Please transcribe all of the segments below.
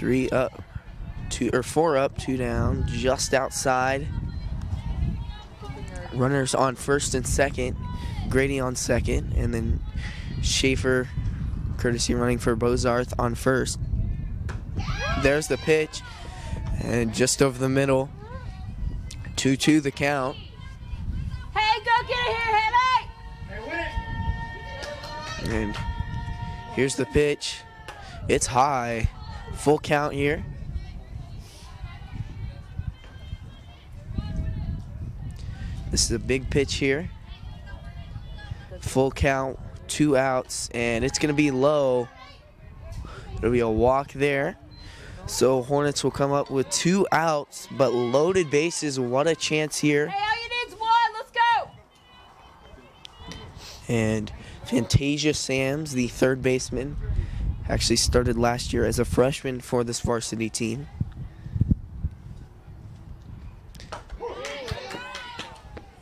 3 up, 4 up, 2 down, just outside. Runners on first and second, Grady on second, and then Schaefer, courtesy running for Bozarth, on first. There's the pitch, and just over the middle, 2-2 the count. Hey, go get it here, Haley! And here's the pitch. It's high, full count here. This is a big pitch here. Full count, 2 outs, and it's going to be low. There'll be a walk there. So Hornets will come up with 2 outs, but loaded bases. What a chance here. Hey, all you need's 1. Let's go! And Fantasia Sams, the third baseman, actually started last year as a freshman for this varsity team.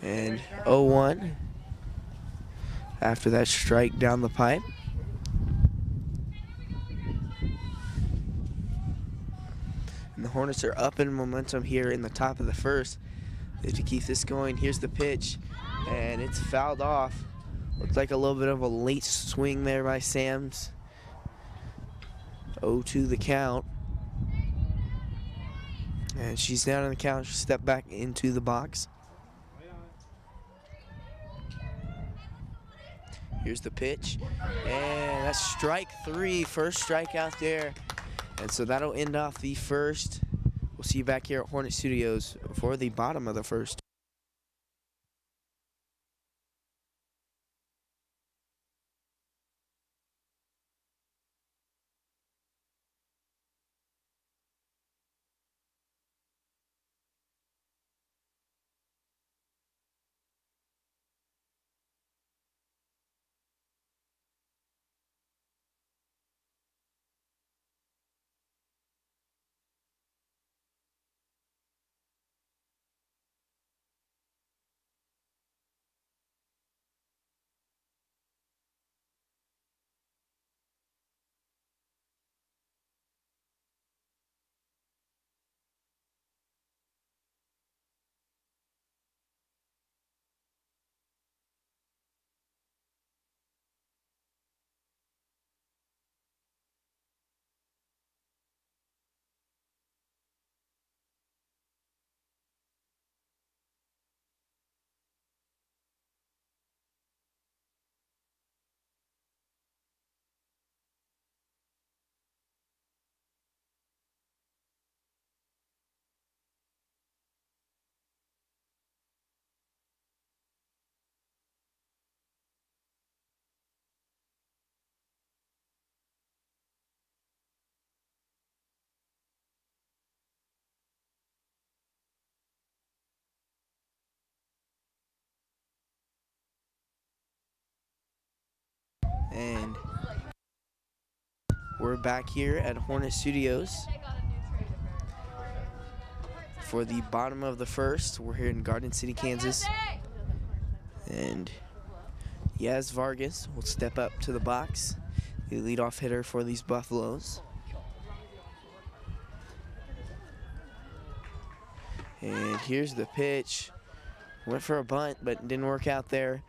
And 0-1 after that strike down the pipe. And the Hornets are up in momentum here in the top of the first. They have to keep this going. Here's the pitch, and it's fouled off. Looked like a little bit of a late swing there by Sams. 0-2 the count. And she's down on the count. She'll step back into the box. Here's the pitch, and that's strike 3, first strikeout there. And so that'll end off the first. We'll see you back here at Hornet Studios for the bottom of the first. And we're back here at Hornet Studios for the bottom of the first. We're here in Garden City, Kansas. And Yaz Vargas will step up to the box, the leadoff hitter for these Buffaloes. And here's the pitch. Went for a bunt, but didn't work out there.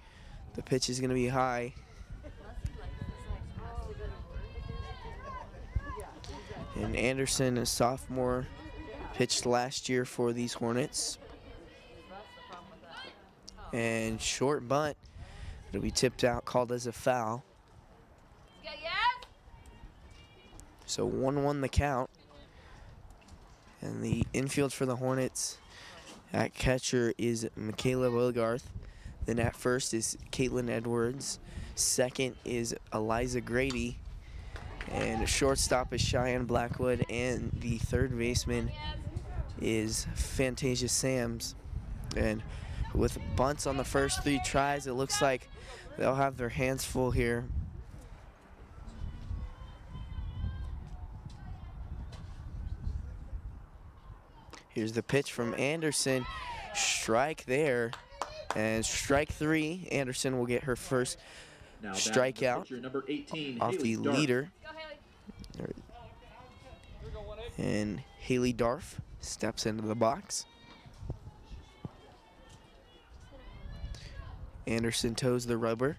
The pitch is going to be high. And Anderson, a sophomore, pitched last year for these Hornets. And short bunt. It'll be tipped out, called as a foul. So 1-1 the count. And the infield for the Hornets at catcher is Michaela Wilgarth. Then at first is Caitlin Edwards. Second is Eliza Grady. And shortstop is Cheyenne Blackwood, and the third baseman is Fantasia Sams. And with bunts on the first 3 tries, it looks like they'll have their hands full here. Here's the pitch from Anderson. Strike there. And strike 3. Anderson will get her first strikeout number 18, off the leader. And Haley Darf steps into the box. Anderson toes the rubber.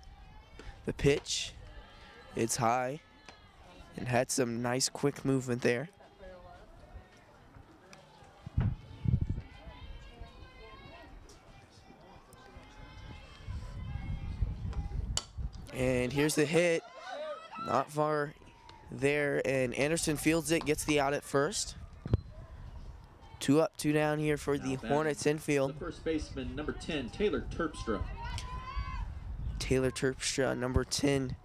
The pitch, it's high and had some nice quick movement there. And here's the hit, not far there, and Anderson fields it, gets the out at first. 2 up, 2 down here for the Hornets infield. The first baseman, number 10, Taylor Terpstra. Taylor Terpstra, number 10,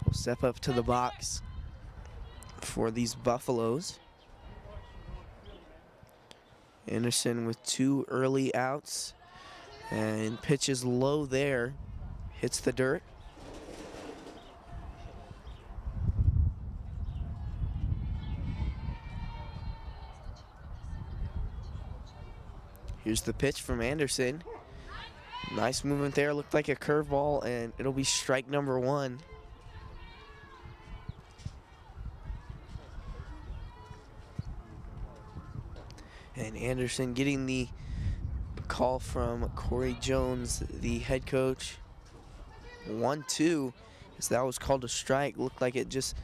will step up to the box for these Buffaloes. Anderson with 2 early outs, and pitches low there, hits the dirt. Here's the pitch from Anderson. Nice movement there, looked like a curveball, and it'll be strike number 1. And Anderson getting the call from Corey Jones, the head coach. 1-2, as that was called a strike. Looked like it just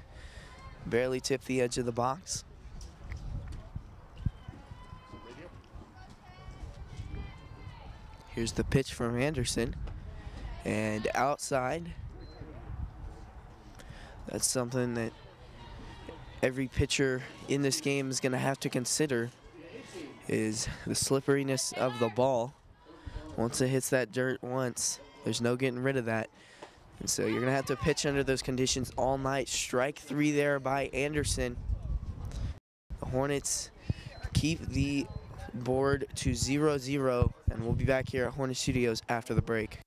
barely tipped the edge of the box. Here's the pitch from Anderson, and outside. That's something that every pitcher in this game is going to have to consider, is the slipperiness of the ball. Once it hits that dirt once, there's no getting rid of that. And so you're going to have to pitch under those conditions all night. Strike 3 there by Anderson. The Hornets keep the board to 0-0, and we'll be back here at Hornet Studios after the break.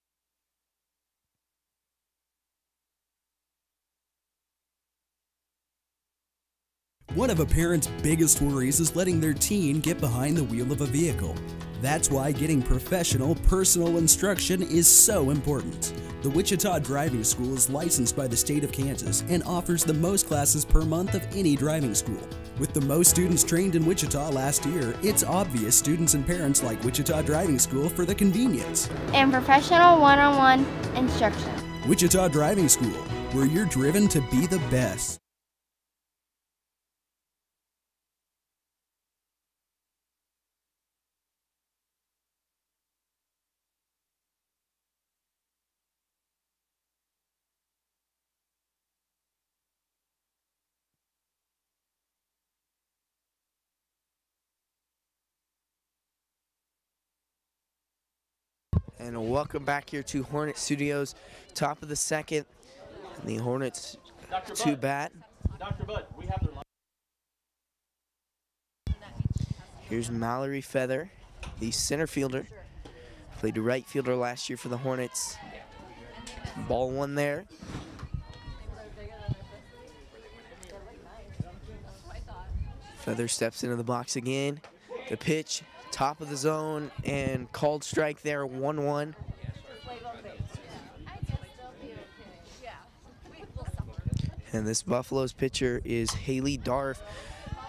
One of a parent's biggest worries is letting their teen get behind the wheel of a vehicle. That's why getting professional, personal instruction is so important. The Wichita Driving School is licensed by the state of Kansas and offers the most classes per month of any driving school. With the most students trained in Wichita last year, it's obvious students and parents like Wichita Driving School for the convenience And professional one-on-one instruction. Wichita Driving School, where you're driven to be the best. And welcome back here to Hornet Studios, top of the second. And the Hornets to bat. Dr. Bud, we have their line. Here's Mallory Feather, the center fielder. Played right fielder last year for the Hornets. Ball 1 there. Feather steps into the box again. The pitch, top of the zone, and called strike there, 1-1. And this Buffalo's pitcher is Haley Darf.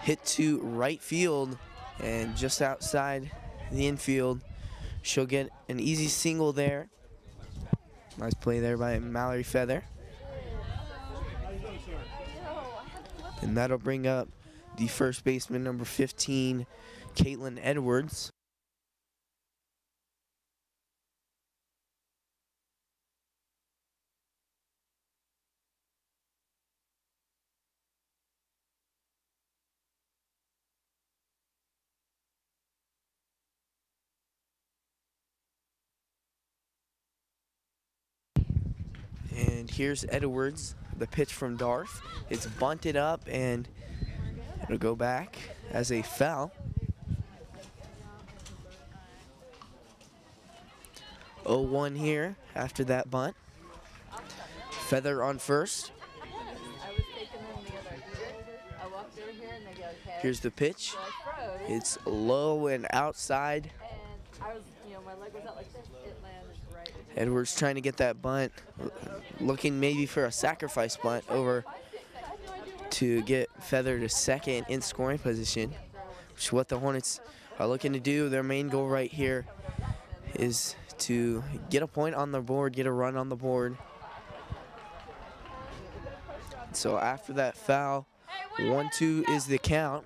Hit to right field and just outside the infield. She'll get an easy single there. Nice play there by Mallory Feather. And that'll bring up the first baseman, number 15, Caitlin Edwards. And here's Edwards, the pitch from Darf. It's bunted up and it'll go back as a foul. 0-1 here after that bunt. Feather on first. Here's the pitch. It's low and outside. Edwards trying to get that bunt, looking maybe for a sacrifice bunt over to get Feather to second in scoring position, which is what the Hornets are looking to do. Their main goal right here is to get a point on the board, get a run on the board. So after that foul, 1-2 is the count.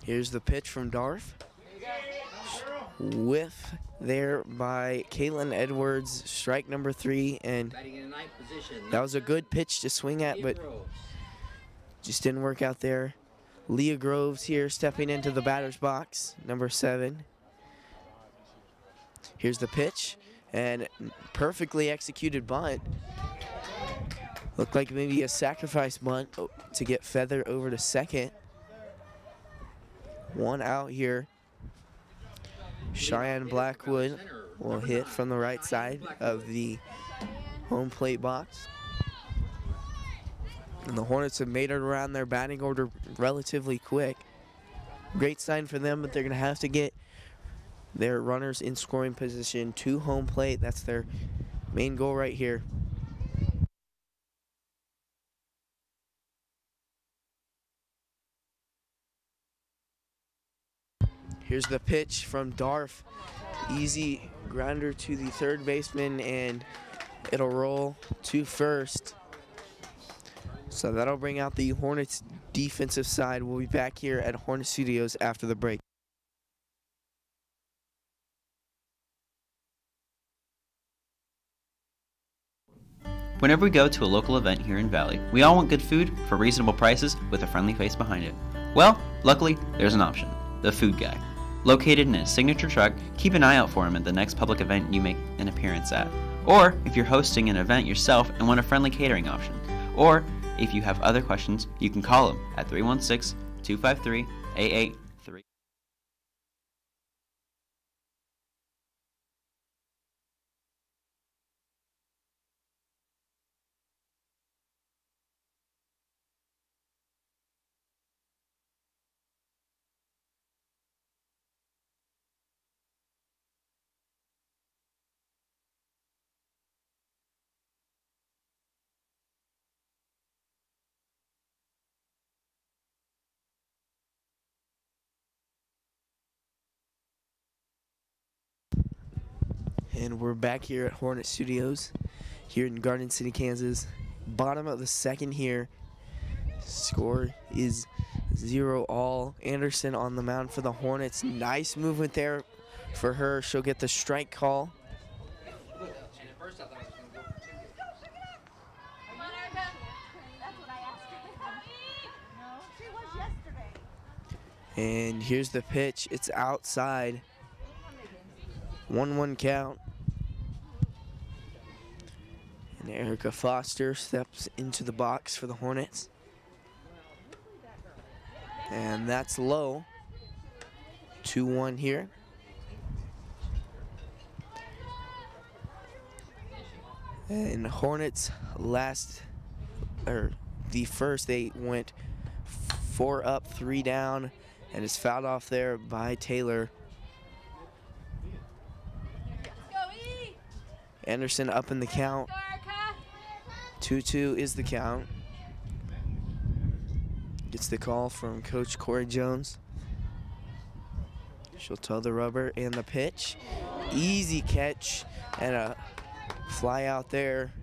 Here's the pitch from Darf. Whiff there by Caitlin Edwards, strike number 3, and that was a good pitch to swing at, but just didn't work out there. Leah Groves here stepping into the batter's box, number 7. Here's the pitch, and perfectly executed bunt. Looked like maybe a sacrifice bunt to get Feather over to second. 1 out here. Cheyenne Blackwood will hit from the right side of the home plate box. And the Hornets have made it around their batting order relatively quick. Great sign for them, but they're going to have to get their runners in scoring position to home plate. That's their main goal right here. Here's the pitch from Darf. Easy grounder to the third baseman, and it'll roll to first. So that'll bring out the Hornets defensive side. We'll be back here at Hornet Studios after the break. Whenever we go to a local event here in Valley, we all want good food for reasonable prices with a friendly face behind it. Well, luckily, there's an option. The Food Guy. Located in his signature truck, keep an eye out for him at the next public event you make an appearance at. Or if you're hosting an event yourself and want a friendly catering option. Or if you have other questions, you can call him at 316-253-8833. And we're back here at Hornet Studios here in Garden City, Kansas. Bottom of the second here. Score is 0-all. Anderson on the mound for the Hornets. Nice movement there for her. She'll get the strike call. And here's the pitch. It's outside. 1-1 count. And Erica Foster steps into the box for the Hornets. And that's low. 2-1 here. And Hornets the first, they went 4 up, 3 down, and is fouled off there by Taylor. Anderson up in the count. 2-2 is the count. Gets the call from Coach Corey Jones. She'll toe the rubber and the pitch. Easy catch and a fly out there.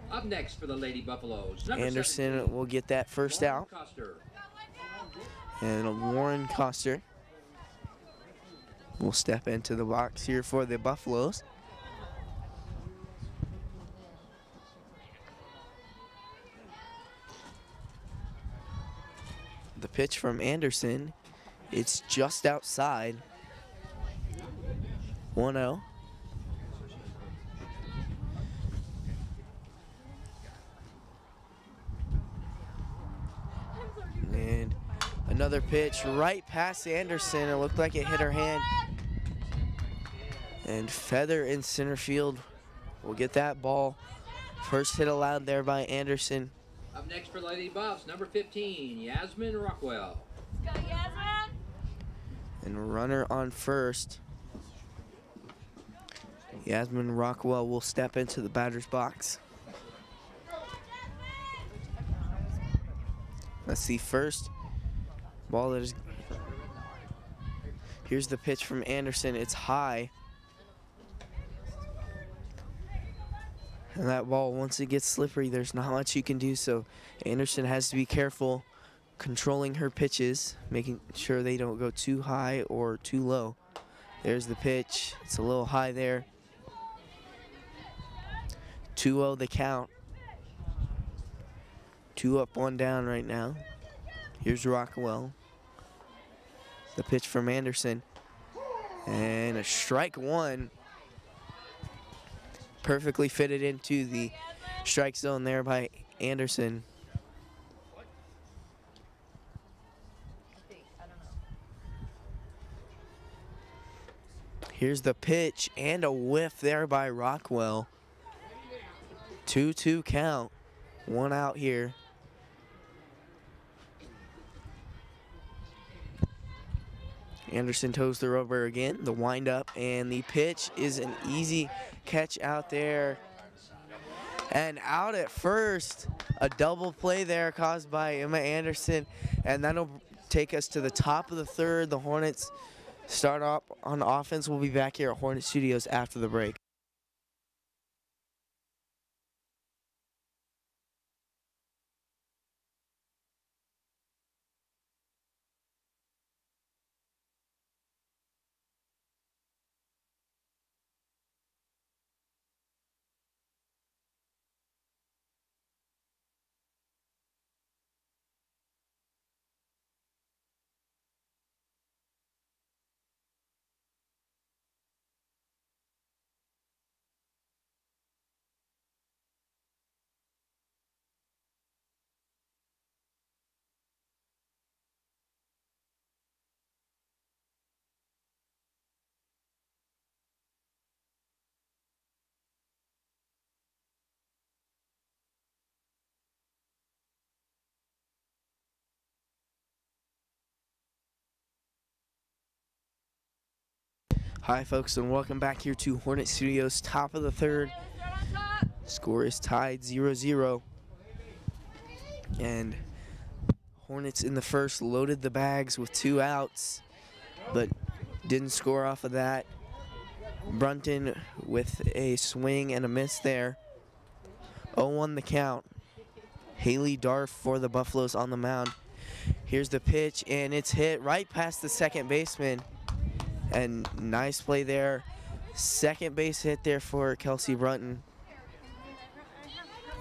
Up next for the Lady Buffaloes, Anderson will get that first out. And Warren Coster will step into the box here for the Buffaloes. The pitch from Anderson, it's just outside. 1-0. And another pitch right past Anderson. It looked like it hit her hand. And Feather in center field will get that ball. First hit allowed there by Anderson. Up next for Lady Buffs, number 15, Yasmin Rockwell. Let's go, Yasmin. And runner on first. Yasmin Rockwell will step into the batter's box. Let's see first. Ball that is. Here's the pitch from Anderson. It's high. And that ball, once it gets slippery, there's not much you can do. So Anderson has to be careful controlling her pitches, making sure they don't go too high or too low. There's the pitch. It's a little high there. 2-0 the count. 2 up, 1 down right now. Here's Rockwell. The pitch from Anderson. And a strike one. Perfectly fitted into the strike zone there by Anderson. Here's the pitch and a whiff there by Rockwell. 2-2 count. 1 out here. Anderson toes the rubber again. The windup and the pitch is an easy catch out there. And out at first, a double play there caused by Emma Anderson. And that'll take us to the top of the third. The Hornets start off on offense. We'll be back here at Hornet Studios after the break. Hi folks, and welcome back here to Hornet Studios, top of the third. Score is tied 0-0. And Hornets in the first loaded the bags with 2 outs, but didn't score off of that. Brunton with a swing and a miss there. 0-1 the count. Haley Darf for the Buffaloes on the mound. Here's the pitch, and it's hit right past the second baseman. And nice play there. Second base hit there for Kelsey Brunton.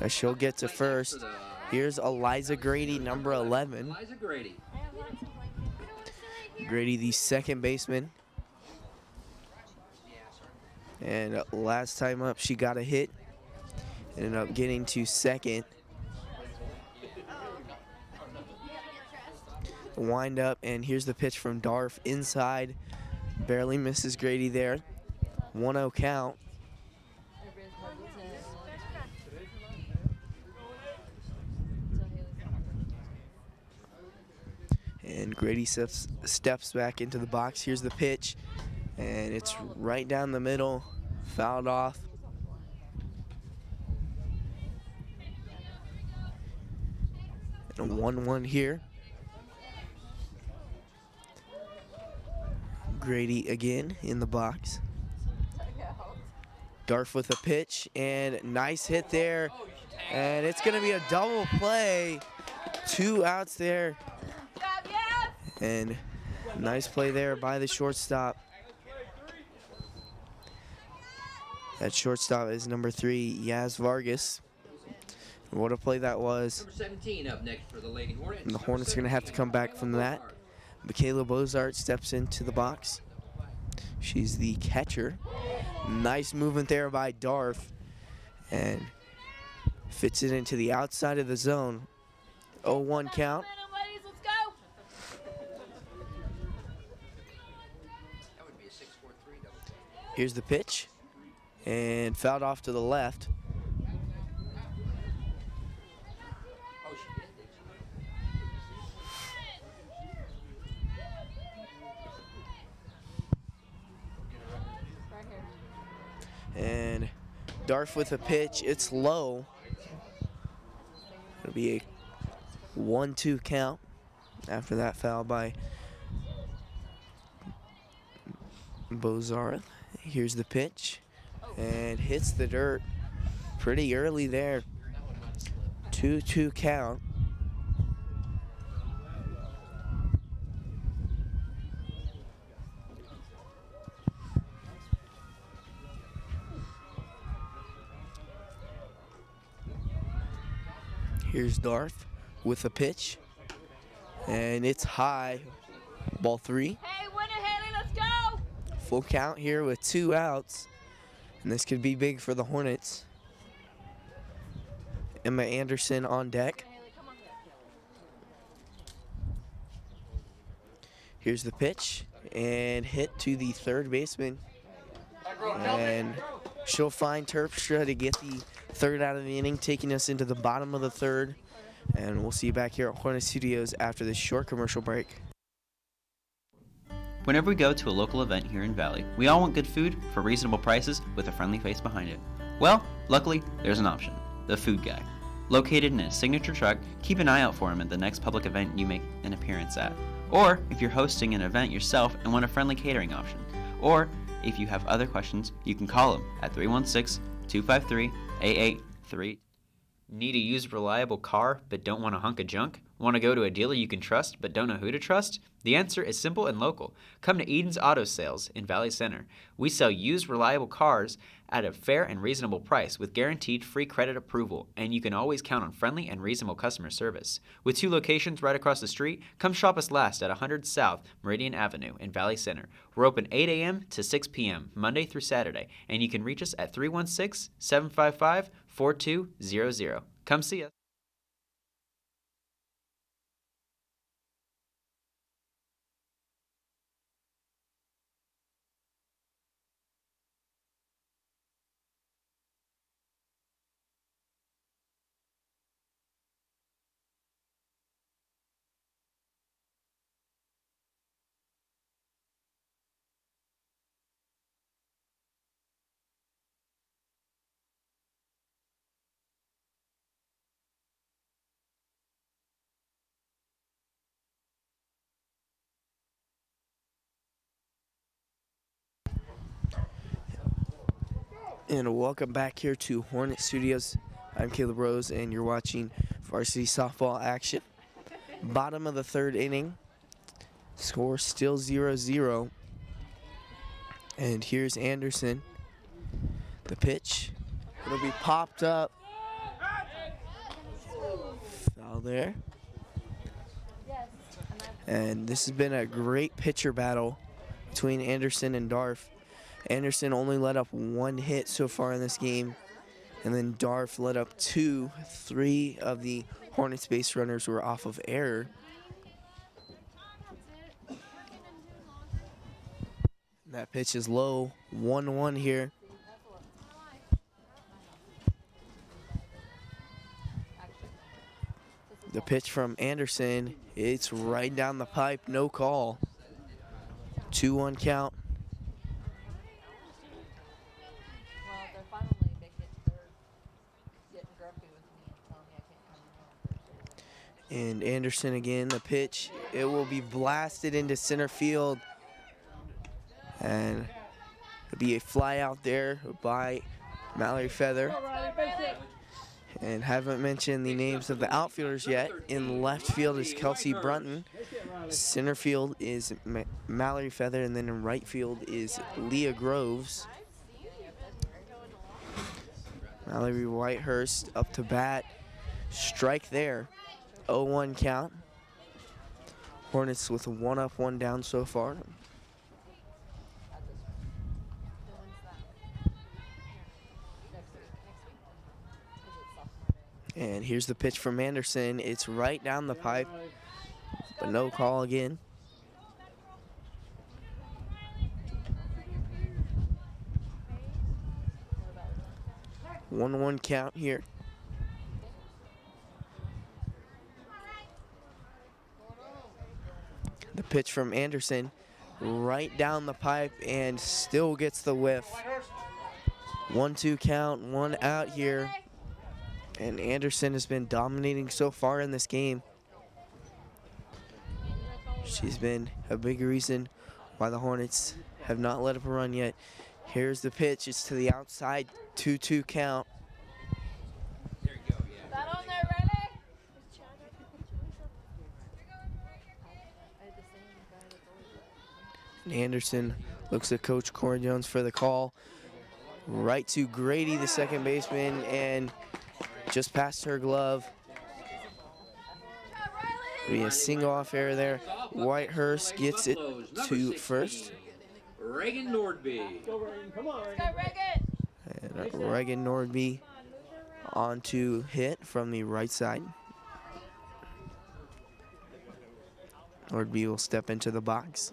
As she'll get to first. Here's Eliza Grady, number 11. Eliza Grady. Grady, the second baseman. And last time up, she got a hit. Ended up getting to second. Wind up, and here's the pitch from Darf inside. Barely misses Grady there. 1-0 count. And Grady steps back into the box. Here's the pitch. And it's right down the middle. Fouled off. And a 1-1 here. Grady again in the box. Darf with a pitch, and nice hit there. And it's going to be a double play. 2 outs there. And nice play there by the shortstop. That shortstop is number 3, Yaz Vargas. What a play that was. Number 17 up next for the Lady Hornets. And the Hornets are going to have to come back from that. Michaela Bozart steps into the box. She's the catcher. Nice movement there by Darf. And fits it into the outside of the zone. 0-1 count. Here's the pitch. And fouled off to the left. Darf with a pitch. It's low. It'll be a 1-2 count after that foul by Bozarth. Here's the pitch and hits the dirt pretty early there. 2-2 count. Here's Darth with a pitch, and it's high. Ball 3. Hey, win it, Haley, let's go! Full count here with 2 outs, and this could be big for the Hornets. Emma Anderson on deck. Haley, come on. Here's the pitch, and hit to the third baseman. And she'll find Terpstra to get the third out of the inning, taking us into the bottom of the third. And we'll see you back here at Hornet Studios after this short commercial break. Whenever we go to a local event here in Valley, we all want good food for reasonable prices with a friendly face behind it. Well, luckily, there's an option. The Food Guy. Located in a signature truck, keep an eye out for him at the next public event you make an appearance at. Or if you're hosting an event yourself and want a friendly catering option. Or if you have other questions, you can call him at 316-253-8838. Need a used reliable car but don't want a hunk of junk? Want to go to a dealer you can trust but don't know who to trust? The answer is simple and local. Come to Eden's Auto Sales in Valley Center. We sell used reliable cars at a fair and reasonable price with guaranteed free credit approval, and you can always count on friendly and reasonable customer service. With 2 locations right across the street, come shop us last at 100 South Meridian Avenue in Valley Center. We're open 8 a.m. to 6 p.m. Monday through Saturday, and you can reach us at 316-755-4200. Come see us. And welcome back here to Hornet Studios. I'm Caleb Rose, and you're watching varsity softball action. Bottom of the third inning. Score still 0-0. And here's Anderson. The pitch. It'll be popped up. Foul there. And this has been a great pitcher battle between Anderson and Darf. Anderson only let up 1 hit so far in this game, and then Darf let up 2. 3 of the Hornets base runners were off of error. That pitch is low, 1-1 here. The pitch from Anderson, it's right down the pipe, no call. 2-1 count. And Anderson again, the pitch. It will be blasted into center field. And it'll be a fly out there by Mallory Feather. And haven't mentioned the names of the outfielders yet. In left field is Kelsey Brunton. Center field is Mallory Feather. And then in right field is Leah Groves. Mallory Whitehurst up to bat. Strike there. 0-1 count. Hornets with 1 up, 1 down so far. And here's the pitch from Anderson. It's right down the pipe, but no call again. One count here. The pitch from Anderson right down the pipe and still gets the whiff. 1-2 count, 1 out here. And Anderson has been dominating so far in this game. She's been a big reason why the Hornets have not let up a run yet. Here's the pitch. It's to the outside. 2-2 count. That on there, ready? And Anderson looks at Coach Cora Jones for the call. Right to Grady, the second baseman, and just past her glove. Be a single off error there. Whitehurst gets it to first. Reagan Nordby. Let's go, Reagan. And Reagan Nordby on to hit from the right side. Nordby will step into the box.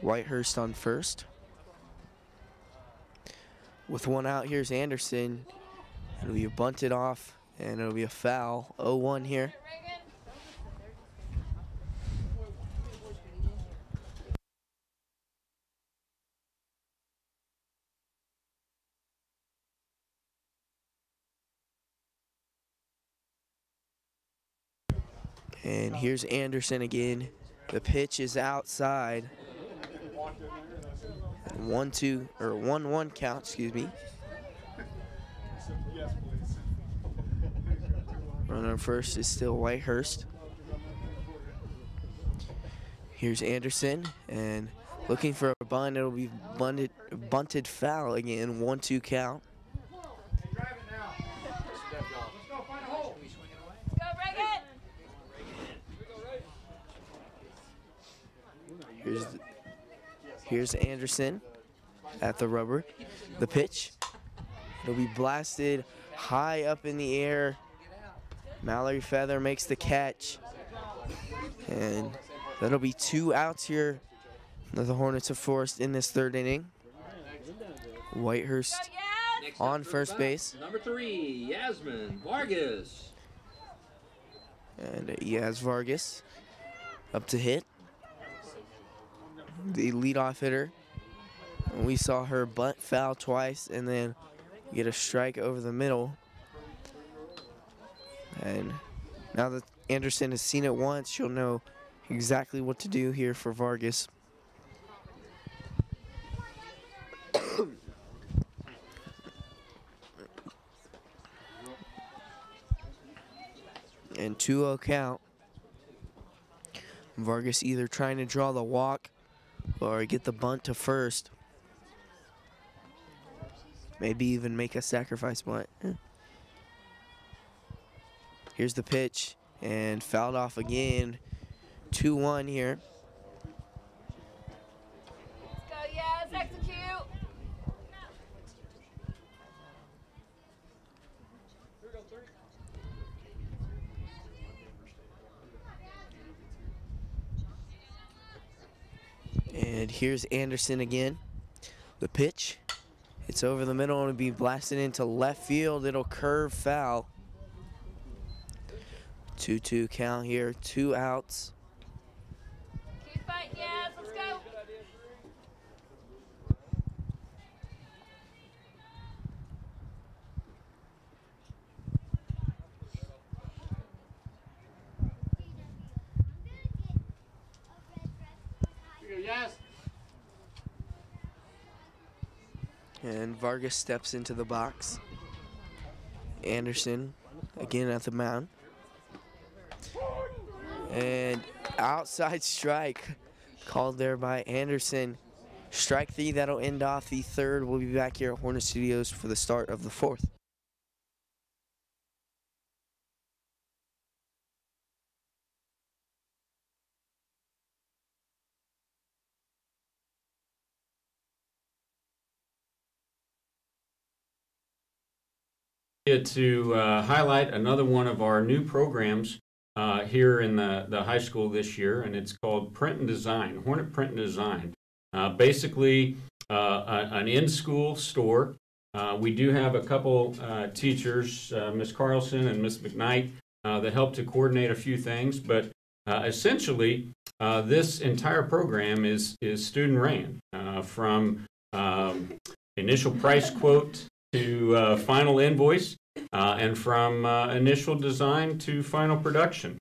Whitehurst on first. With 1 out, here's Anderson. It'll be bunted off, and it'll be a foul. 0-1 here. And here's Anderson again. The pitch is outside. 1-2 or 1-1 count, excuse me. Runner first is still Whitehurst. Here's Anderson and looking for a bunt. It'll be bunted foul again. 1-2 count. Here's Anderson at the rubber. The pitch. It'll be blasted high up in the air. Mallory Feather makes the catch. And that'll be 2 outs here that the Hornets have forced in this 3rd inning. Whitehurst on first base. Number 3, Yasmin Vargas. And Yas Vargas up to hit. The leadoff hitter. And we saw her bunt foul twice and then get a strike over the middle. And now that Anderson has seen it once, she'll know exactly what to do here for Vargas. And 2-0 count. Vargas either trying to draw the walk or get the bunt to first. Maybe even make a sacrifice bunt. Here's the pitch and fouled off again. 2-1 here. Let's go, yes, execute. And here's Anderson again. The pitch. It's over the middle and it'll be blasted into left field. It'll curve foul. 2-2 count here. 2 outs. Keep fighting, yes, let's go. Yes. And Vargas steps into the box. Anderson again at the mound. And outside strike called there by Anderson. Strike 3, that'll end off the 3rd. We'll be back here at Hornet Studios for the start of the 4th. To highlight another one of our new programs here in the high school this year, and it's called Print and Design, Hornet Print and Design. Basically, an in-school store. We do have a couple teachers, Ms. Carlson and Ms. McKnight, that help to coordinate a few things, but essentially, this entire program is student-ran from initial price quote to final invoice, and from initial design to final production.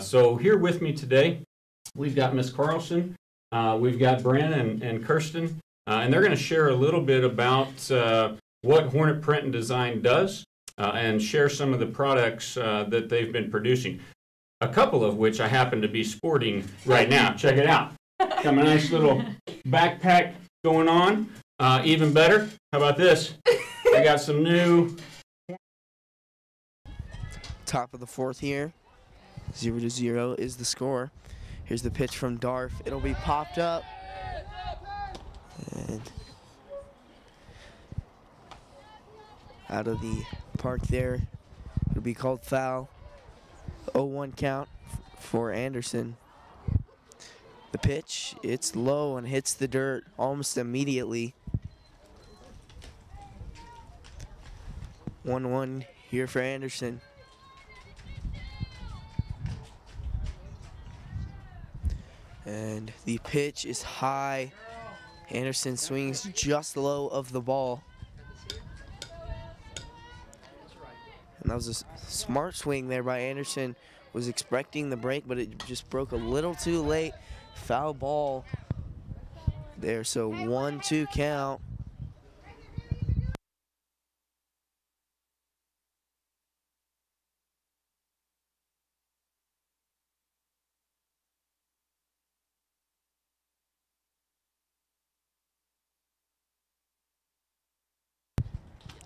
So here with me today, we've got Miss Carlson, we've got Bren and Kirsten, and they're going to share a little bit about what Hornet Print and Design does, and share some of the products that they've been producing. A couple of which I happen to be sporting right now. Check it out. Got my nice little backpack going on. Even better, how about this? I got some new. Top of the fourth here. 0-0 is the score. Here's the pitch from Darf. It'll be popped up. And out of the park there. It'll be called foul. 0-1 count for Anderson. The pitch, it's low and hits the dirt almost immediately. 1-1 here for Anderson. And the pitch is high. Anderson swings just low of the ball. And that was a smart swing there by Anderson. Was expecting the break, but it just broke a little too late. Foul ball there, so 1-2 count.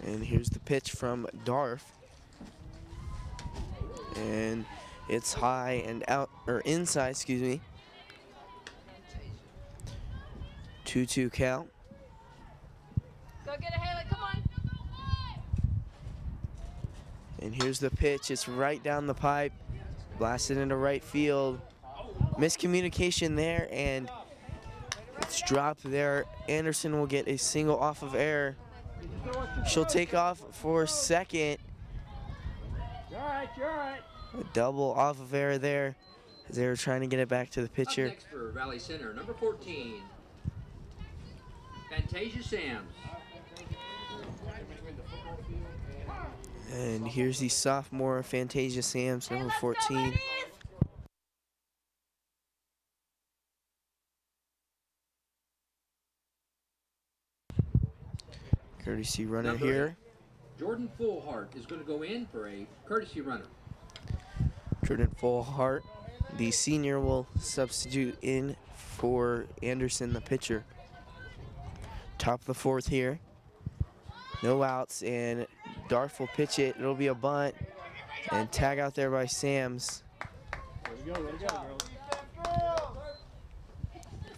And here's the pitch from Darf. And it's high and out, or inside, excuse me. 2-2 count. Go get it, Haley. Come on. And here's the pitch. It's right down the pipe. Blasted into right field. Miscommunication there, and it's dropped there. Anderson will get a single off of air. She'll take off for second. You're all right. A double off of air there as they were trying to get it back to the pitcher. Up next for Rally Center, number 14, Fantasia Sams. And here's the sophomore Fantasia Sams, number 14. Courtesy runner Number here. Jordan Fullhart is going to go in for a courtesy runner. Jordan Fullhart, the senior, will substitute in for Anderson, the pitcher. Top of the fourth here. No outs, and Darf will pitch it. It'll be a bunt, and tag out there by Sams.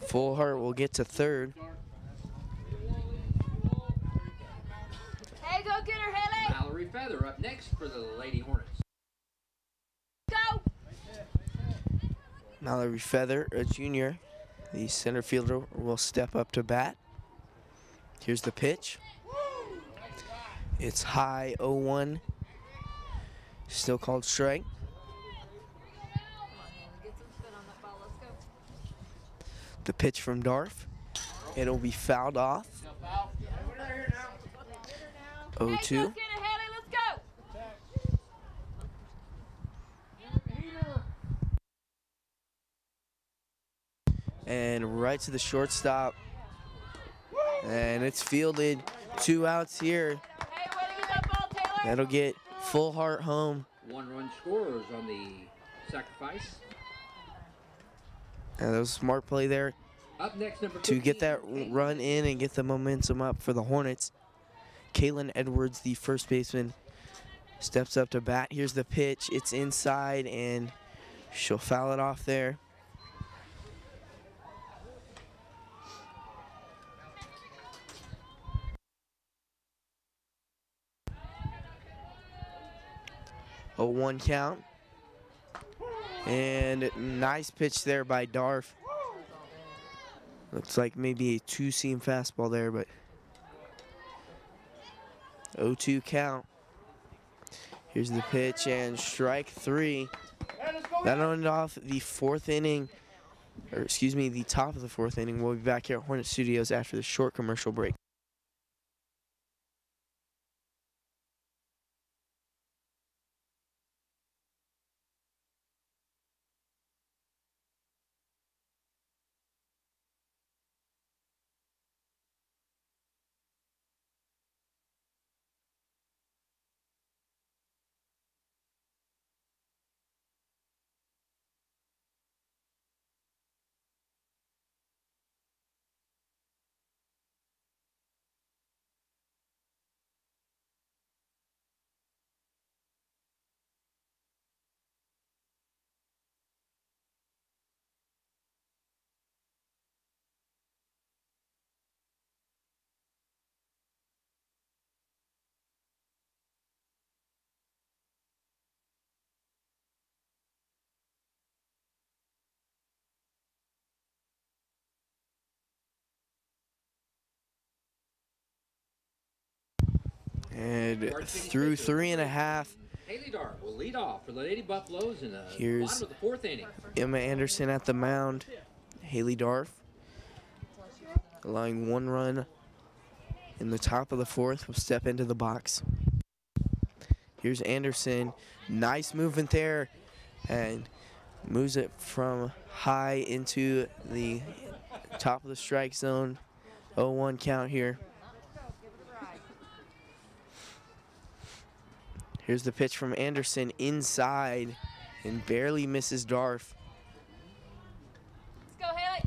Fullhart will get to third. Hey, go get her, Haley. Mallory Feather up next for the Lady Hornets. Go. Mallory Feather, a junior, the center fielder, will step up to bat. Here's the pitch. It's high, 0-1. Still called strike. The pitch from Darf. It'll be fouled off. 0-2. Hey, go get it, Haley. Let's go. And right to the shortstop. And it's fielded. 2 outs here. Hey, way to get that ball, Taylor. That'll get Fullhart home. 1-run scorers on the sacrifice. And that was a smart play there Up next, number to 15, get that run in and get the momentum up for the Hornets. Kaylin Edwards, the first baseman, steps up to bat. Here's the pitch. It's inside, and she'll foul it off there. A 1 count. And nice pitch there by Darf. Looks like maybe a 2-seam fastball there, but 0-2 count. Here's the pitch and strike 3. That'll end off the fourth inning, or excuse me, the top of the fourth inning. We'll be back here at Hornet Studios after the short commercial break. And through 3.5. Haley Dart will lead off for the Lady Buffaloes in the Here's bottom of the 4th inning. Emma Anderson at the mound. Haley Darf allowing 1 run in the top of the 4th will step into the box. Here's Anderson. Nice movement there. And moves it from high into the top of the strike zone. 0-1 count here. Here's the pitch from Anderson inside and barely misses Darf. Let's go, Haley.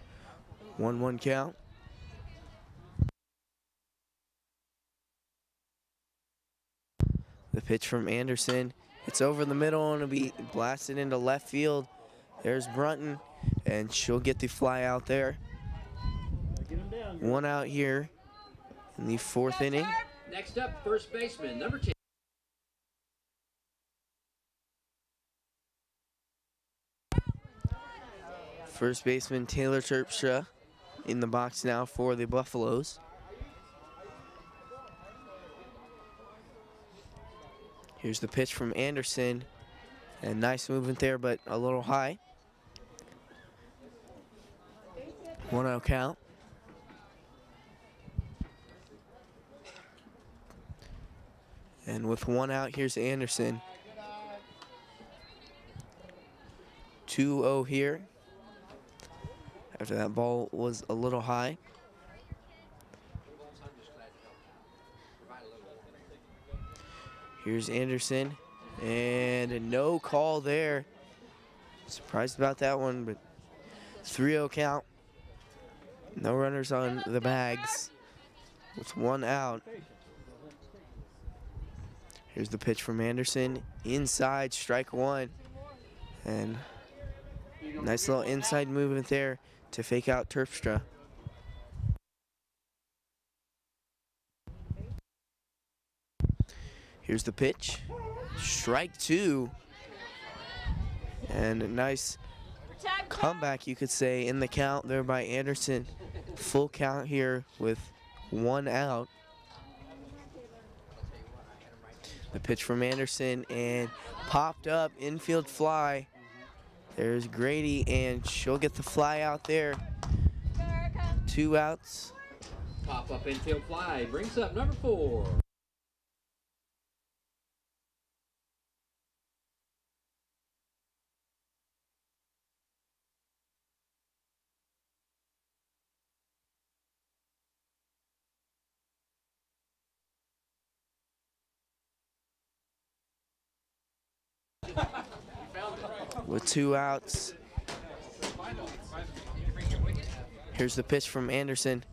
1-1 count. The pitch from Anderson. It's over the middle and it'll be blasted into left field. There's Brunton, and she'll get the fly out there. 1 out here in the 4th inning. Next up, first baseman, number 10. First baseman Taylor Terpstra in the box now for the Buffaloes. Here's the pitch from Anderson. And nice movement there, but a little high. 1-0 count. And with 1 out, here's Anderson. 2-0 here. After that ball was a little high. Here's Anderson. And a no call there. Surprised about that one, but 3-0 count. No runners on the bags. With 1 out. Here's the pitch from Anderson. Inside, strike 1. And nice little inside movement there to fake out Terpstra. Here's the pitch. Strike 2. And a nice comeback, you could say, in the count there by Anderson. Full count here with 1 out. The pitch from Anderson and popped up, infield fly. There's Grady, and she'll get the fly out there. 2 outs. Pop up infield fly brings up number 4. With 2 outs. Here's the pitch from Anderson.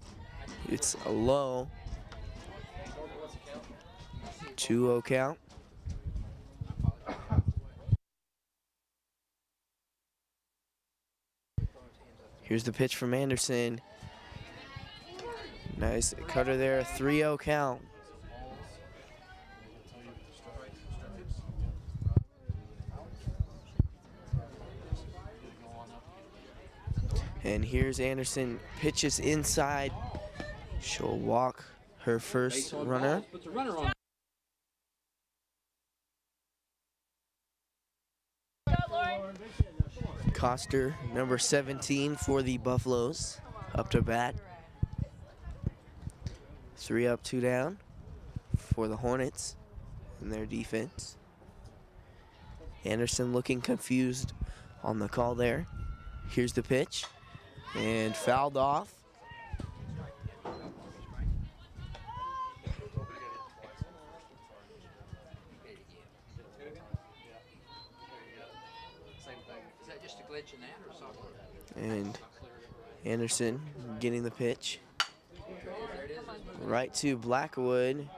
It's a low. 2-0 count. Here's the pitch from Anderson. Nice cutter there. 3-0 count. And here's Anderson, pitches inside. She'll walk her first runner. Puts a runner on. Coster, number 17 for the Buffaloes, up to bat. 3 up, 2 down for the Hornets in their defense. Anderson looking confused on the call there. Here's the pitch. And fouled off. Is that just a glitch in that or something? And Anderson getting the pitch. Right to Blackwood.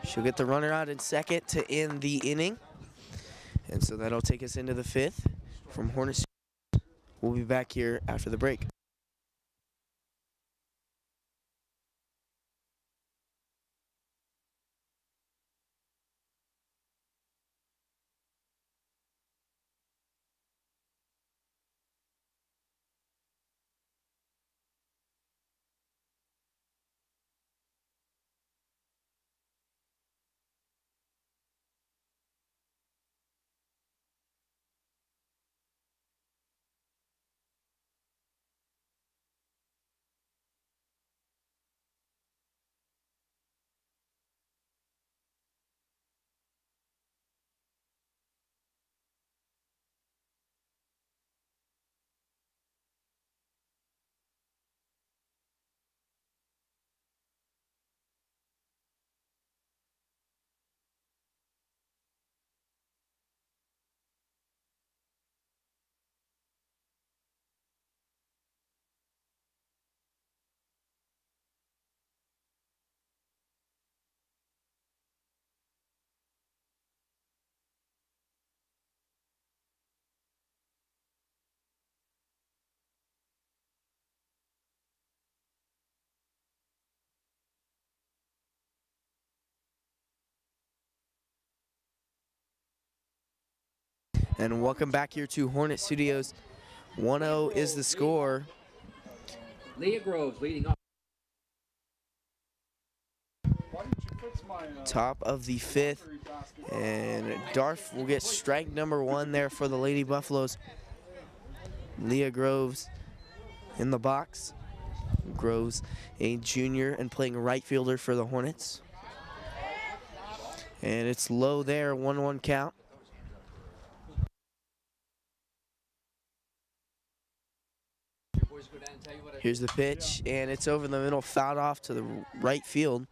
She'll get the runner out in second to end the inning. And so that'll take us into the 5th from Hornets. We'll be back here after the break. And welcome back here to Hornet Studios. 1-0 is the score. Leah Groves leading off. Top of the 5th. And Darf will get strike number 1 there for the Lady Buffaloes. Leah Groves in the box. Groves, a junior and playing right fielder for the Hornets. And it's low there, 1-1 count. Here's the pitch, and it's over the middle, fouled off to the right field.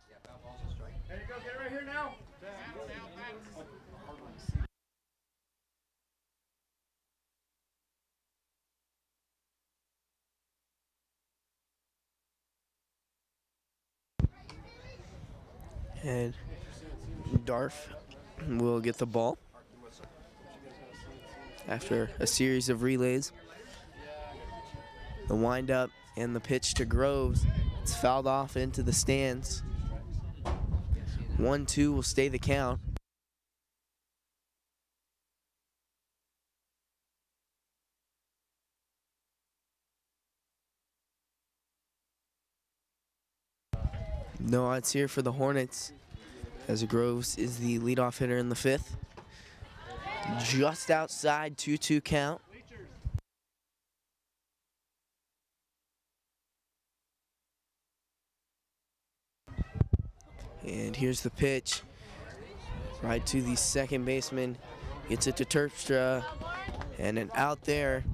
There you go, get it right here now. And Darf will get the ball after a series of relays. The windup and the pitch to Groves. It's fouled off into the stands. 1-2 will stay the count. No odds here for the Hornets, as Groves is the leadoff hitter in the 5th. Just outside, 2-2 count. And here's the pitch, right to the second baseman. Gets it to Terpstra, and an out there.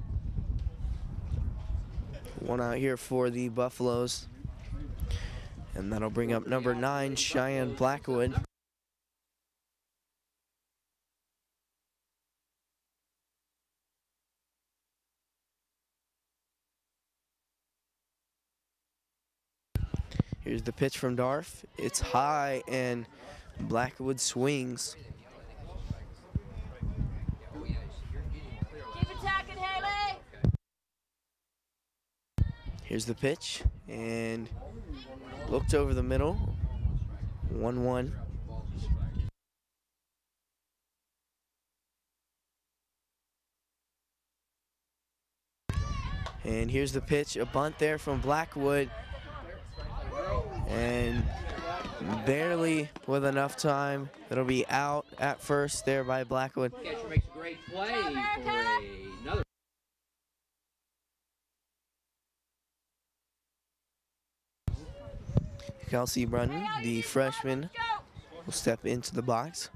One out here for the Buffaloes. And that'll bring up number 9, Cheyenne Blackwood. Here's the pitch from Darf. It's high, and Blackwood swings. Keep attacking, Haley. Here's the pitch, and looked over the middle. 1-1. And here's the pitch, a bunt there from Blackwood. And barely with enough time. It'll be out at first there by Blackwood. Catcher makes a great play for another. Kelsey Brunton, the freshman, will step into the box.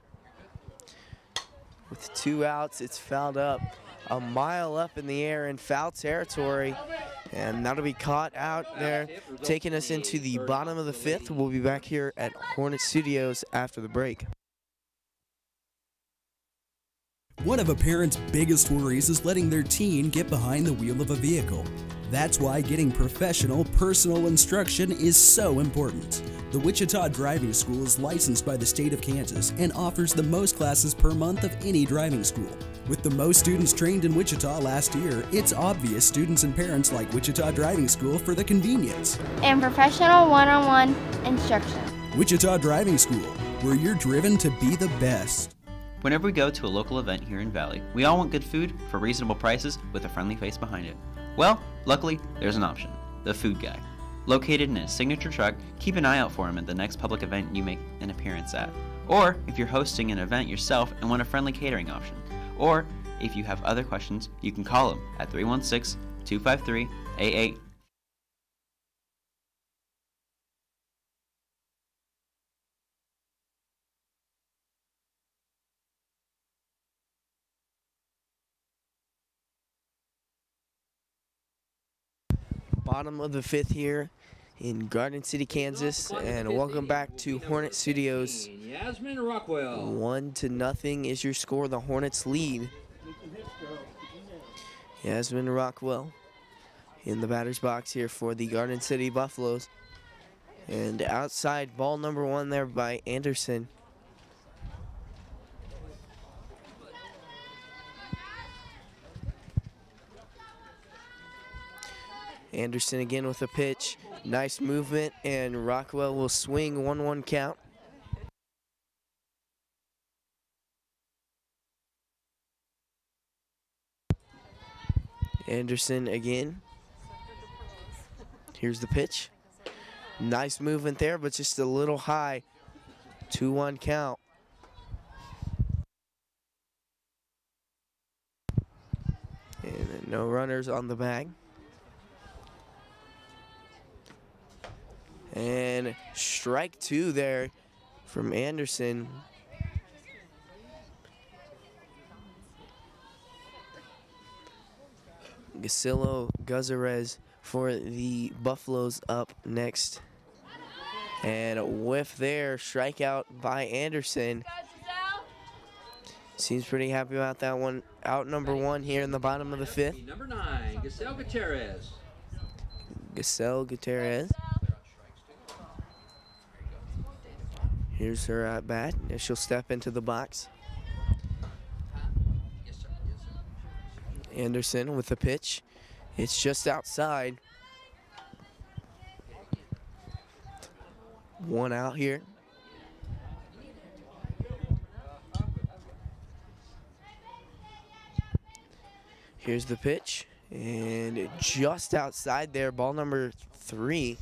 With 2 outs, it's fouled up a mile up in the air in foul territory. And that'll be caught out there, taking us into the bottom of the 5th. We'll be back here at Hornet Studios after the break. One of a parent's biggest worries is letting their teen get behind the wheel of a vehicle. That's why getting professional, personal instruction is so important. The Wichita Driving School is licensed by the state of Kansas and offers the most classes per month of any driving school. With the most students trained in Wichita last year, it's obvious students and parents like Wichita Driving School for the convenience and professional one-on-one instruction. Wichita Driving School, where you're driven to be the best. Whenever we go to a local event here in Valley, we all want good food for reasonable prices with a friendly face behind it. Well, luckily, there's an option, the Food Guy. Located in his signature truck, keep an eye out for him at the next public event you make an appearance at. Or if you're hosting an event yourself and want a friendly catering option. Or if you have other questions, you can call him at 316-253-88. Bottom of the 5th here in Garden City, Kansas, and welcome back to Hornet Studios. Yasmin Rockwell. 1-0 is your score. The Hornets lead. Yasmin Rockwell in the batter's box here for the Garden City Buffaloes. And outside, ball number 1 there by Anderson. Anderson again with a pitch. Nice movement, and Rockwell will swing. 1-1 count. Anderson again. Here's the pitch. Nice movement there, but just a little high. 2-1 count. And no runners on the bag. And strike 2 there from Anderson. Gasillo Guzarez for the Buffaloes up next. And a whiff there, strikeout by Anderson. Seems pretty happy about that one. Out number 1 here in the bottom of the 5th. Number 9, Giselle Gutierrez. Giselle Gutierrez. Here's her at bat. She'll step into the box. Anderson with the pitch. It's just outside. 1 out here. Here's the pitch. And just outside there, ball number 3.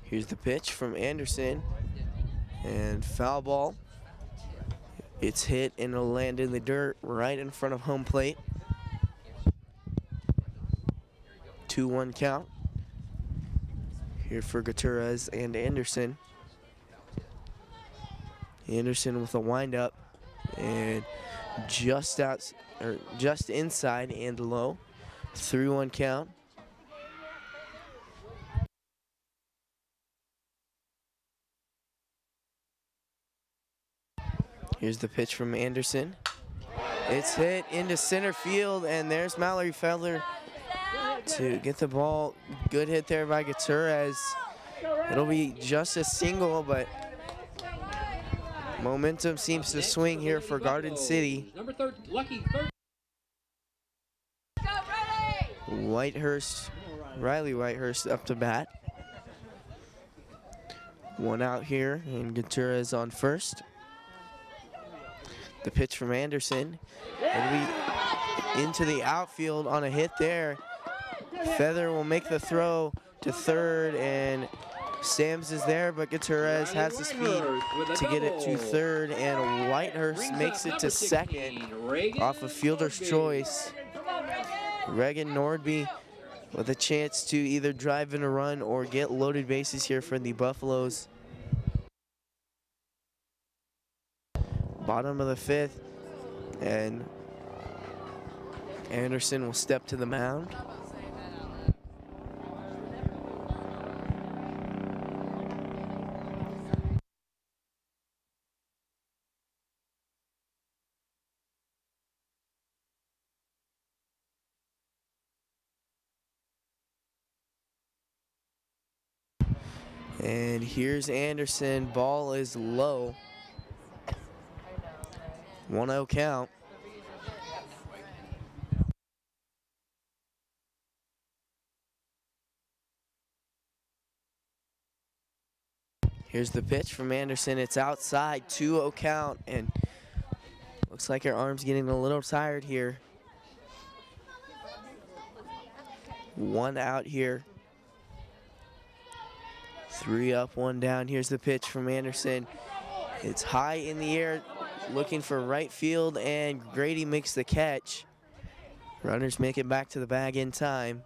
Here's the pitch from Anderson, and foul ball. It's hit and it'll land in the dirt right in front of home plate. 2-1 count here for Gutierrez and Anderson. Anderson with a windup, and just inside and low. 3-1 count. Here's the pitch from Anderson. It's hit into center field, and there's Mallory Feller to get the ball. Good hit there by Gutierrez. It'll be just a single, but momentum seems to swing here for Garden City. Number 3, Lucky. Whitehurst, Riley Whitehurst up to bat. 1 out here, and Gutierrez on first. The pitch from Anderson. It'll be into the outfield on a hit there. Feather will make the throw to third, and Sams is there, but Gutierrez has the speed to get it to third, and Whitehurst makes it to second off of fielder's choice. Reagan Nordby with a chance to either drive in a run or get loaded bases here for the Buffaloes. Bottom of the 5th, and Anderson will step to the mound. And here's Anderson, ball is low. 1-0 count. Here's the pitch from Anderson. It's outside, 2-0 count, and looks like her arm's getting a little tired here. 1 out here. 3 up, 1 down. Here's the pitch from Anderson. It's high in the air, looking for right field, and Grady makes the catch. Runners make it back to the bag in time.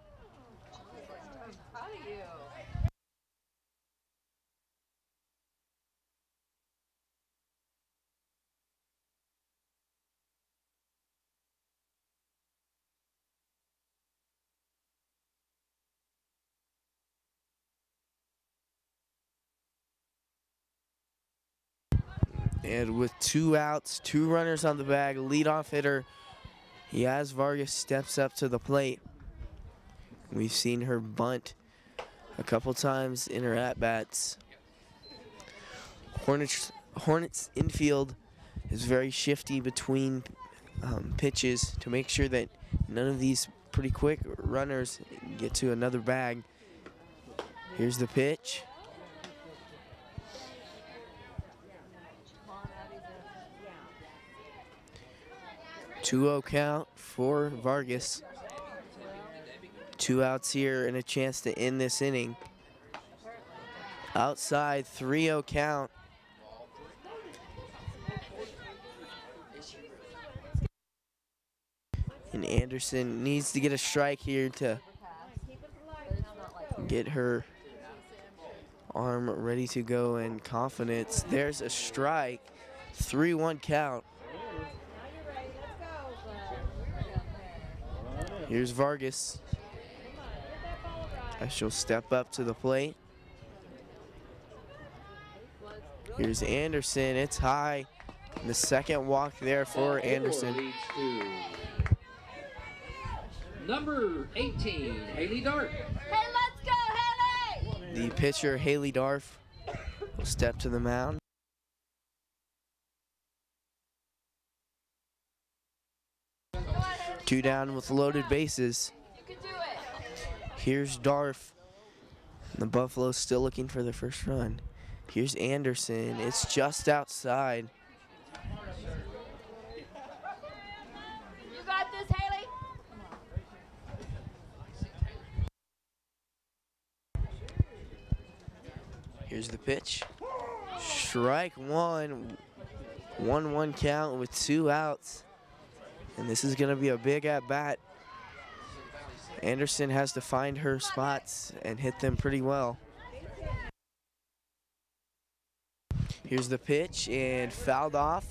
And with 2 outs, 2 runners on the bag, leadoff hitter Yaz Vargas steps up to the plate. We've seen her bunt a couple times in her at-bats. Hornets infield is very shifty between pitches to make sure that none of these pretty quick runners get to another bag. Here's the pitch. 2-0 count for Vargas. 2 outs here and a chance to end this inning. Outside, 3-0 count. And Anderson needs to get a strike here to get her arm ready to go and confidence. There's a strike, 3-1 count. Here's Vargas. She'll step up to the plate. Here's Anderson, it's high. The second walk there for Anderson. Leads to number 18, Haley Dart. Hey, let's go, Haley! The pitcher, Haley Darf, will step to the mound. Two down with loaded bases. You can do it. Here's Darf. The Buffaloes still looking for their first run. Here's Anderson. It's just outside. You got this, Haley. Here's the pitch. Strike one. 1-1 count with 2 outs. And this is going to be a big at-bat. Anderson has to find her spots and hit them pretty well. Here's the pitch and fouled off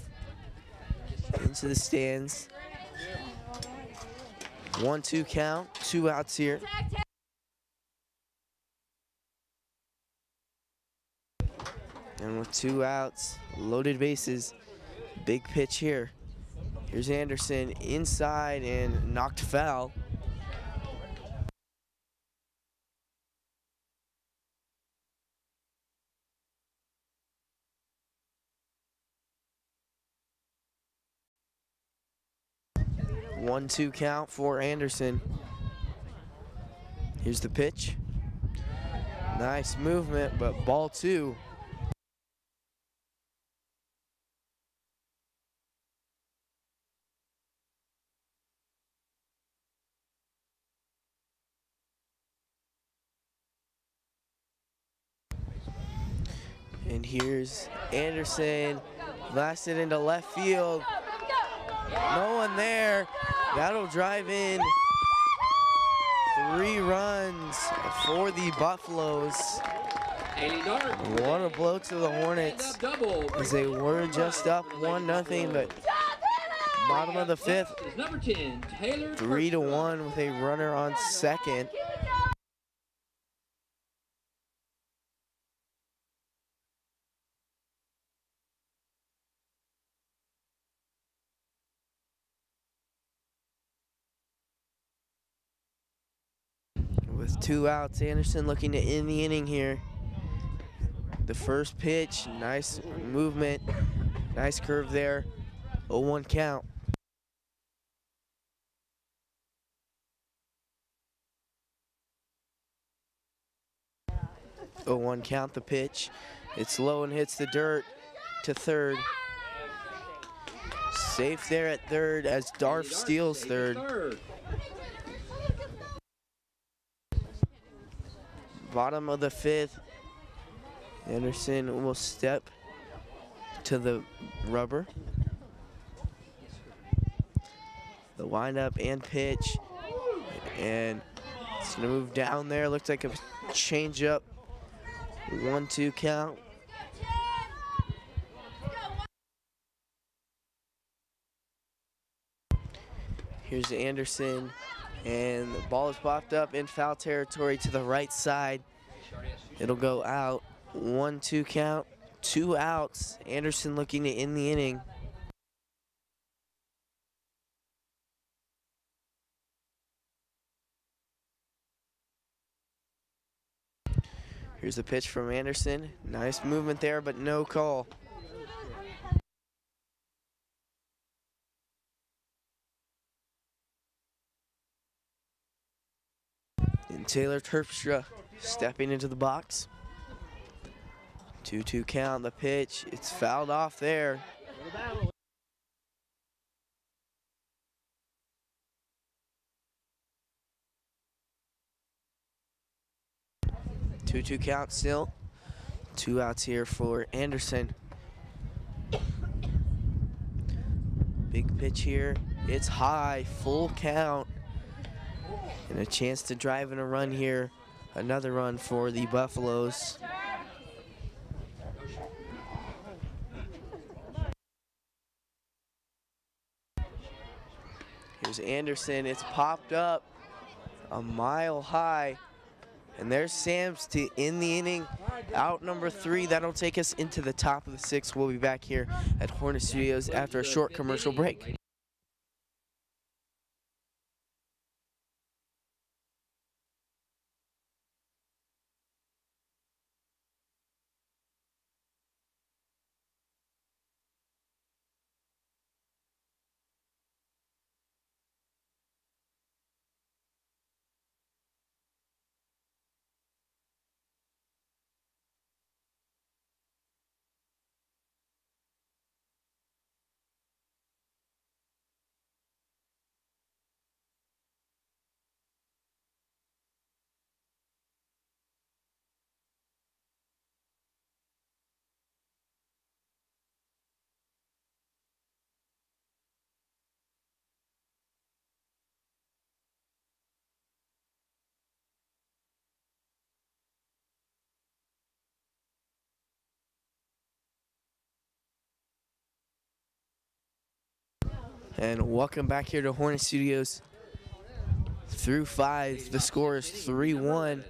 into the stands. 1-2 count, 2 outs here. And with 2 outs, loaded bases, big pitch here. Here's Anderson inside and knocked foul. One-two count for Anderson. Here's the pitch. Nice movement, but ball 2. And here's Anderson, blasted into left field. No one there. That'll drive in 3 runs for the Buffaloes. What a blow to the Hornets as they were just up 1-0, but bottom of the 5th, 3-1 with a runner on second. With 2 outs, Anderson looking to end the inning here. The first pitch, nice movement, nice curve there. 0-1 count. Oh, 1 count the pitch. It's low and hits the dirt to third. Safe there at third as Darf steals third. Bottom of the 5th, Anderson will step to the rubber. The windup and pitch, and it's gonna move down there. Looks like a changeup. 1-2 count. Here's Anderson. And the ball is popped up in foul territory to the right side. It'll go out. 1-2 count, 2 outs. Anderson looking to end the inning. Here's the pitch from Anderson. Nice movement there, but no call. And Taylor Terpstra stepping into the box. 2-2 count, the pitch. It's fouled off there. 2-2 count still. 2 outs here for Anderson. Big pitch here. It's high, full count. And a chance to drive in a run here. Another run for the Buffaloes. Here's Anderson. It's popped up a mile high. And there's Sams to end the inning. Out number 3. That'll take us into the top of the 6th. We'll be back here at Hornet Studios after a short commercial break. And welcome back here to Hornet Studios. Through 5, the score is 3-1.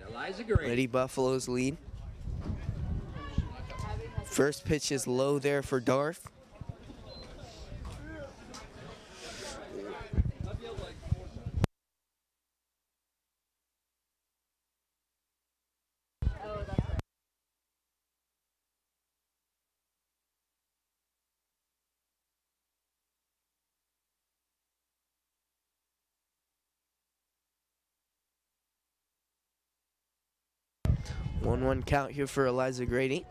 Lady Buffaloes lead. First pitch is low there for Darth. One count here for Eliza Grady.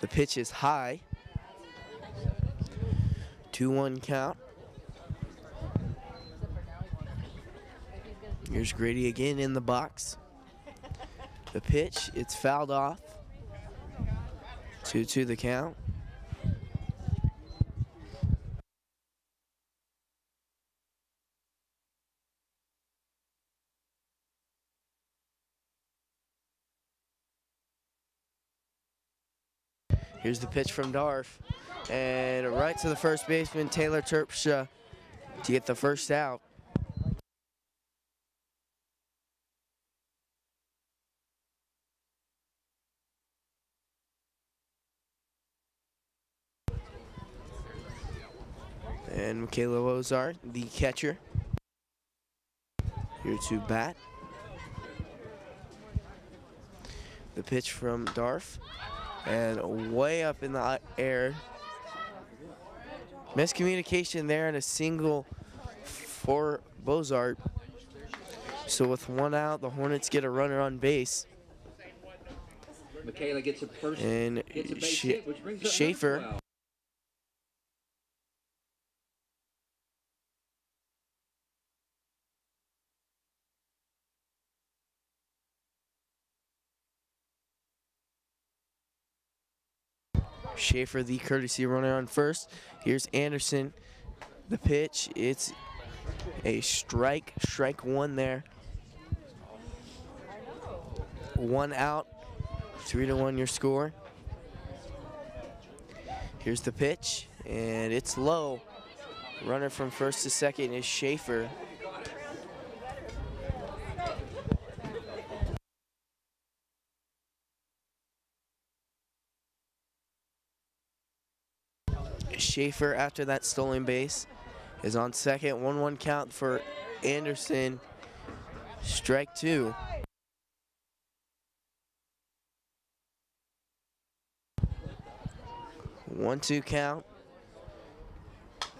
The pitch is high. 2-1 count. Here's Grady again in the box. The pitch, it's fouled off. 2-2 the count. Here's the pitch from Darf. And right to the first baseman, Taylor Terpstra, to get the first out. And Michaela Ozart, the catcher, here to bat. The pitch from Darf. And way up in the air. Miscommunication there and a single for Bozart. So with 1 out, the Hornets get a runner on base. Michaela gets a first and gets a base hit, which brings up Schaefer. Maxwell. Schaefer, the courtesy runner on first. Here's Anderson. The pitch, it's a strike 1 there. 1 out, 3-1 your score. Here's the pitch, and it's low. Runner from first to second is Schaefer. Schaefer, after that stolen base, is on second. 1-1 count for Anderson. Strike 2. One, 2 count.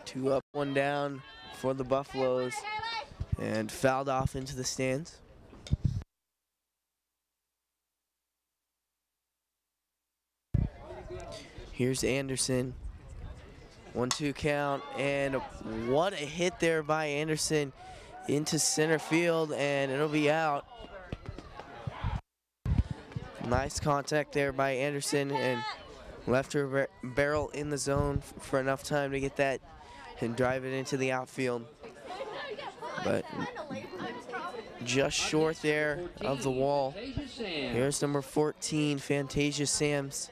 2 up, 1 down for the Buffaloes. And fouled off into the stands. Here's Anderson. 1-2 count, and what a hit there by Anderson into center field, and it'll be out. Nice contact there by Anderson, and left her barrel in the zone for enough time to get that and drive it into the outfield. But just short there of the wall. Here's number 14, Fantasia Sams,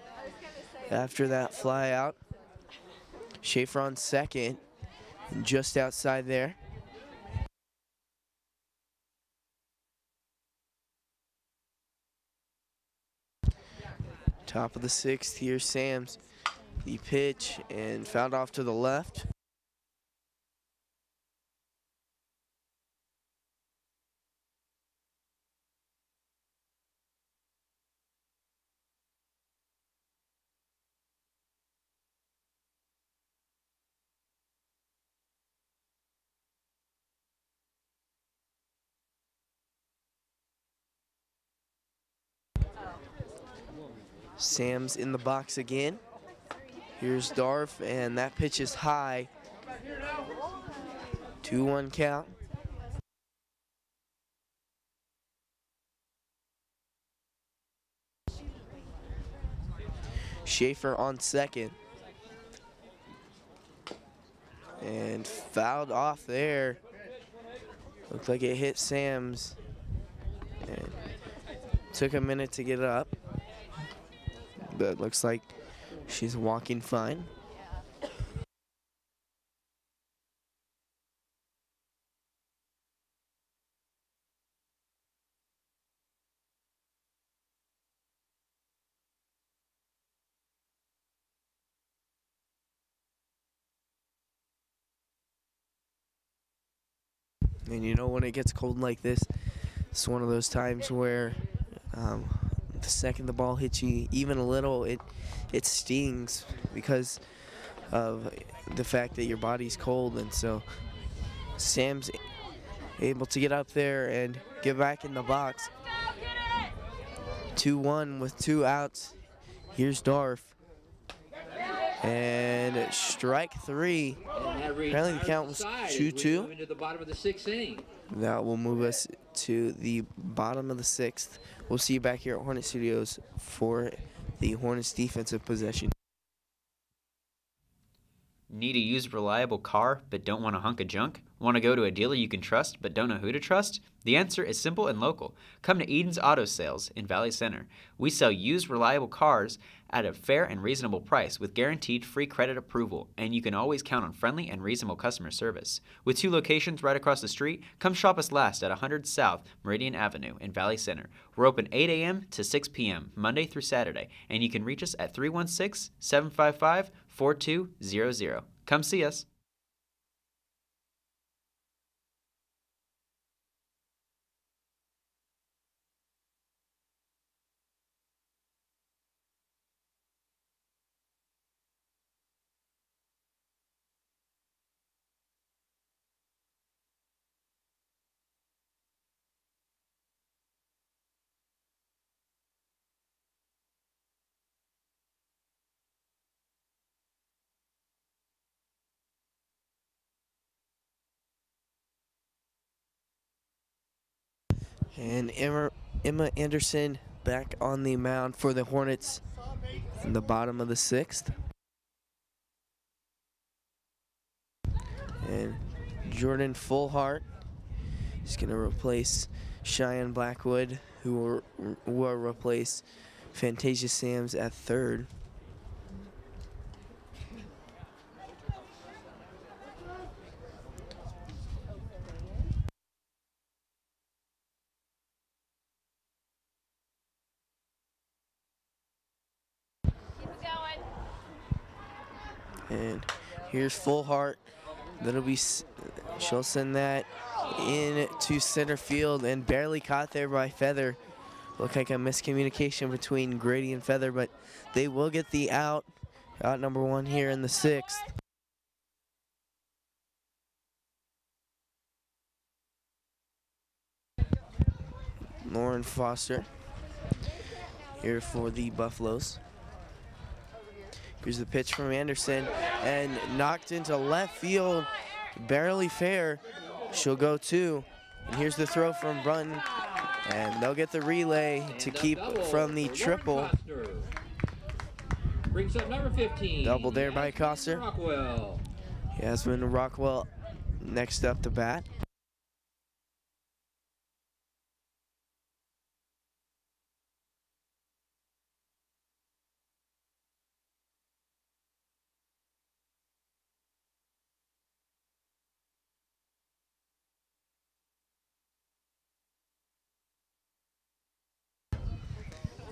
after that fly out. Schaefer on second, just outside there. Top of the sixth, here's Sams. The pitch and fouled off to the left. Sams in the box again. Here's Darf, and that pitch is high. 2-1 count. Schaefer on second. And fouled off there. Looked like it hit Sams. And took a minute to get up. But looks like she's walking fine. And you know, when it gets cold like this, it's one of those times where the second the ball hits you even a little, it stings because of the fact that your body's cold. And so Sam's able to get up there and get back in the box. 2-1 with 2 outs. Here's Darf. And strike 3. Apparently the count was 2-2. Into the bottom of the 6th inning. That will move us to the bottom of the 6th. We'll see you back here at Hornet Studios for the Hornets defensive possession. Need a used, reliable car but don't want a hunk of junk? Want to go to a dealer you can trust but don't know who to trust? The answer is simple and local. Come to Eden's Auto Sales in Valley Center. We sell used, reliable cars at a fair and reasonable price with guaranteed free credit approval, and you can always count on friendly and reasonable customer service. With 2 locations right across the street, come shop us last at 100 South Meridian Avenue in Valley Center. We're open 8 a.m. to 6 p.m. Monday through Saturday, and you can reach us at 316-755-4200. Come see us. And Emma Anderson back on the mound for the Hornets in the bottom of the 6th. And Jordan Fullhart is going to replace Cheyenne Blackwood, who will replace Fantasia Sams at third. And here's Fullhart. She'll send that in to center field and barely caught there by Feather. Looked like a miscommunication between Grady and Feather, but they will get the out number 1 here in the 6th. Lauren Foster here for the Buffaloes. Here's the pitch from Anderson and knocked into left field, barely fair. She'll go 2. And here's the throw from Brunton. And they'll get the relay to keep from the triple. Brings up number 15. Double there by Coster. Rockwell. Yasmin Rockwell next up to bat.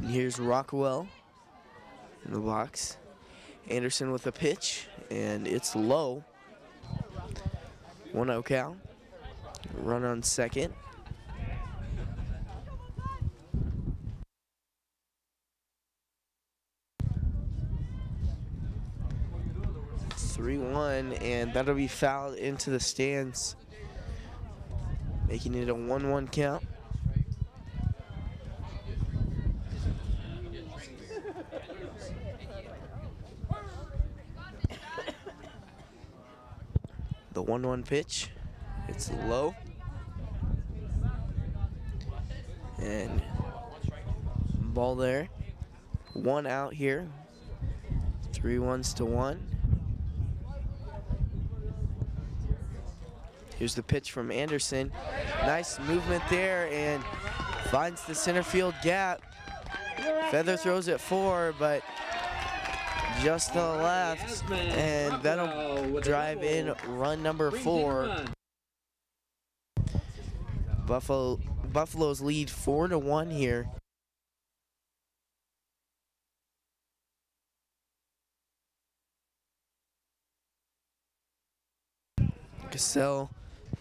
And here's Rockwell in the box. Anderson with a pitch, and it's low. 1-0 count. Run on second. (3-1), and that'll be fouled into the stands, making it a 1-1 count. The 1-1 pitch, it's low. And ball there. 1 out here. 3-1. Here's the pitch from Anderson. Nice movement there and finds the center field gap. Feather throws it 4, but just to the left, and that'll drive in run number 4. Buffalo's lead 4-1 here. Cassell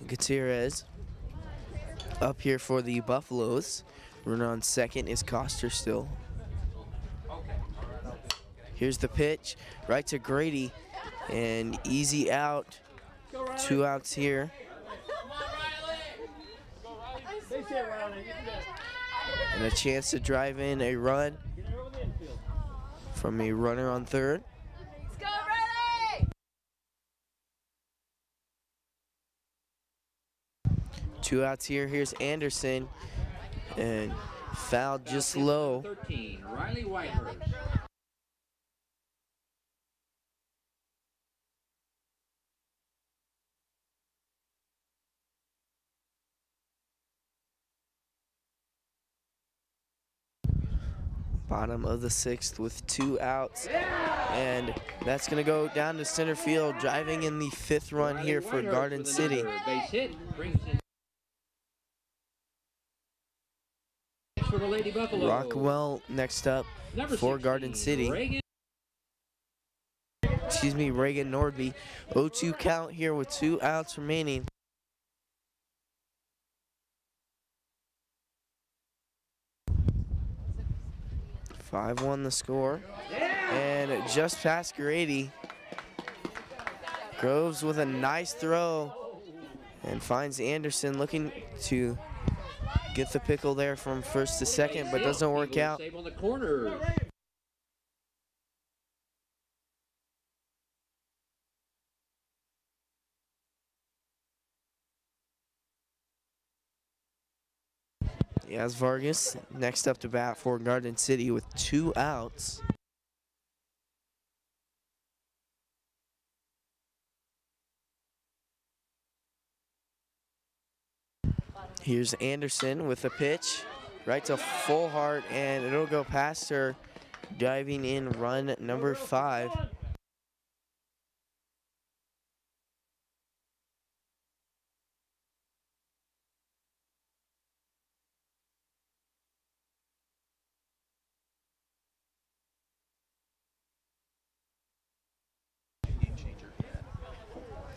Gutierrez up here for the Buffaloes. Runner on second is Coster still. Here's the pitch, right to Grady, and easy out. 2 outs here. And a chance to drive in a run from a runner on third. Let's go, Riley! 2 outs here. Here's Anderson, and fouled just low. 13, Riley Whitehurst. Bottom of the 6th with 2 outs, and that's going to go down to center field, driving in the 5th run here for Garden City. Base hit brings in for the Lady Buffalo. Rockwell next up Number for 16, Garden City. Reagan. Reagan Nordby. 0-2 count here with 2 outs remaining. (5-1) the score, and just past Grady. Groves with a nice throw and finds Anderson looking to get the pickle there from first to second, but doesn't work out. Save on the corner. Yaz Vargas next up to bat for Garden City with 2 outs. Here's Anderson with a pitch, right to full heart, and it'll go past her, diving in run number 5.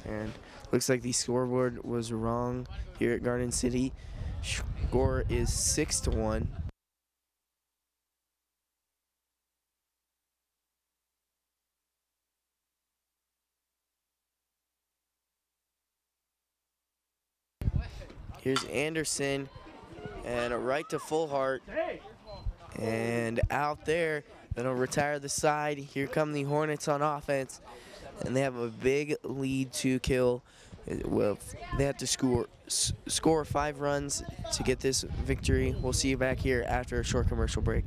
And looks like the scoreboard was wrong here at Garden City. Score is 6-1. Here's Anderson, and a right to full heart, and out there. That'll retire the side. Here come the Hornets on offense, and they have a big lead to kill They have to score 5 runs to get this victory. We'll see you back here after a short commercial break.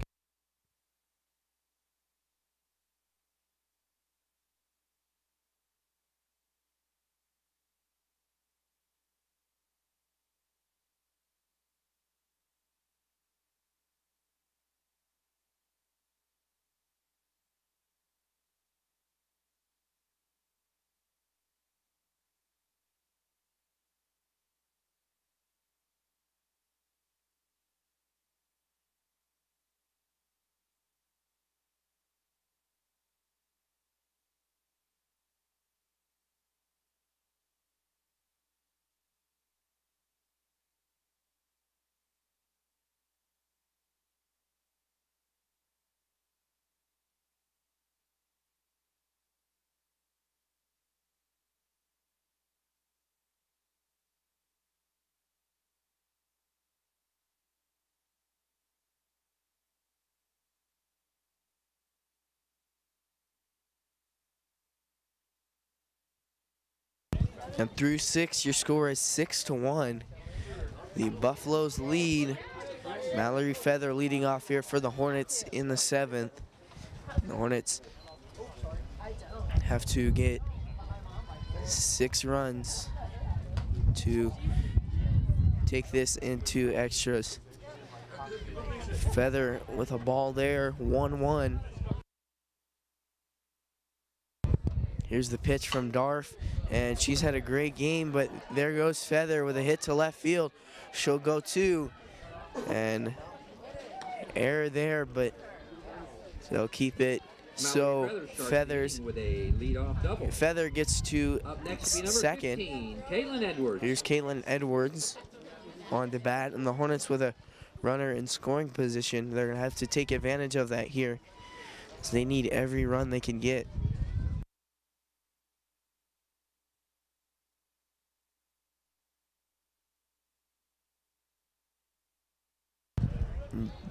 And through 6, your score is 6-1. The Buffaloes lead. Mallory Feather leading off here for the Hornets in the 7th. The Hornets have to get 6 runs to take this into extras. Feather with a ball there, 1-1. Here's the pitch from Darf, and she's had a great game, but there goes Feather with a hit to left field. She'll go 2, and error there, but they'll keep it. So Feather gets to second. Here's Caitlin Edwards on the bat, and the Hornets with a runner in scoring position. They're gonna have to take advantage of that here, so they need every run they can get.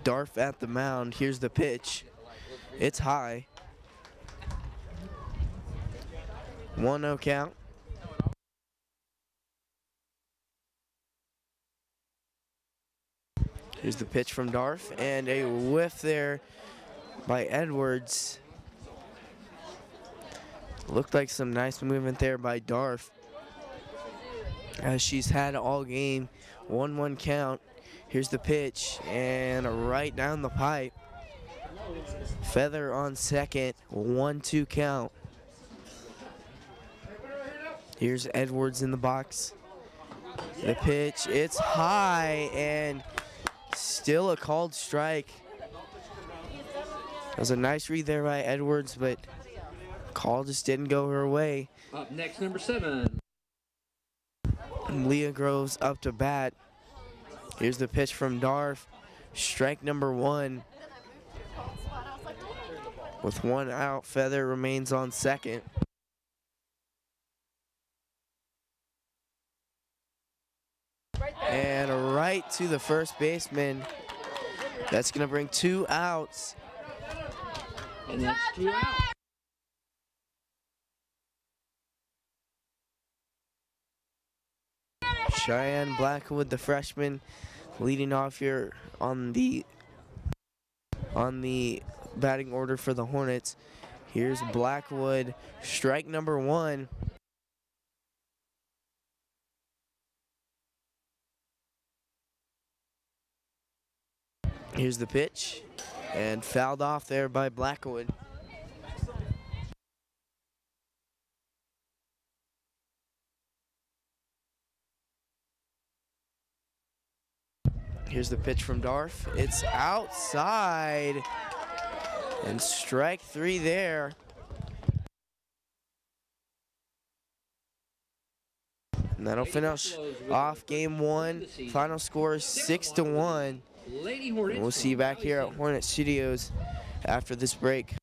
Darf at the mound. Here's the pitch. It's high. 1-0 count. Here's the pitch from Darf, and a whiff there by Edwards. Looked like some nice movement there by Darf, as she's had all game. 1-1 count. Here's the pitch, and right down the pipe. Feather on second, 1-2 count. Here's Edwards in the box. The pitch, it's high, and still a called strike. It was a nice read there by Edwards, but call just didn't go her way. Up next, number 7. Leah Groves up to bat. Here's the pitch from Darf. Strike number 1. With 1 out, Feather remains on second. And right to the first baseman. That's going to bring 2 outs. And that's 2 outs. Cheyenne Blackwood, the freshman, leading off here on the batting order for the Hornets. Here's Blackwood, strike number 1. Here's the pitch, and fouled off there by Blackwood. Here's the pitch from Darf. It's outside, and strike 3 there. And that'll finish off game 1. Final score is 6-1. Lady Hornets. And we'll see you back here at Hornet Studios after this break.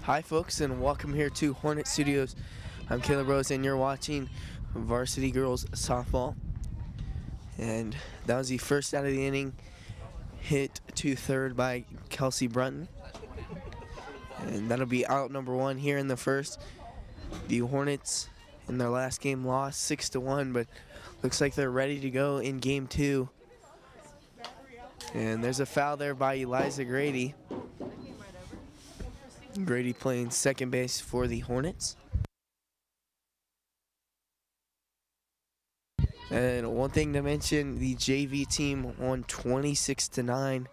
Hi folks, and welcome here to Hornet Studios. I'm Caleb Rose and you're watching Varsity Girls Softball. And that was the first out of the inning, hit to third by Kelsey Brunton. And that'll be out number one here in the first. The Hornets in their last game lost 6-1, but looks like they're ready to go in game two. And there's a foul there by Eliza Grady. Grady playing second base for the Hornets. And one thing to mention, the JV team won 26-9.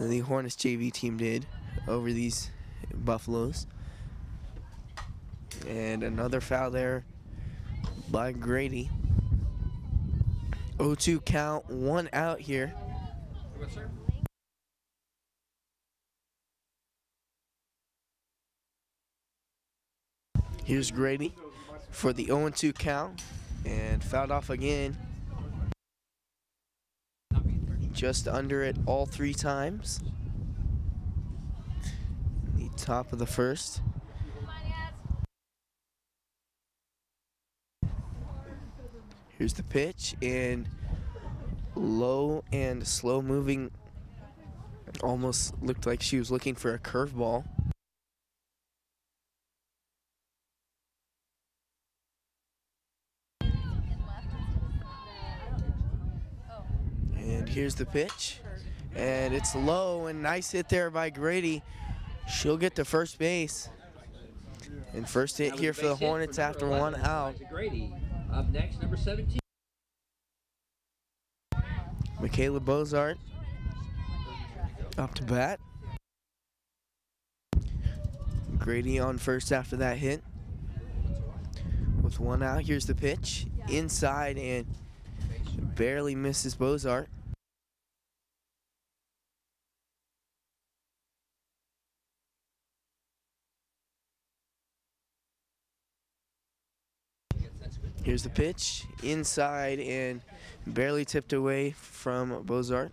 The Hornets JV team did over these Buffaloes. And another foul there by Grady. 0-2 count, 1 out here. Here's Grady for the 0-2 count, and fouled off again. Just under it all 3 times. The top of the first. Here's the pitch, and low and slow moving. Almost looked like she was looking for a curveball. And here's the pitch, and it's low, and nice hit there by Grady. She'll get to first base. And first hit here for the Hornets after 1 out. Grady. Up next, number 17. Michaela Bozart up to bat. Grady on first after that hit. With 1 out, here's the pitch. Inside and barely misses Bozart. Here's the pitch, inside and barely tipped away from Bozart.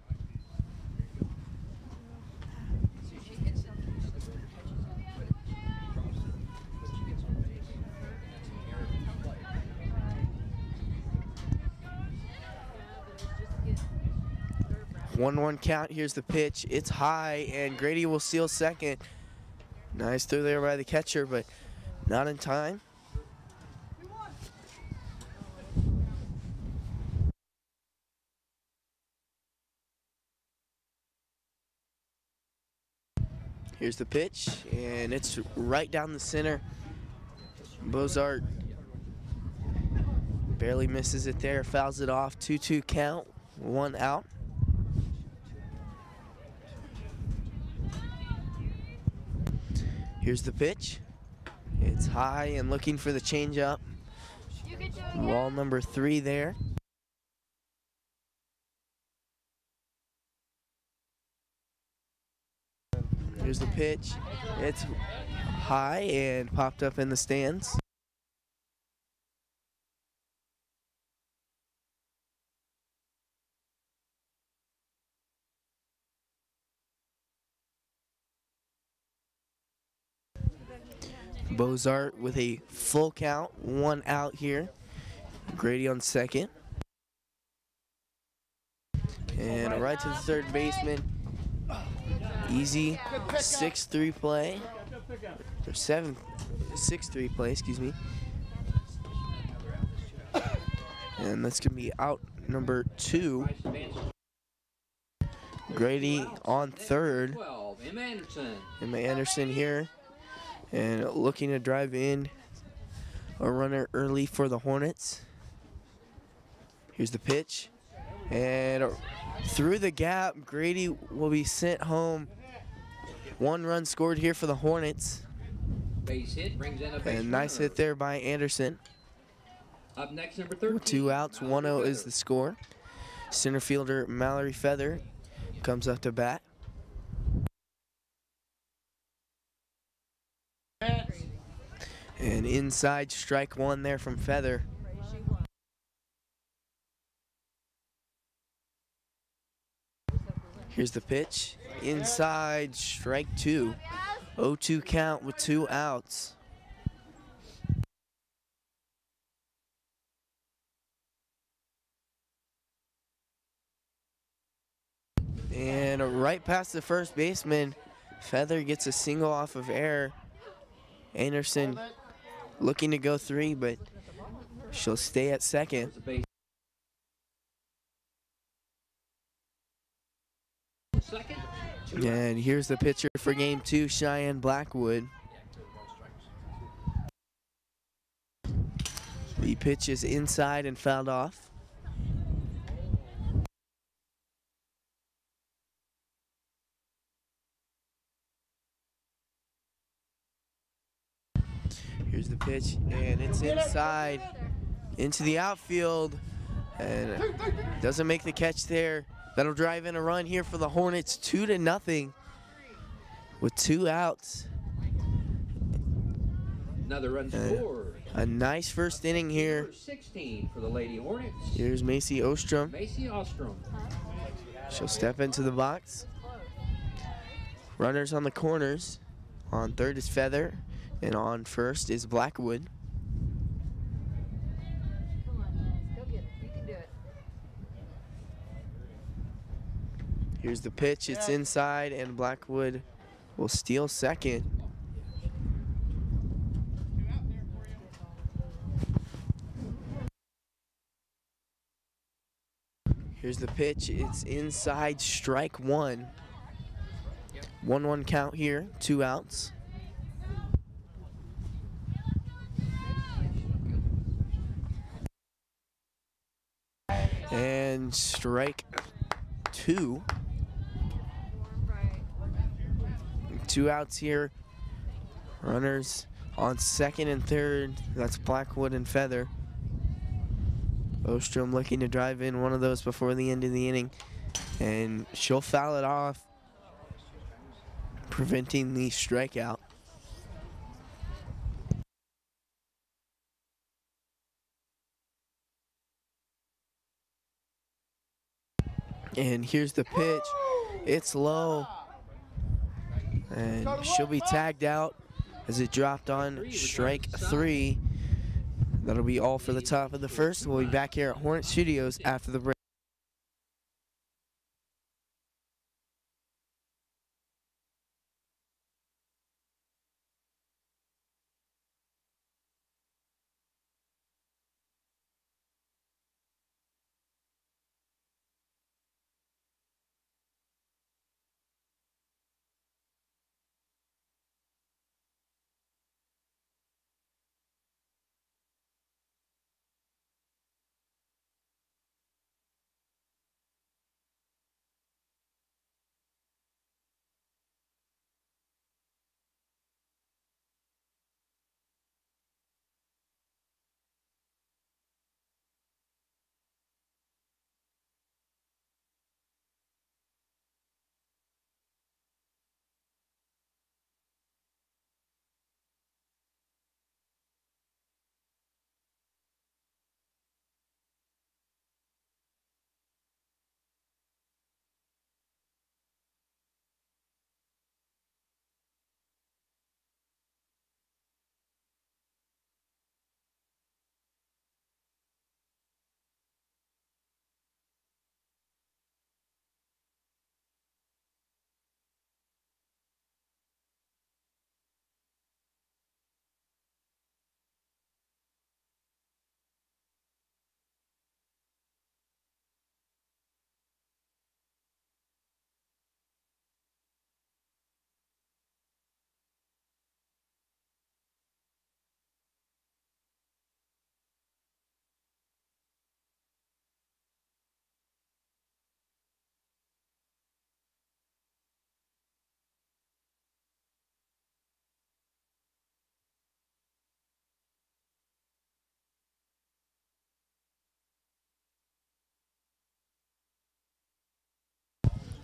One count, here's the pitch. It's high and Grady will steal second. Nice throw there by the catcher, but not in time. Here's the pitch, and it's right down the center. Bozart barely misses it there, fouls it off. 2-2 count, 1 out. Here's the pitch. It's high and looking for the changeup. Ball number 3 there. Here's the pitch. It's high and popped up in the stands. Bozart with a full count, 1 out here. Grady on second. And right to the third baseman. Easy 6-3 play, or 6-3 play, excuse me. And that's gonna be out number 2. Grady on third. Emma Anderson here, and looking to drive in a runner early for the Hornets. Here's the pitch, and through the gap, Grady will be sent home. 1 run scored here for the Hornets. Base hit brings in a base And nice hit there by Anderson. Up next, number 13. 2 outs, 1-0 is the score. Center fielder Mallory Feather comes up to bat. And inside, strike 1 there from Feather. Here's the pitch. Inside, strike 2. 0-2 count with 2 outs. And right past the first baseman, Feather gets a single off of air. Anderson looking to go 3, but she'll stay at second. And here's the pitcher for game 2, Cheyenne Blackwood. The pitch is inside and fouled off. Here's the pitch, and it's inside into the outfield, and doesn't make the catch there. That'll drive in a run here for the Hornets, 2-0 with 2 outs. Another run scored. A nice first inning here. Number 16 for the Lady Hornets. Here's Macy Ostrom. Macy Ostrom. She'll step into the box. Runners on the corners. On third is Feather, and on first is Blackwood. Come on, guys. Go get it. You can do it. Here's the pitch. It's inside, and Blackwood will steal second. Here's the pitch. It's inside, strike 1. 1-1 count here, 2 outs. And strike 2. 2 outs here. Runners on second and third. That's Blackwood and Feather. Ostrom looking to drive in one of those before the end of the inning, and she'll foul it off, preventing the strikeout. And here's the pitch. It's low, and she'll be tagged out as it dropped on strike 3. That'll be all for the top of the first. We'll be back here at Hornet Studios after the break.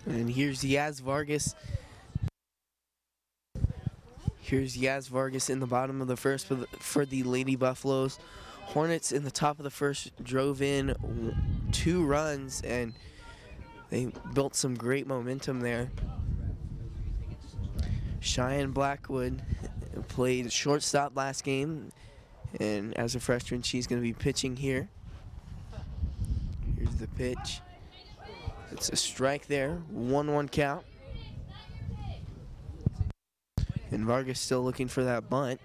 And here's Yaz Vargas. Here's Yaz Vargas in the bottom of the first for the Lady Buffaloes. Hornets in the top of the first drove in 2 runs, and they built some great momentum there. Cheyenne Blackwood played shortstop last game, and as a freshman, she's going to be pitching here. Here's the pitch. It's a strike there, 1-1 count. And Vargas still looking for that bunt.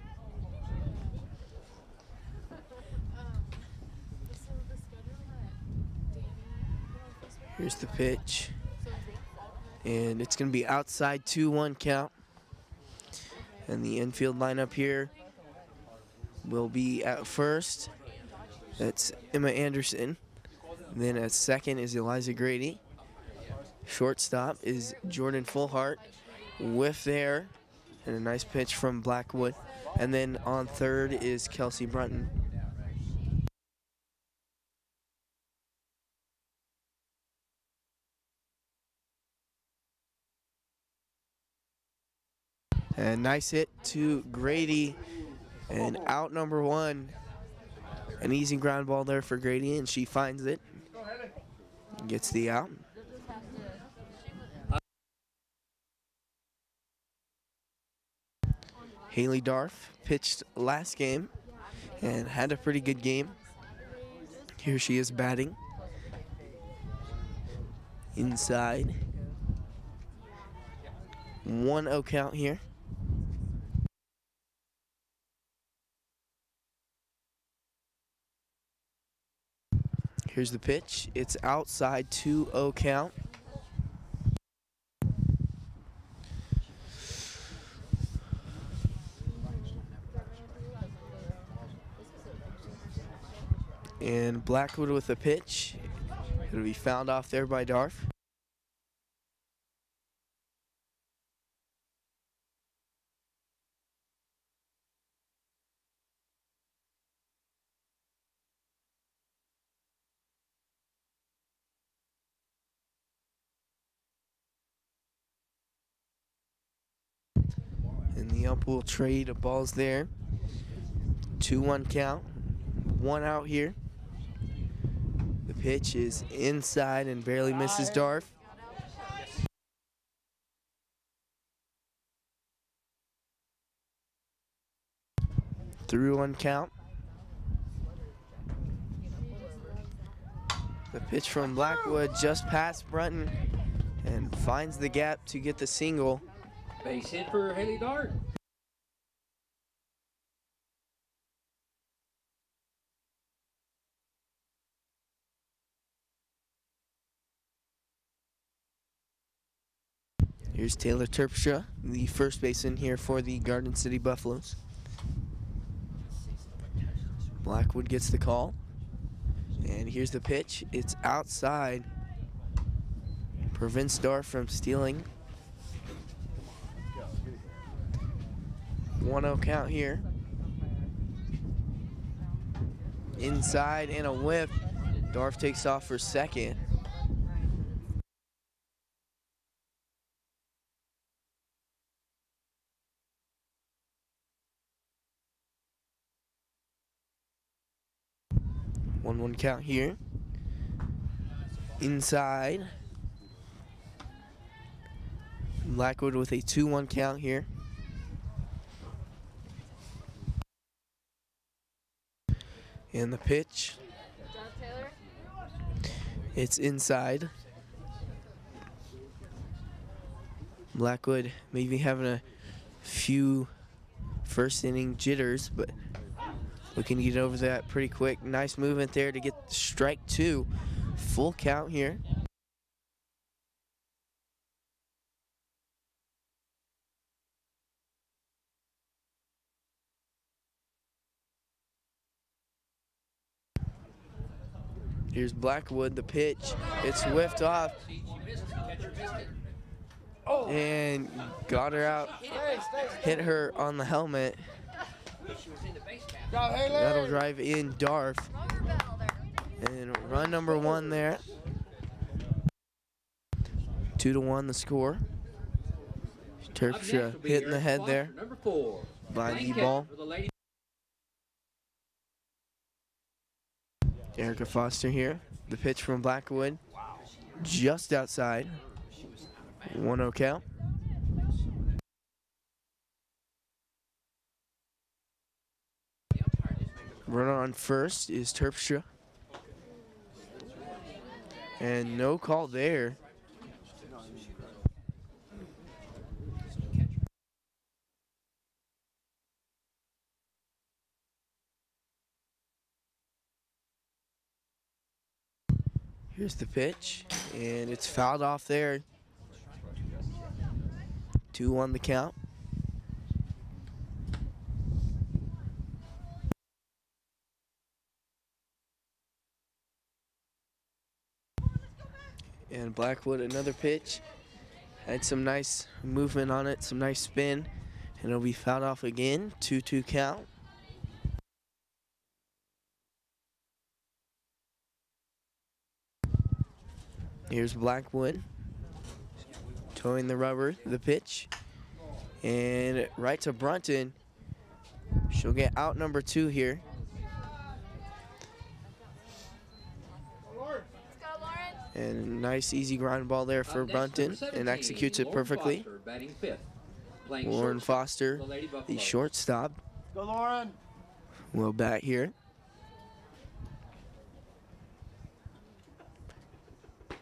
Here's the pitch. And it's going to be outside, 2-1 count. And the infield lineup here will be at first. That's Emma Anderson. Then at second is Eliza Grady. Shortstop is Jordan Fullhart. Whiff there. And a nice pitch from Blackwood. And then on third is Kelsey Brunton. And nice hit to Grady. And out number one. An easy ground ball there for Grady, and she finds it. Gets the out. Haley Darf pitched last game and had a pretty good game. Here she is batting. Inside. 1-0 count here. Here's the pitch. It's outside, 2-0 count. And Blackwood with a pitch. It'll be fouled off there by Darf. And the ump will trade a balls there. 2-1 count. 1 out here. The pitch is inside and barely misses Darf. Through 1 count. The pitch from Blackwood just past Brunton and finds the gap to get the single. Base hit for Haley Dart. Here's Taylor Terpstra, the first baseman here for the Garden City Buffaloes. Blackwood gets the call. And here's the pitch. It's outside. Prevents Darf from stealing. 1-0 count here. Inside and a whip. Darf takes off for second. One count here. Inside. Blackwood with a 2-1 count here. And the pitch. It's inside. Blackwood maybe having a few first inning jitters, but looking to get over that pretty quick. Nice movement there to get strike 2. Full count here. Here's Blackwood, the pitch. It's whiffed off. And got her out. Hit her on the helmet. That'll drive in Darf. And run number 1 there. 2-1 the score. Terpstra hitting the head there by the ball. Erica Foster here. The pitch from Blackwood. Just outside. 1-0 count. on first is Terpstra. And no call there. Here's the pitch, and it's fouled off there. 2-1 the count. And Blackwood, another pitch. Had some nice movement on it, some nice spin, and it'll be fouled off again. 2-2 count. Here's Blackwood towing the rubber, the pitch, and right to Brunton. She'll get out number 2 here. And nice easy ground ball there for Brunton, and executes it perfectly. Lauren Foster, the shortstop, Go, Lauren. will bat here.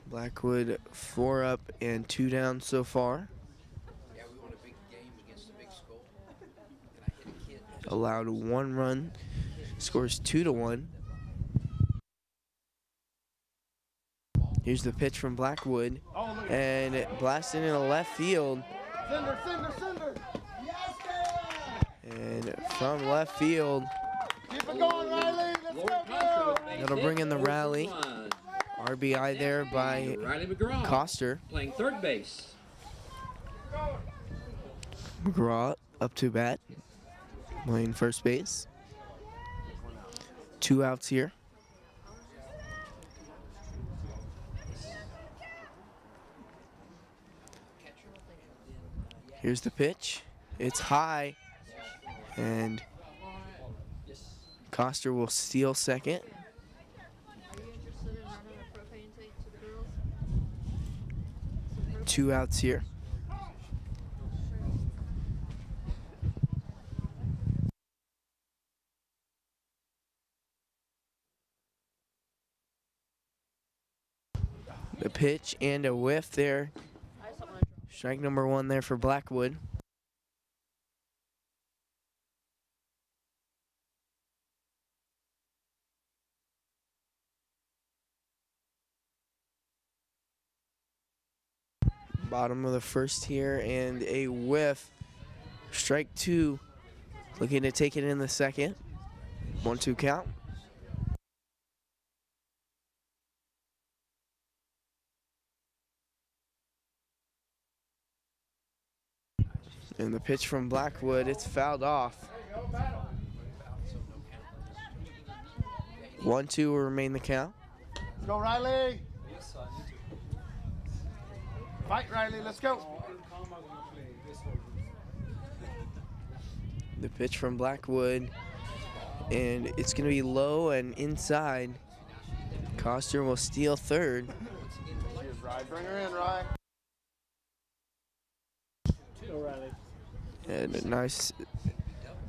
Blackwood 4 up and 2 down so far. Allowed 1 run, scores 2-1. Here's the pitch from Blackwood, and it blasted into left field. Cinder. And from left field, Keep it going, Riley. Let's go. that'll bring in the rally. RBI there by Riley McGraw Coster. playing third base. McGraw up to bat, playing first base. 2 outs here. Here's the pitch. It's high, and Coster will steal second. 2 outs here. The pitch and a whiff there. Strike number 1 there for Blackwood. Bottom of the first here, and a whiff. Strike 2. Looking to take it in the second. 1-2 count. And the pitch from Blackwood, it's fouled off. 1-2 will remain the count. Let's go, Riley. Fight, Riley. Let's go. The pitch from Blackwood, and it's going to be low and inside. Coster will steal third. Cheers, Rye. Bring her in, Rye. And a nice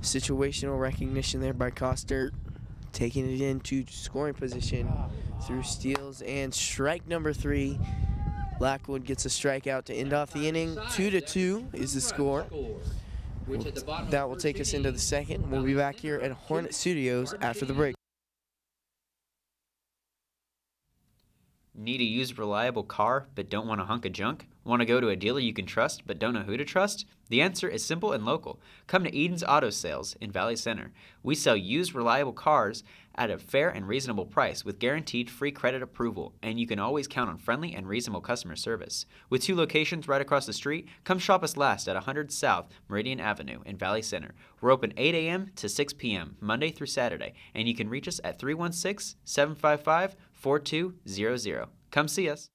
situational recognition there by Coster, taking it into scoring position through steals and strike number 3. Blackwood gets a strikeout to end off the inning. 2-2 is the score. That will take us into the second. We'll be back here at Hornet Studios after the break. Need a used, reliable car but don't want a hunk of junk? Want to go to a dealer you can trust but don't know who to trust? The answer is simple and local. Come to Eden's Auto Sales in Valley Center. We sell used, reliable cars at a fair and reasonable price with guaranteed free credit approval, and you can always count on friendly and reasonable customer service. With 2 locations right across the street, come shop us last at 100 South Meridian Avenue in Valley Center. We're open 8 a.m. to 6 p.m. Monday through Saturday, and you can reach us at 316-755-4200. Come see us.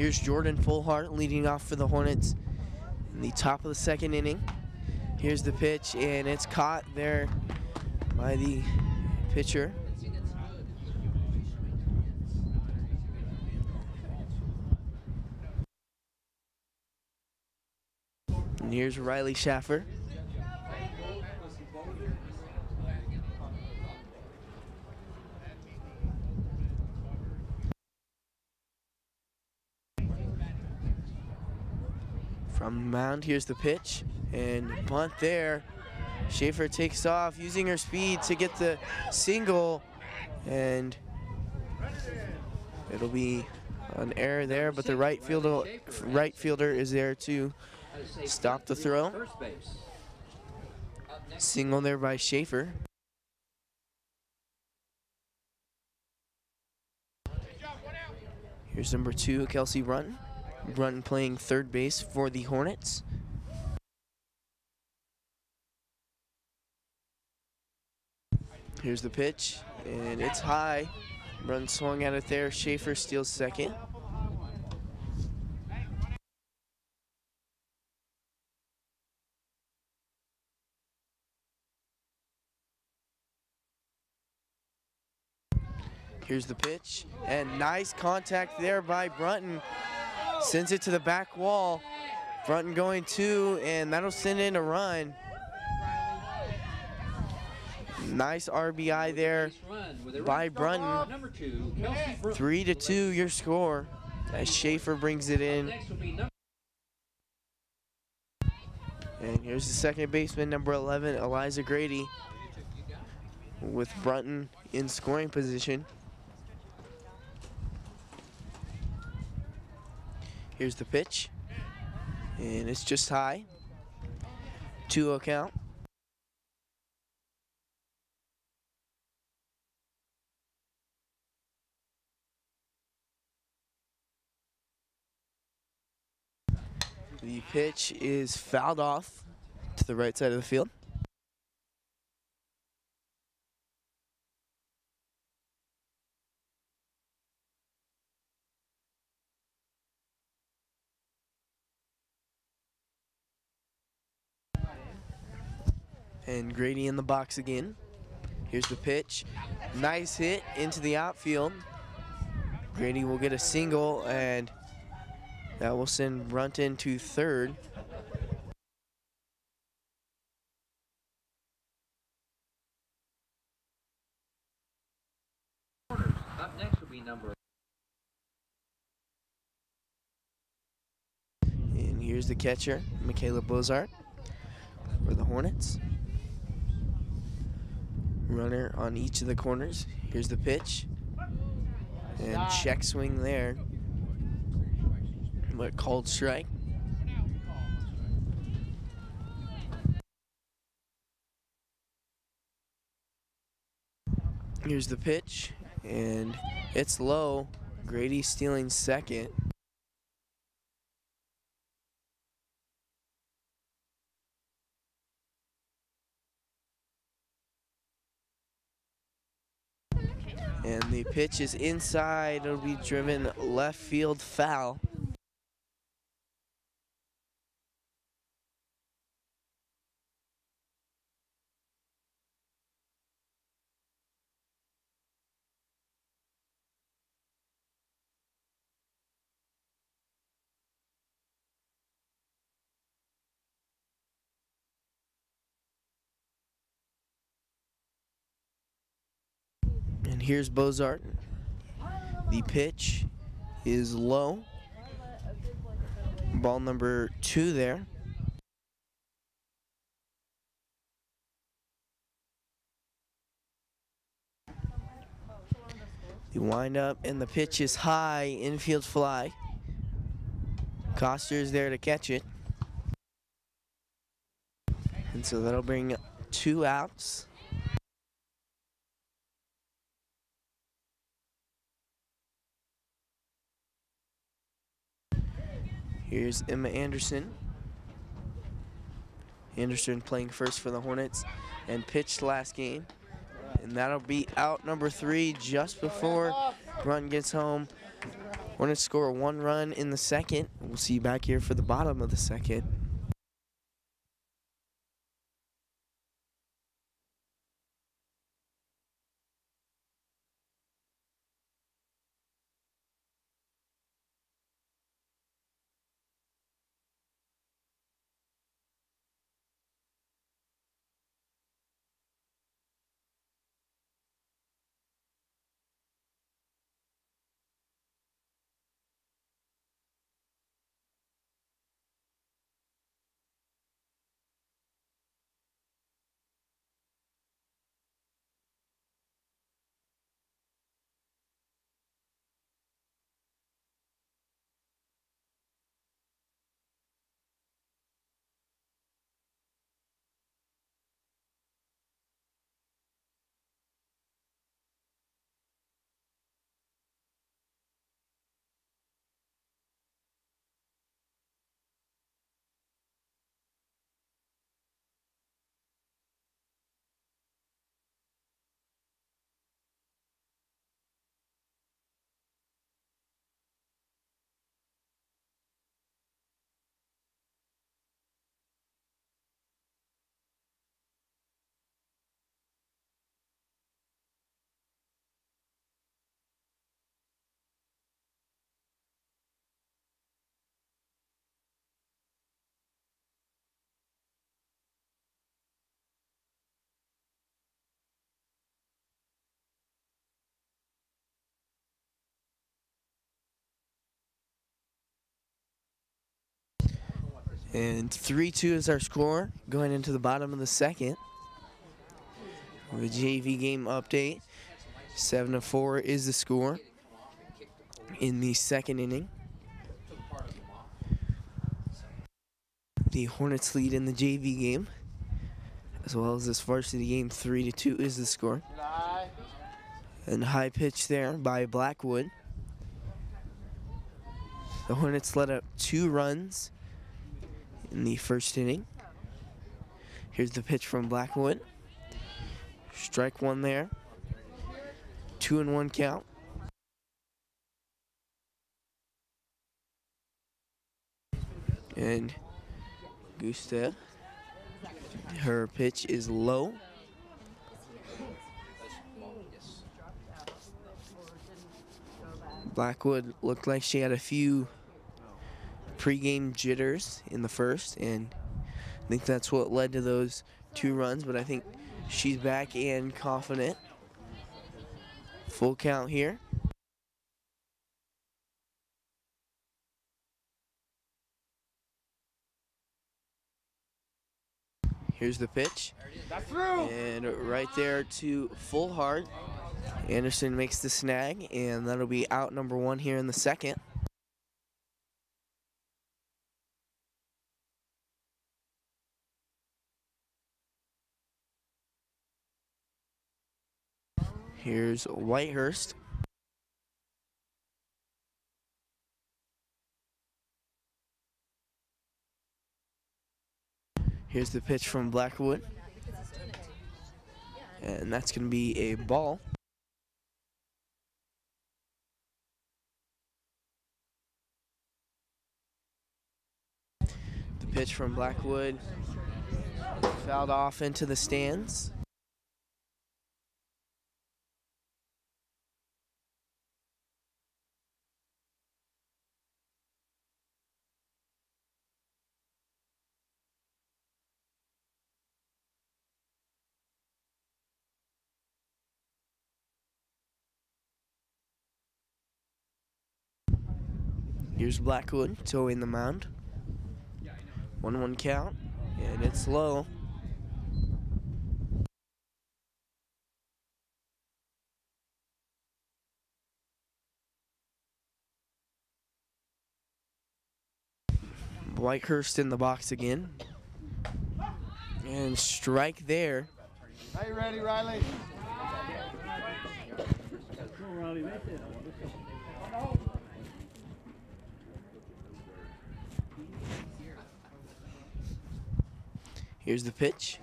here's Jordan Fullhart leading off for the Hornets in the top of the second inning. Here's the pitch, and it's caught there by the pitcher. And here's Riley Schaffer. From the mound, here's the pitch, and bunt there. Schaefer takes off, using her speed to get the single, and it'll be an error there, but the right fielder is there to stop the throw. Single there by Schaefer. Here's number 2, Kelsey Brunton. Brunton playing third base for the Hornets. Here's the pitch, and it's high. Brunton swung at it there. Schaefer steals second. Here's the pitch, and nice contact there by Brunton. Sends it to the back wall. Brunton going 2, and that'll send in a run. Nice RBI there by Brunton. 3-2 your score as Schaefer brings it in. And here's the second baseman, number 11, Eliza Grady, with Brunton in scoring position. Here's the pitch, and it's just high. 2-0 count. The pitch is fouled off to the right side of the field. And Grady in the box again. Here's the pitch. Nice hit into the outfield. Grady will get a single, and that will send Brunton to third. Up next will be number. And here's the catcher, Michaela Bozart, for the Hornets. Runner on each of the corners. Here's the pitch. And check swing there. But called strike. Here's the pitch, and it's low. Grady stealing second. And the pitch is inside. It'll be driven left field foul. And here's Bozart. The pitch is low. Ball number 2 there. The windup and the pitch is high, infield fly. Coster is there to catch it. And so that'll bring 2 outs. Here's Emma Anderson. Anderson playing first for the Hornets and pitched last game. And that'll be out number 3 just before Brunton gets home. Hornets score 1 run in the second. We'll see you back here for the bottom of the second. And 3-2 is our score going into the bottom of the second. The JV game update. 7-4 is the score in the second inning. The Hornets lead in the JV game, as well as this varsity game. 3-2 is the score. And high pitch there by Blackwood. The Hornets let up 2 runs in the first inning. Here's the pitch from Blackwood. Strike 1 there. 2-1 count. And Gustav, her pitch is low. Blackwood looked like she had a few pregame jitters in the first, and I think that's what led to those 2 runs, but I think she's back and confident. Full count here. Here's the pitch. That's through. And right there to full hard. Anderson makes the snag, and that'll be out number 1 here in the second. Here's Whitehurst. Here's the pitch from Blackwood. And that's going to be a ball. The pitch from Blackwood fouled off into the stands. Here's Blackwood towing the mound. 1-1 count, and it's low. Whitehurst in the box again. And strike there. Are you ready, Riley? Here's the pitch.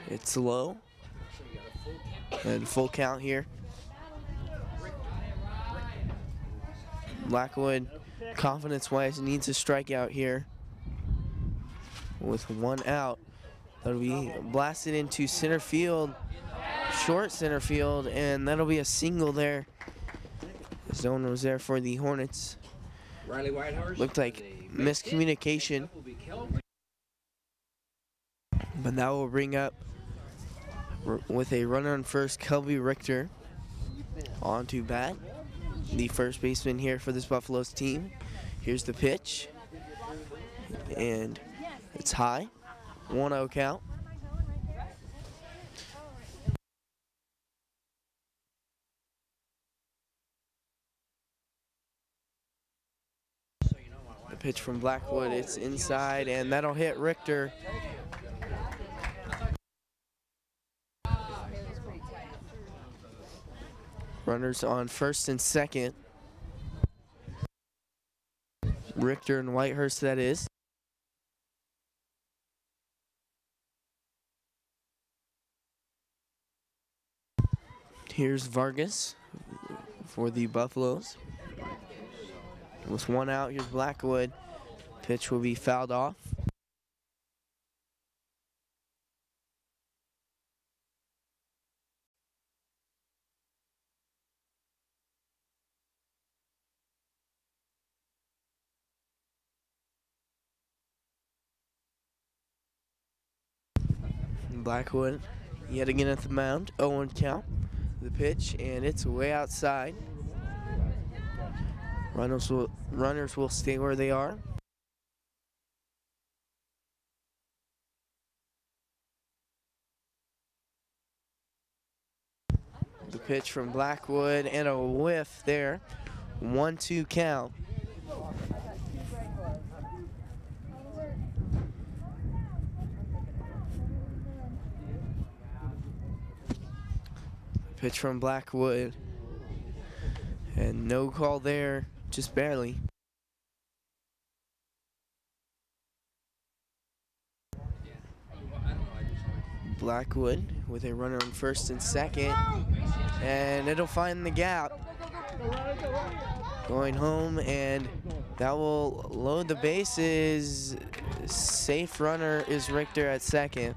It's low. And full count here. Blackwood, confidence-wise, needs a strikeout here. With one out, that'll be blasted into center field, short center field, and that'll be a single there. The zone was there for the Hornets. Riley Whitehorse. Looked like miscommunication, but that will bring up with a runner on first, Kelby Richter on to bat. The first baseman here for this Buffaloes team. Here's the pitch, and it's high, 1-0 count. The pitch from Blackwood, it's inside, and that'll hit Richter. Runners on first and second. Richter and Whitehurst, that is. Here's Vargas for the Buffaloes. With one out, here's Blackwood. Pitch will be fouled off. Blackwood yet again at the mound, 0-1 count. The pitch, and it's way outside. Runners will stay where they are. The pitch from Blackwood, and a whiff there. 1-2 count. Pitch from Blackwood, and no call there, just barely. Blackwood with a runner on first and second, and it'll find the gap. Going home, and that will load the bases. Safe runner is Richter at second.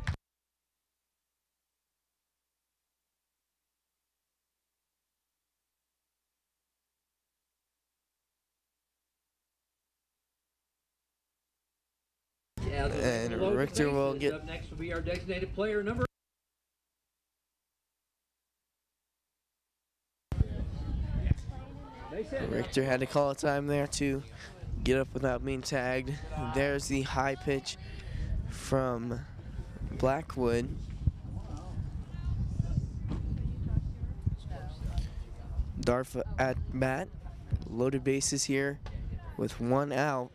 And Richter will get. Up next will be our designated player number. Richter had to call a time there to get up without being tagged. There's the high pitch from Blackwood. Darf at bat. Loaded bases here with one out.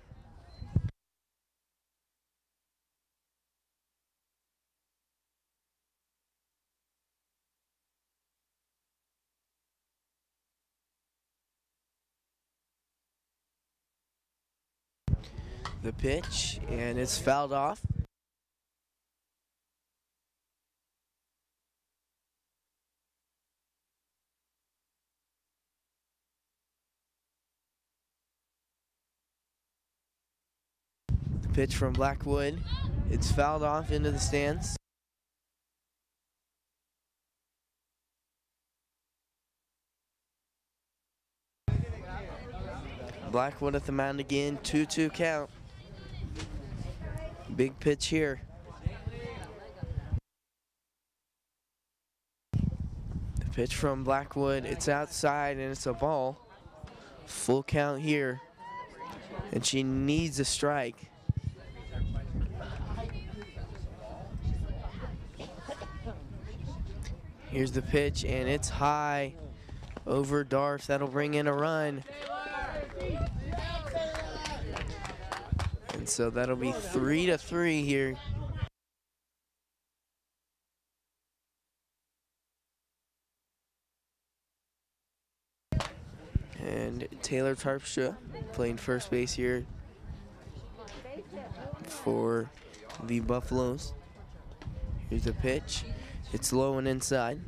The pitch, and it's fouled off. The pitch from Blackwood, it's fouled off into the stands. Blackwood at the mound again, 2-2 count. Big pitch here. The pitch from Blackwood, it's outside and it's a ball. Full count here. And she needs a strike. Here's the pitch, and it's high over Darf. That'll bring in a run. And so that'll be 3-3 here. And Taylor Tarpstra playing first base here for the Buffaloes. Here's the pitch. It's low and inside.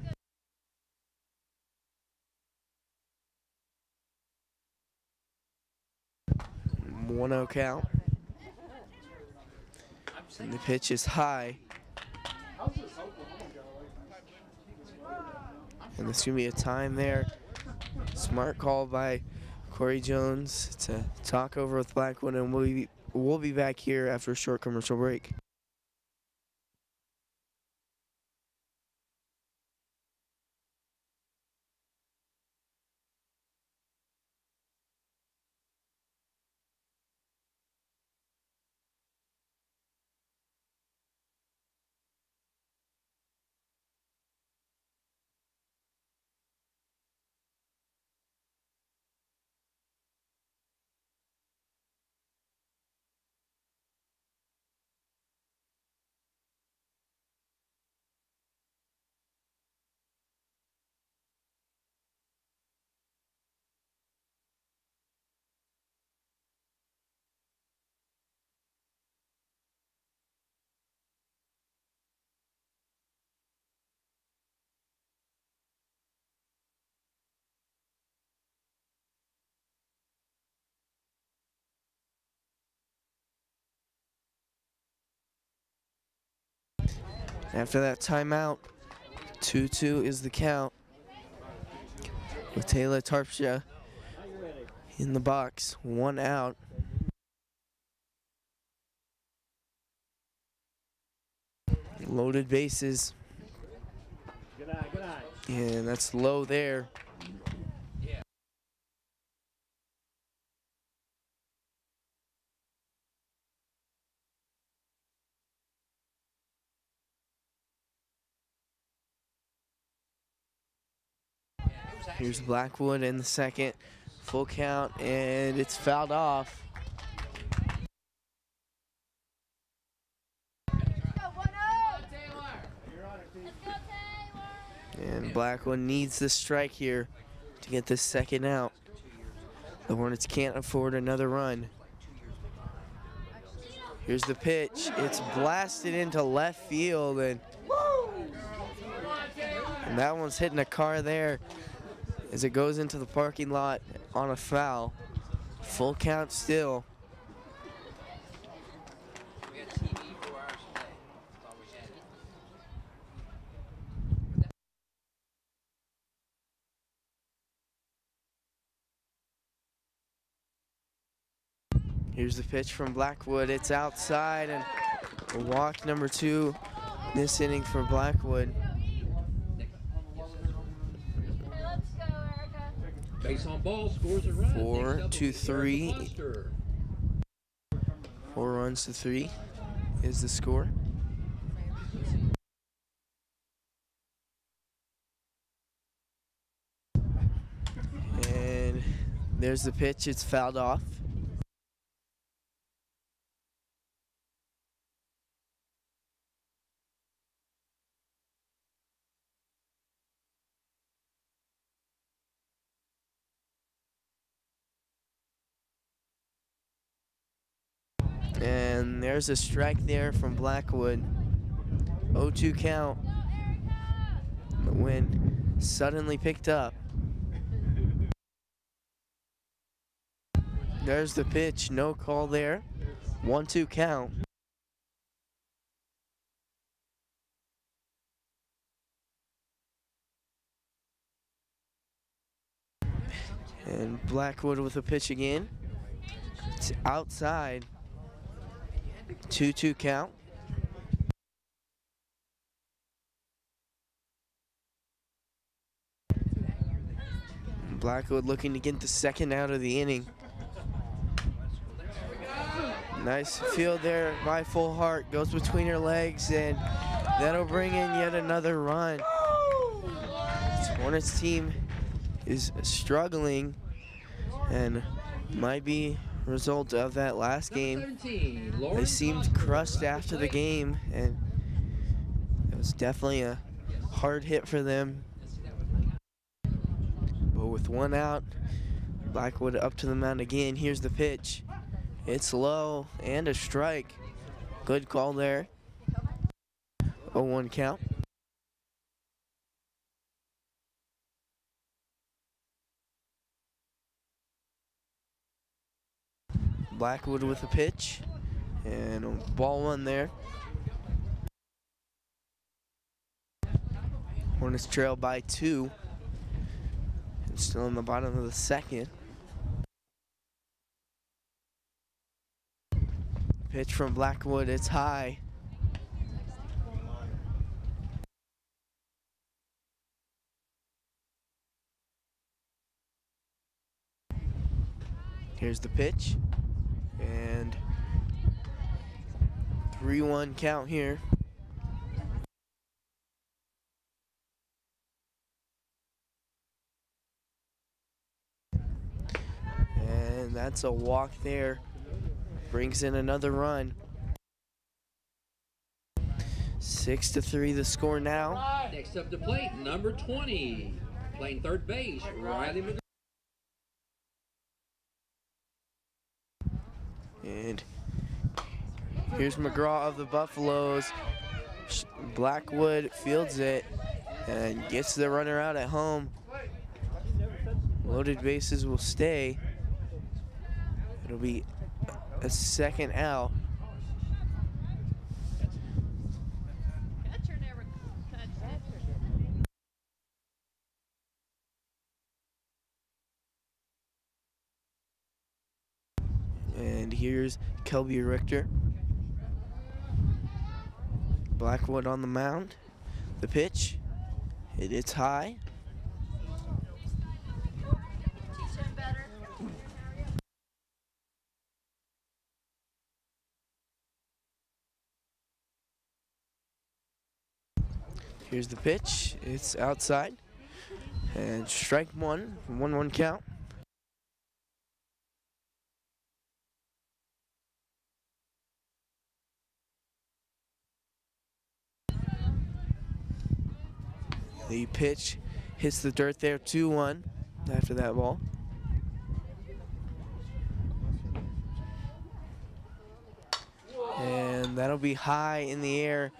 1-0 count. And the pitch is high. And there's going to be a time there. Smart call by Corey Jones to talk over with Blackwood, and we'll be back here after a short commercial break. After that timeout, 2-2 is the count, with Taylor Tarpsha in the box, 1 out. Loaded bases. And that's low there. Here's Blackwood in the second. Full count, and it's fouled off. And Blackwood needs the strike here to get this second out. The Hornets can't afford another run. Here's the pitch. It's blasted into left field, and that one's hitting a car there as it goes into the parking lot on a foul. Full count still. Here's the pitch from Blackwood. It's outside, and walk number 2 this inning for Blackwood. Base on ball, scores a run. 4-3. 4 runs to 3 is the score. And there's the pitch. It's fouled off. And there's a strike there from Blackwood. 0-2 count. The win suddenly picked up. There's the pitch, no call there. 1-2 count. And Blackwood with a pitch again. It's outside. 2-2 count. Blackwood looking to get the second out of the inning. Nice field there by Full Heart. Goes between her legs, and that'll bring in yet another run. This Hornets team is struggling and might be a result of that last game. They seemed crushed after the game, and it was definitely a hard hit for them. But with 1 out, Blackwood up to the mound again. Here's the pitch. It's low and a strike. Good call there. 0-1 count. Blackwood with a pitch, and ball one there. Hornets trail by 2. And still in the bottom of the second. Pitch from Blackwood, it's high. Here's the pitch, and 3-1 count here. And that's a walk there. Brings in another run. 6-3 the score now. Next up to plate, number 20, playing third base, Riley. And here's McGraw of the Buffaloes. Blackwood fields it and gets the runner out at home. Loaded bases will stay. It'll be a second out. And here's Kelby Richter. Blackwood on the mound. The pitch. It's high. Here's the pitch. It's outside. And strike one. 1-1 count. The pitch hits the dirt there, 2-1 after that ball. And that'll be high in the air,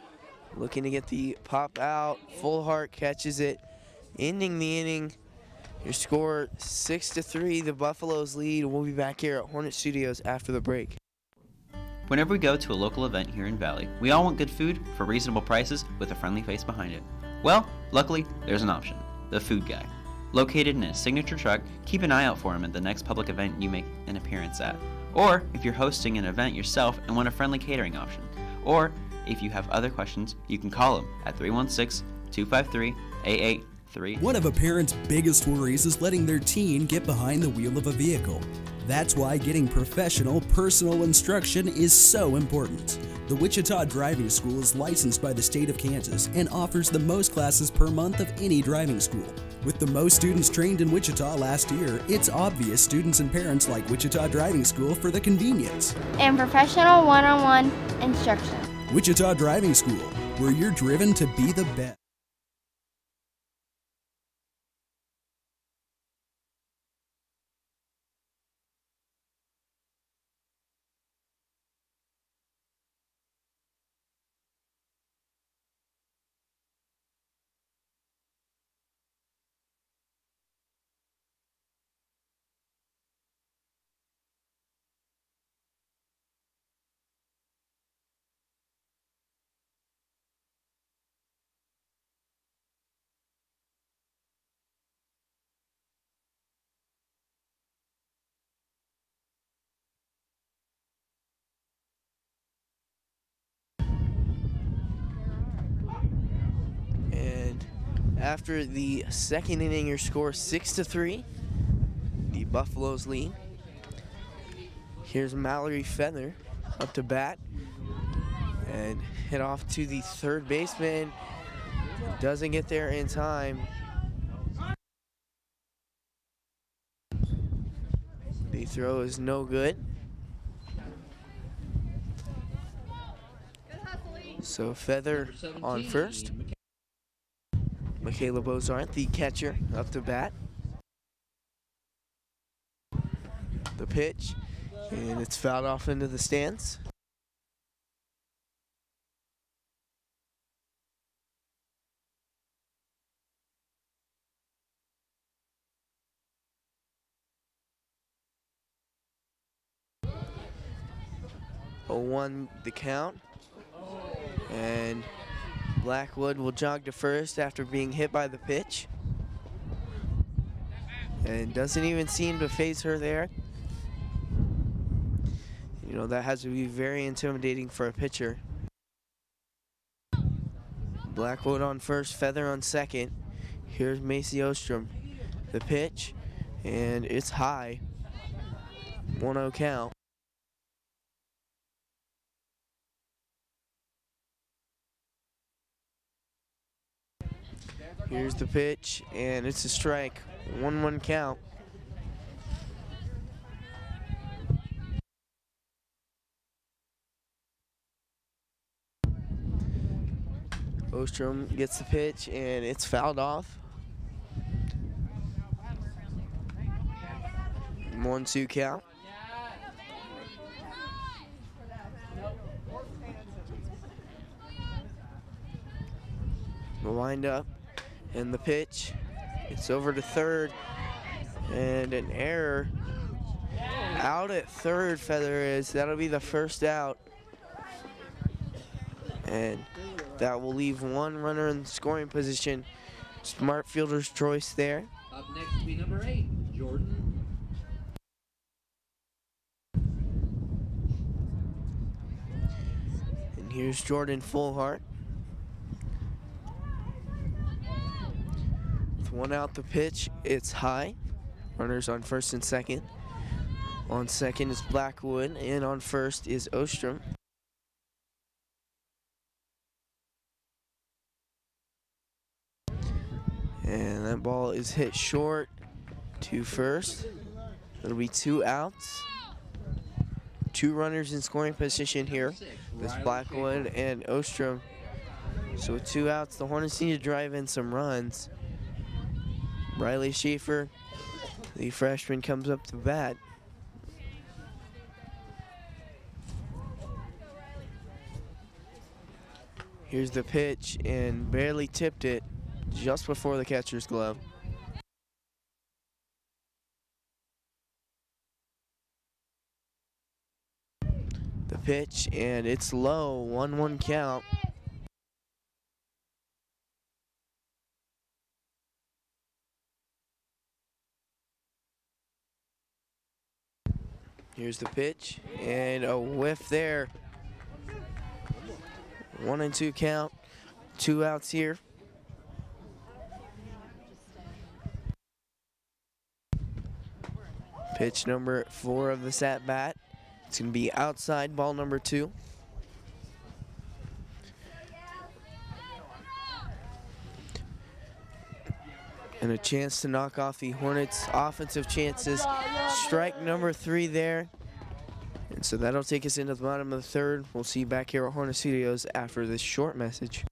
looking to get the pop out. Full Heart catches it, ending the inning. Your score 6-3, the Buffaloes lead. We'll be back here at Hornet Studios after the break. Whenever we go to a local event here in Valley, we all want good food for reasonable prices with a friendly face behind it. Well, luckily, there's an option, the food guy. Located in his signature truck, keep an eye out for him at the next public event you make an appearance at. Or if you're hosting an event yourself and want a friendly catering option. Or if you have other questions, you can call him at 316-253-8833. One of a parent's biggest worries is letting their teen get behind the wheel of a vehicle. That's why getting professional, personal instruction is so important. The Wichita Driving School is licensed by the state of Kansas and offers the most classes per month of any driving school. With the most students trained in Wichita last year, it's obvious students and parents like Wichita Driving School for the convenience and professional one-on-one instruction. Wichita Driving School, where you're driven to be the best. After the second inning, your score 6-3. The Buffaloes lead. Here's Mallory Feather up to bat and hit off to the third baseman. Doesn't get there in time. The throw is no good. So Feather on first. Michaela Bozart, the catcher, up to bat. The pitch, and it's fouled off into the stands. 0-1 the count. And Blackwood will jog to first after being hit by the pitch. And doesn't even seem to phase her there. You know, that has to be very intimidating for a pitcher. Blackwood on first, Feather on second. Here's Macy Ostrom. The pitch, and it's high. 1-0 count. Here's the pitch, and it's a strike. 1-1 count. Ostrom gets the pitch, and it's fouled off. 1-2 count. The wind up and the pitch. It's over to third, and an error. Out at third, Feather is. That'll be the first out. And that will leave one runner in scoring position. Smart fielder's choice there. Up next will be number 8, Jordan. And here's Jordan Fullhart. With one out the pitch, it's high. Runners on first and second. On second is Blackwood, and on first is Ostrom. And that ball is hit short to first. It'll be 2 outs. 2 runners in scoring position here. This Blackwood and Ostrom. So with 2 outs, the Hornets need to drive in some runs. Riley Schaefer, the freshman, comes up to bat. Here's the pitch, and barely tipped it just before the catcher's glove. The pitch, and it's low, 1-1 count. Here's the pitch, and a whiff there. 1-2 count, 2 outs here. Pitch number 4 of this at bat. It's going to be outside, ball number 2. And a chance to knock off the Hornets' offensive chances. Strike number 3 there. And so that'll take us into the bottom of the third. We'll see you back here at Hornet Studios after this short message.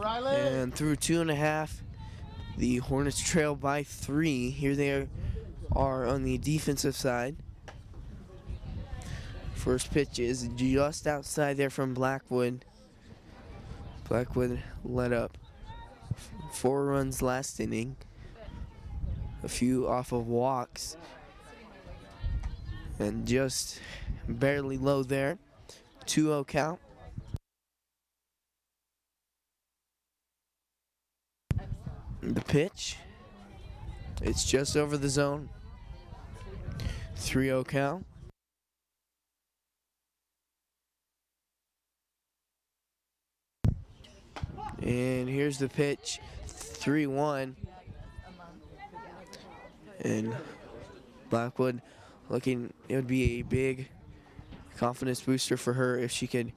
Riley. And through 2.5, the Hornets trail by 3. Here they are on the defensive side. First pitch is just outside there from Blackwood. Blackwood let up 4 runs last inning. A few off of walks. And just barely low there. 2-0 count. The pitch. It's just over the zone. 3-0 count. And here's the pitch. 3-1. And Blackwood looking, it would be a big confidence booster for her if she could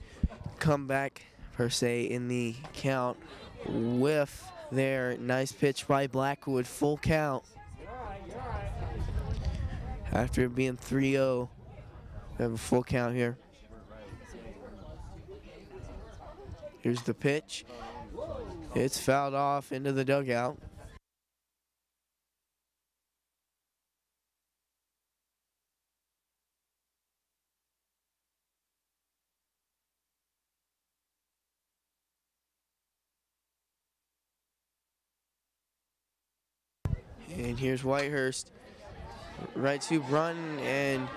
come back, per se, in the count. Whiff there. Nice pitch by Blackwood. Full count. After it being 3-0, we have a full count here. Here's the pitch. It's fouled off into the dugout. And here's Whitehurst. Right to run and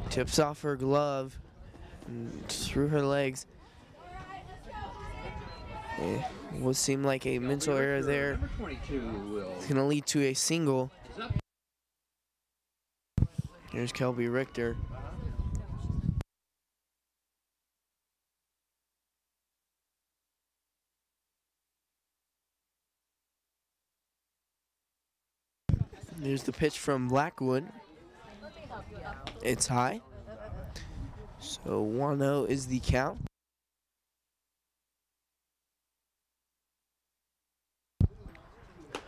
tips off her glove and through her legs. It would seem like a mental error there. It's going to lead to a single. Here's Kelby Richter. There's the pitch from Blackwood. It's high. So 1-0 is the count.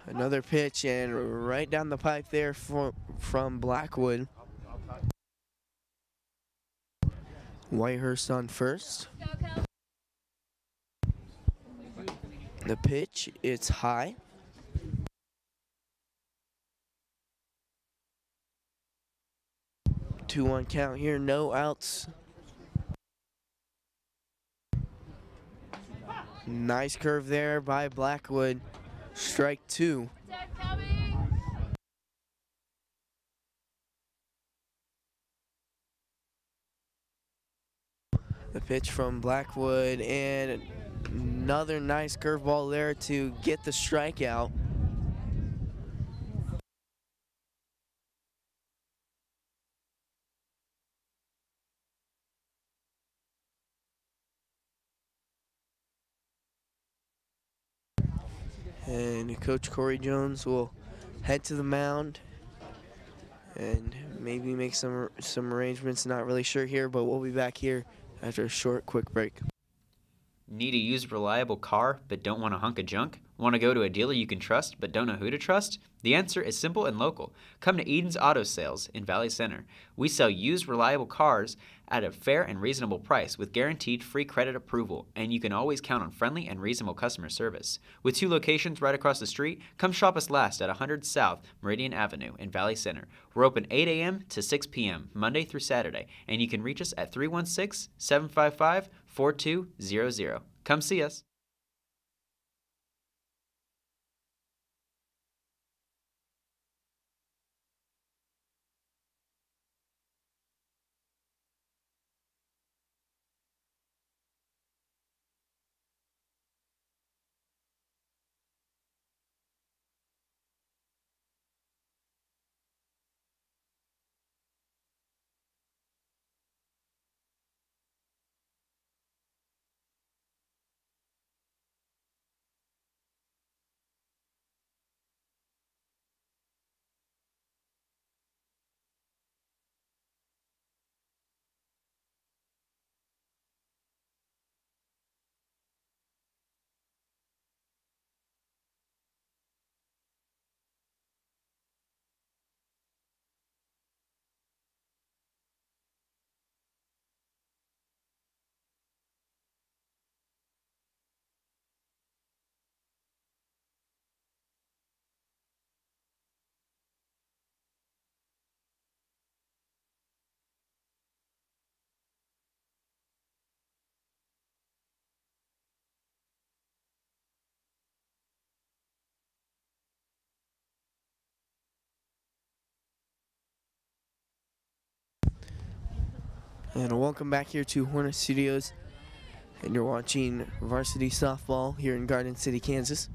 Another pitch and right down the pipe there from Blackwood. Whitehurst on first. The pitch, it's high. 2-1 count here, no outs. Nice curve there by Blackwood. Strike 2. The pitch from Blackwood and another nice curveball there to get the strikeout. And Coach Corey Jones will head to the mound and maybe make some arrangements. Not really sure here, but we'll be back here after a short, quick break. Need a used, reliable car but don't want a hunk of junk? Want to go to a dealer you can trust but don't know who to trust? The answer is simple and local. Come to Eden's Auto Sales in Valley Center. We sell used, reliable cars at a fair and reasonable price with guaranteed free credit approval, and you can always count on friendly and reasonable customer service. With 2 locations right across the street, come shop us last at 100 South Meridian Avenue in Valley Center. We're open 8 a.m. to 6 p.m. Monday through Saturday, and you can reach us at 316-755-4200. Come see us. And welcome back here to Hornet Studios. And you're watching varsity softball here in Garden City, Kansas.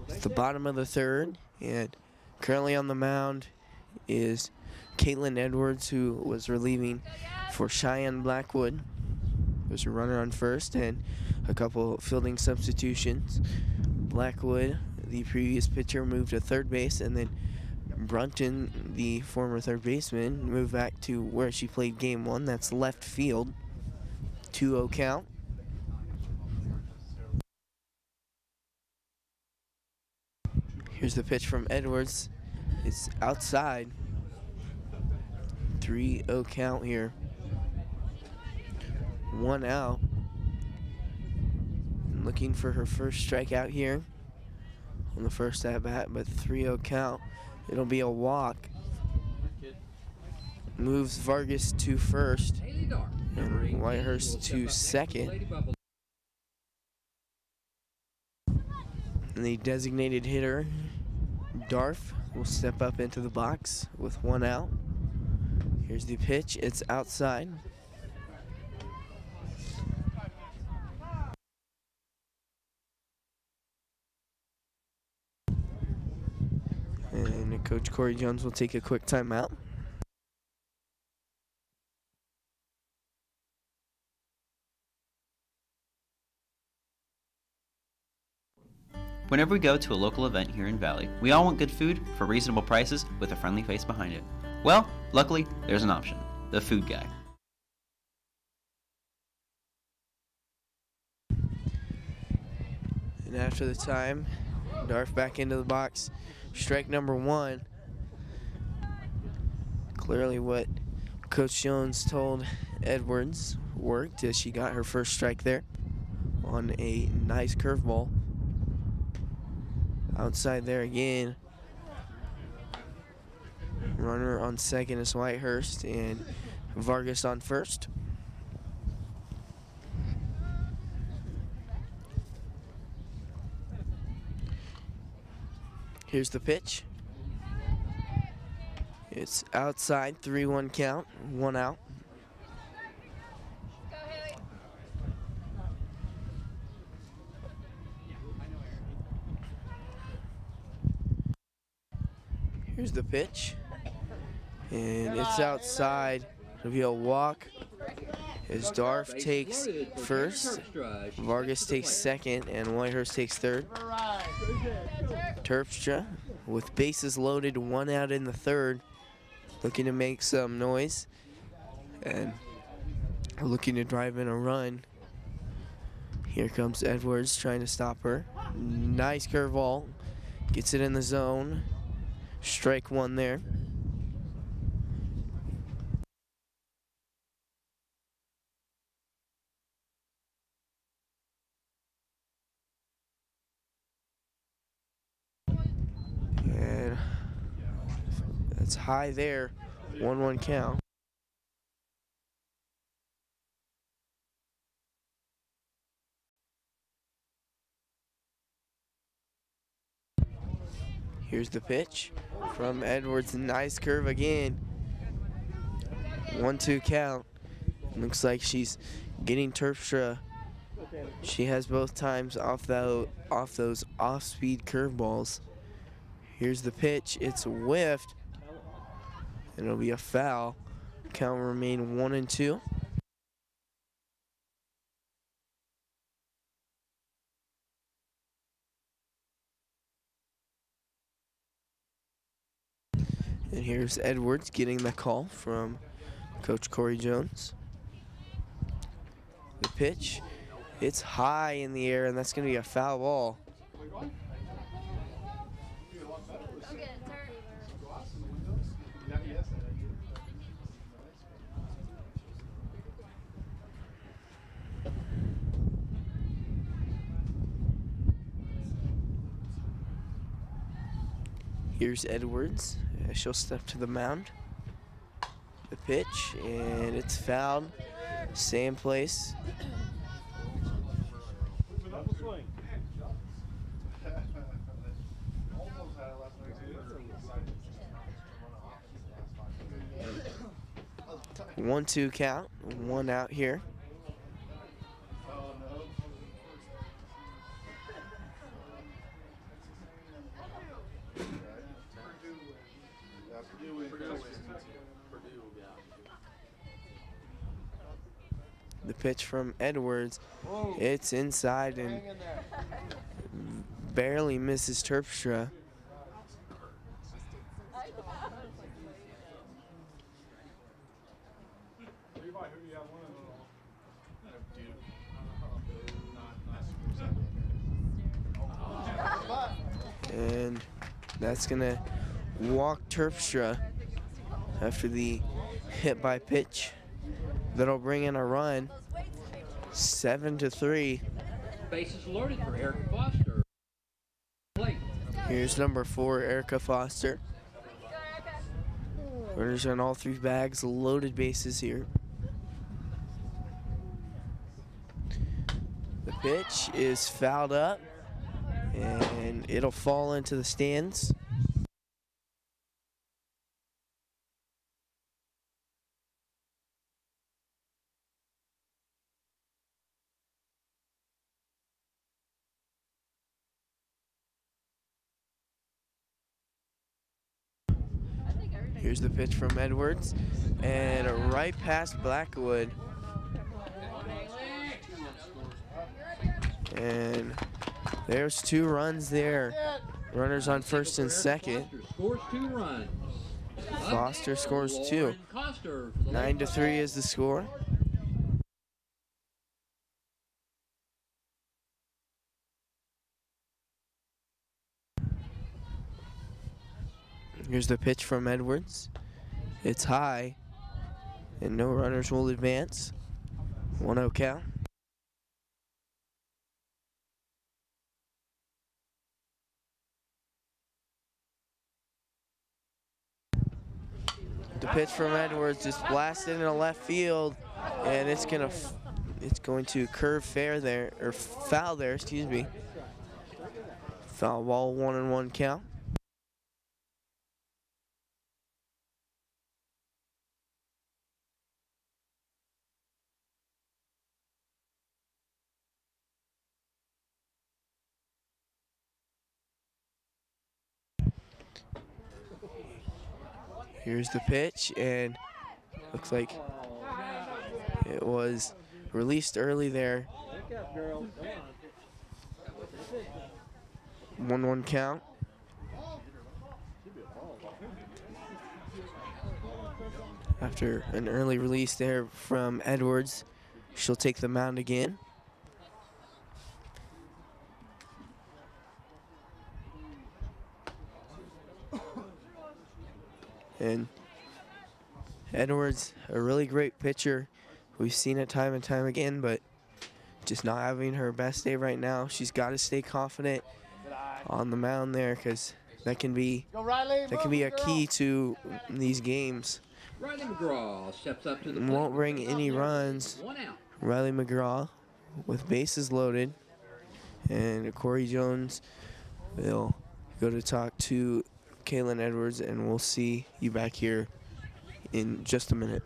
It's the bottom of the third, and currently on the mound is Caitlin Edwards, who was relieving for Cheyenne Blackwood. There's a runner on first and a couple fielding substitutions. Blackwood, the previous pitcher, moved to third base, and then Brunton, the former third baseman, moved back to where she played game one. That's left field. 2-0 count. Here's the pitch from Edwards. It's outside. 3-0 count here. 1 out. Looking for her first strikeout here on the first at bat, but 3-0 count. It'll be a walk. Moves Vargas to first and Whitehurst to second. And the designated hitter, Darf, will step up into the box with 1 out. Here's the pitch. It's outside. And Coach Corey Jones will take a quick timeout. Whenever we go to a local event here in Valley, we all want good food for reasonable prices with a friendly face behind it. Well, luckily, there's an option. The Food Guy. And after the time, Darf back into the box. Strike number 1. Clearly what Coach Jones told Edwards worked, as she got her first strike there on a nice curveball. Outside there again. Runner on second is Whitehurst, and Vargas on first. Here's the pitch. It's outside, 3-1 count, 1 out. Here's the pitch. And it's outside. It'll be a walk as Darf takes first, Vargas takes second, and Whitehurst takes third. Terpstra with bases loaded, 1 out in the third, looking to make some noise and looking to drive in a run. Here comes Edwards trying to stop her. Nice curveball, gets it in the zone. Strike 1 there. And that's high there. 1-1 count. Here's the pitch from Edwards. Nice curve again. 1-2 count. Looks like she's getting Terpstra. She has both times off those off-speed curveballs. Here's the pitch. It's whiffed. And it'll be a foul. Count will remain 1-2. And here's Edwards getting the call from Coach Corey Jones. The pitch, it's high in the air, and that's going to be a foul ball. Here's Edwards. She'll step to the mound. The pitch, and it's fouled. Same place. One-two count. 1 out here. The pitch from Edwards, it's inside and barely misses Terpstra. And that's gonna walk Terpstra after the hit by pitch. That'll bring in a run, 7-3. Bases loaded for Eric Foster. Plate. Here's number 4, Erica Foster. Runners on all 3 bags, loaded bases here. The pitch is fouled up, and it'll fall into the stands. Here's the pitch from Edwards, and right past Blackwood. And there's 2 runs there. Runners on first and second. Foster scores 2 runs. Foster scores 2. 9-3 is the score. Here's the pitch from Edwards. It's high, and no runners will advance. 1-0 count. The pitch from Edwards just blasted into left field, and it's going to curve fair there, or foul there, excuse me. Foul ball, 1-1 count. Here's the pitch, and looks like it was released early there. 1-1 count. After an early release there from Edwards, she'll take the mound again. And Edwards, a really great pitcher. We've seen it time and time again, but just not having her best day right now. She's got to stay confident on the mound there, because that can be a key to these games. Riley McGraw steps up to the plate. Won't bring any runs. 1 out. Riley McGraw with bases loaded, and Corey Jones will go to talk to Kaylin Edwards, and we'll see you back here in just a minute.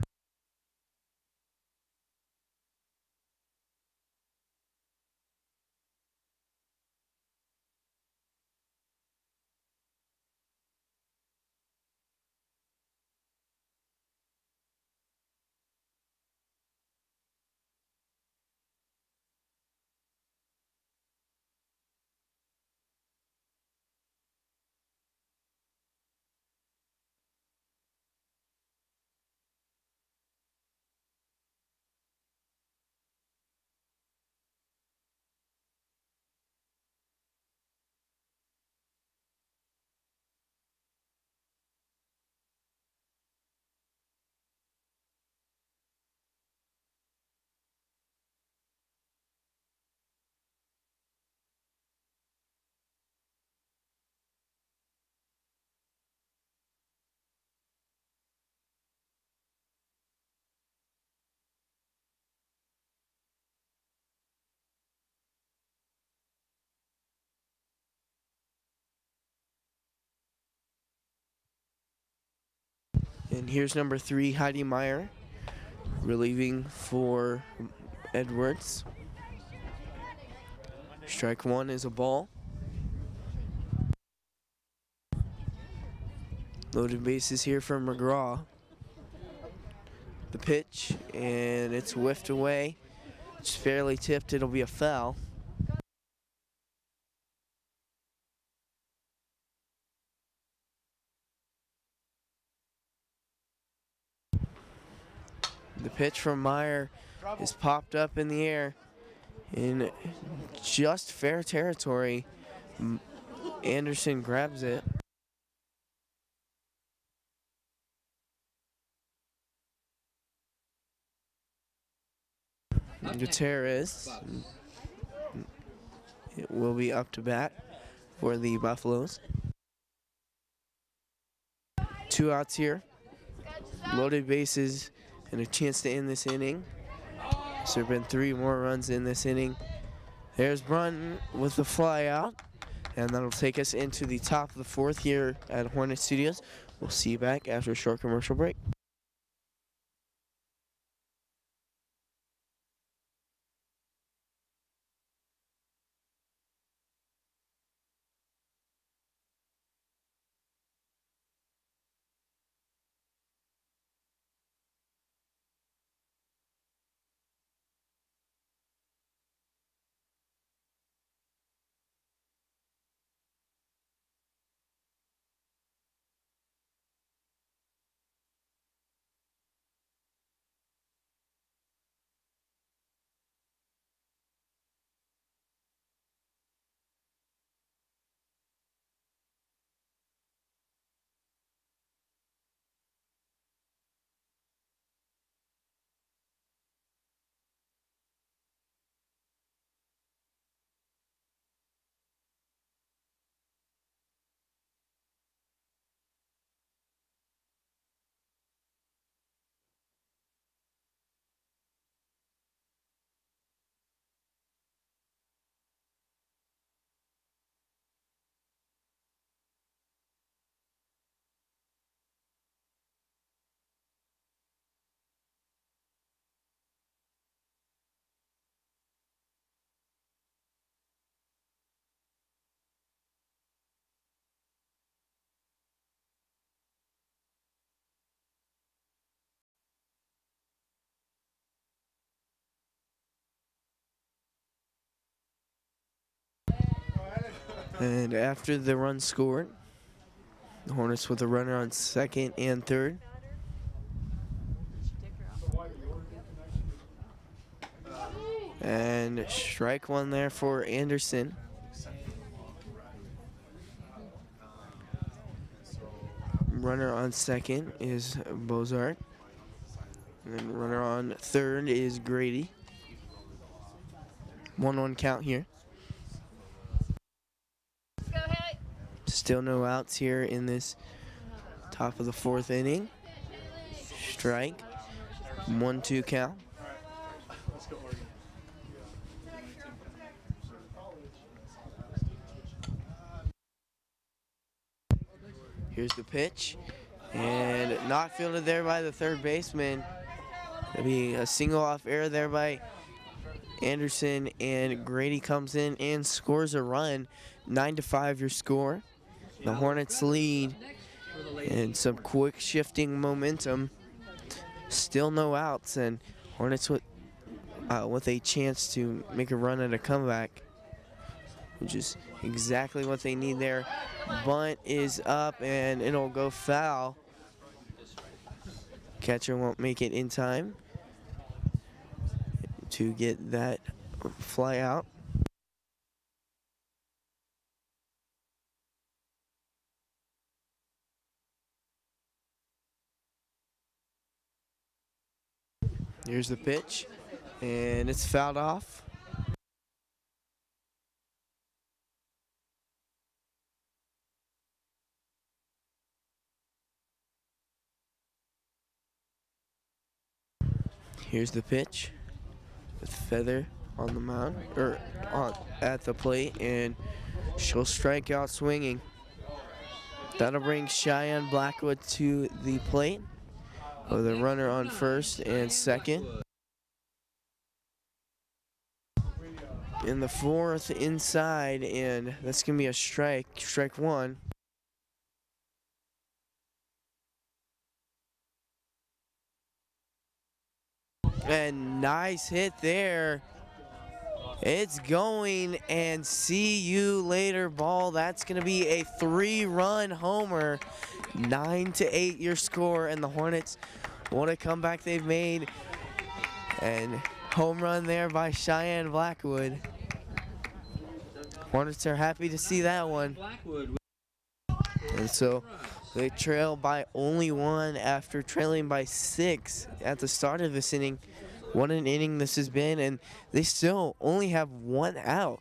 And here's number 3, Heidi Meyer, relieving for Edwards. Strike one is a ball. Loaded bases here for McGraw. The pitch, and it's whiffed away. It's fairly tipped, it'll be a foul. The pitch from Meyer is popped up in the air in just fair territory. Anderson grabs it. Gutierrez, it will be up to bat for the Buffaloes. 2 outs here, loaded bases, and a chance to end this inning. So there have been 3 more runs in this inning. There's Brunton with the fly out, and that'll take us into the top of the 4th here at Hornet Studios. We'll see you back after a short commercial break. And after the run scored, the Hornets with a runner on second and third. And strike one there for Anderson. Runner on second is Bozart. And runner on third is Grady. 1-1 count here. Still no outs here in this top of the 4th inning. Strike. 1-2 count. Here's the pitch. And not fielded there by the third baseman. It'll be a single off error there by Anderson, and Grady comes in and scores a run. 9-5 your score. The Hornets lead, and some quick shifting momentum. Still no outs, and Hornets with a chance to make a run at a comeback, which is exactly what they need there. Bunt is up, and it'll go foul. Catcher won't make it in time to get that fly out. Here's the pitch, and it's fouled off. Here's the pitch with Feather on the mound, or at the plate, and she'll strike out swinging. That'll bring Cheyenne Blackwood to the plate. with a runner on first and second. In the fourth, inside, and that's going to be a strike, strike one. And nice hit there. It's going, and see you later ball. That's going to be a 3-run homer. 9-8 your score, and the Hornets, what a comeback they've made. And home run there by Cheyenne Blackwood. Hornets are happy to see that one. And so they trail by only 1 after trailing by 6 at the start of this inning. What an inning this has been, and they still only have 1 out.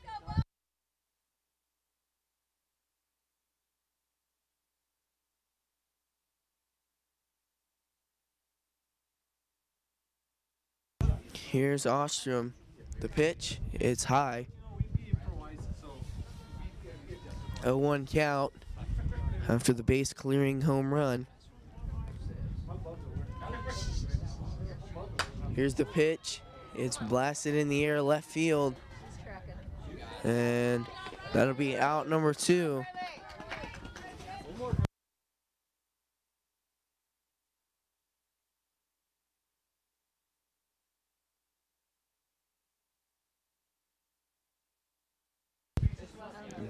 Here's Ostrom. The pitch, it's high. 0-1 count after the base clearing home run. Here's the pitch. It's blasted in the air left field. And that'll be out number 2.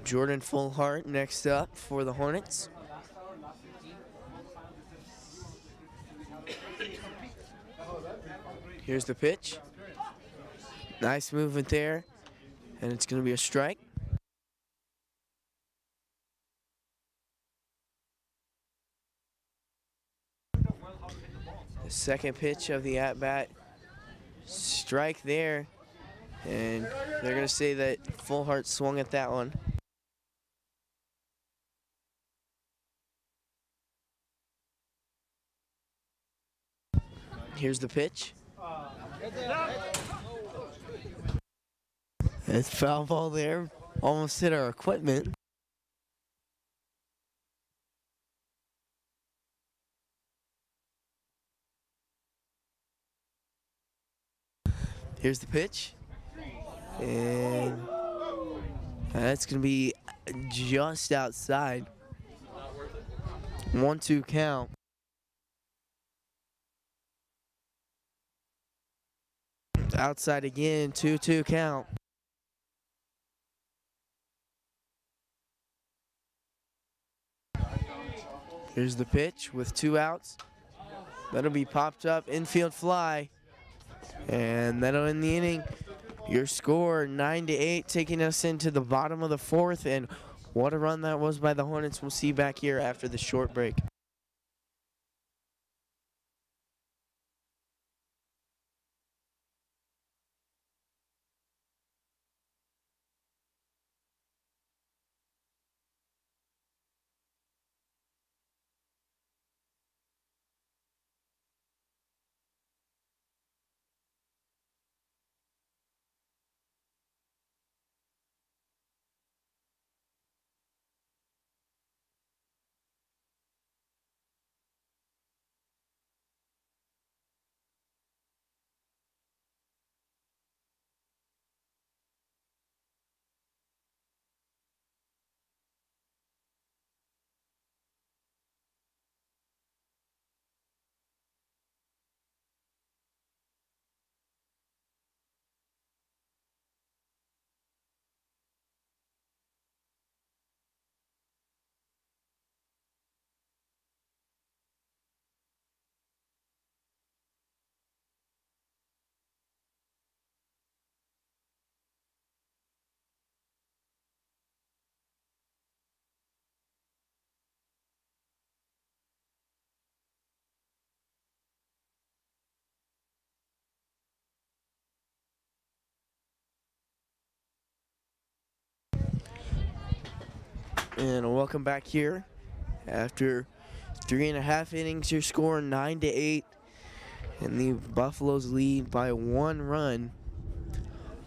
Jordan Fullhart next up for the Hornets. Here's the pitch. Nice movement there, and it's going to be a strike. The second pitch of the at-bat, strike there, and they're going to say that Fullhart swung at that one. Here's the pitch. It's foul ball there. Almost hit our equipment. Here's the pitch. And that's going to be just outside. 1-2 count. Outside again, 2-2 count. Here's the pitch with 2 outs. That'll be popped up, infield fly. And that'll end the inning. Your score, 9-8, taking us into the bottom of the 4th. And what a run that was by the Hornets. We'll see you back here after the short break. And welcome back here. After 3.5 innings, your score 9-8. And the Buffaloes lead by 1 run.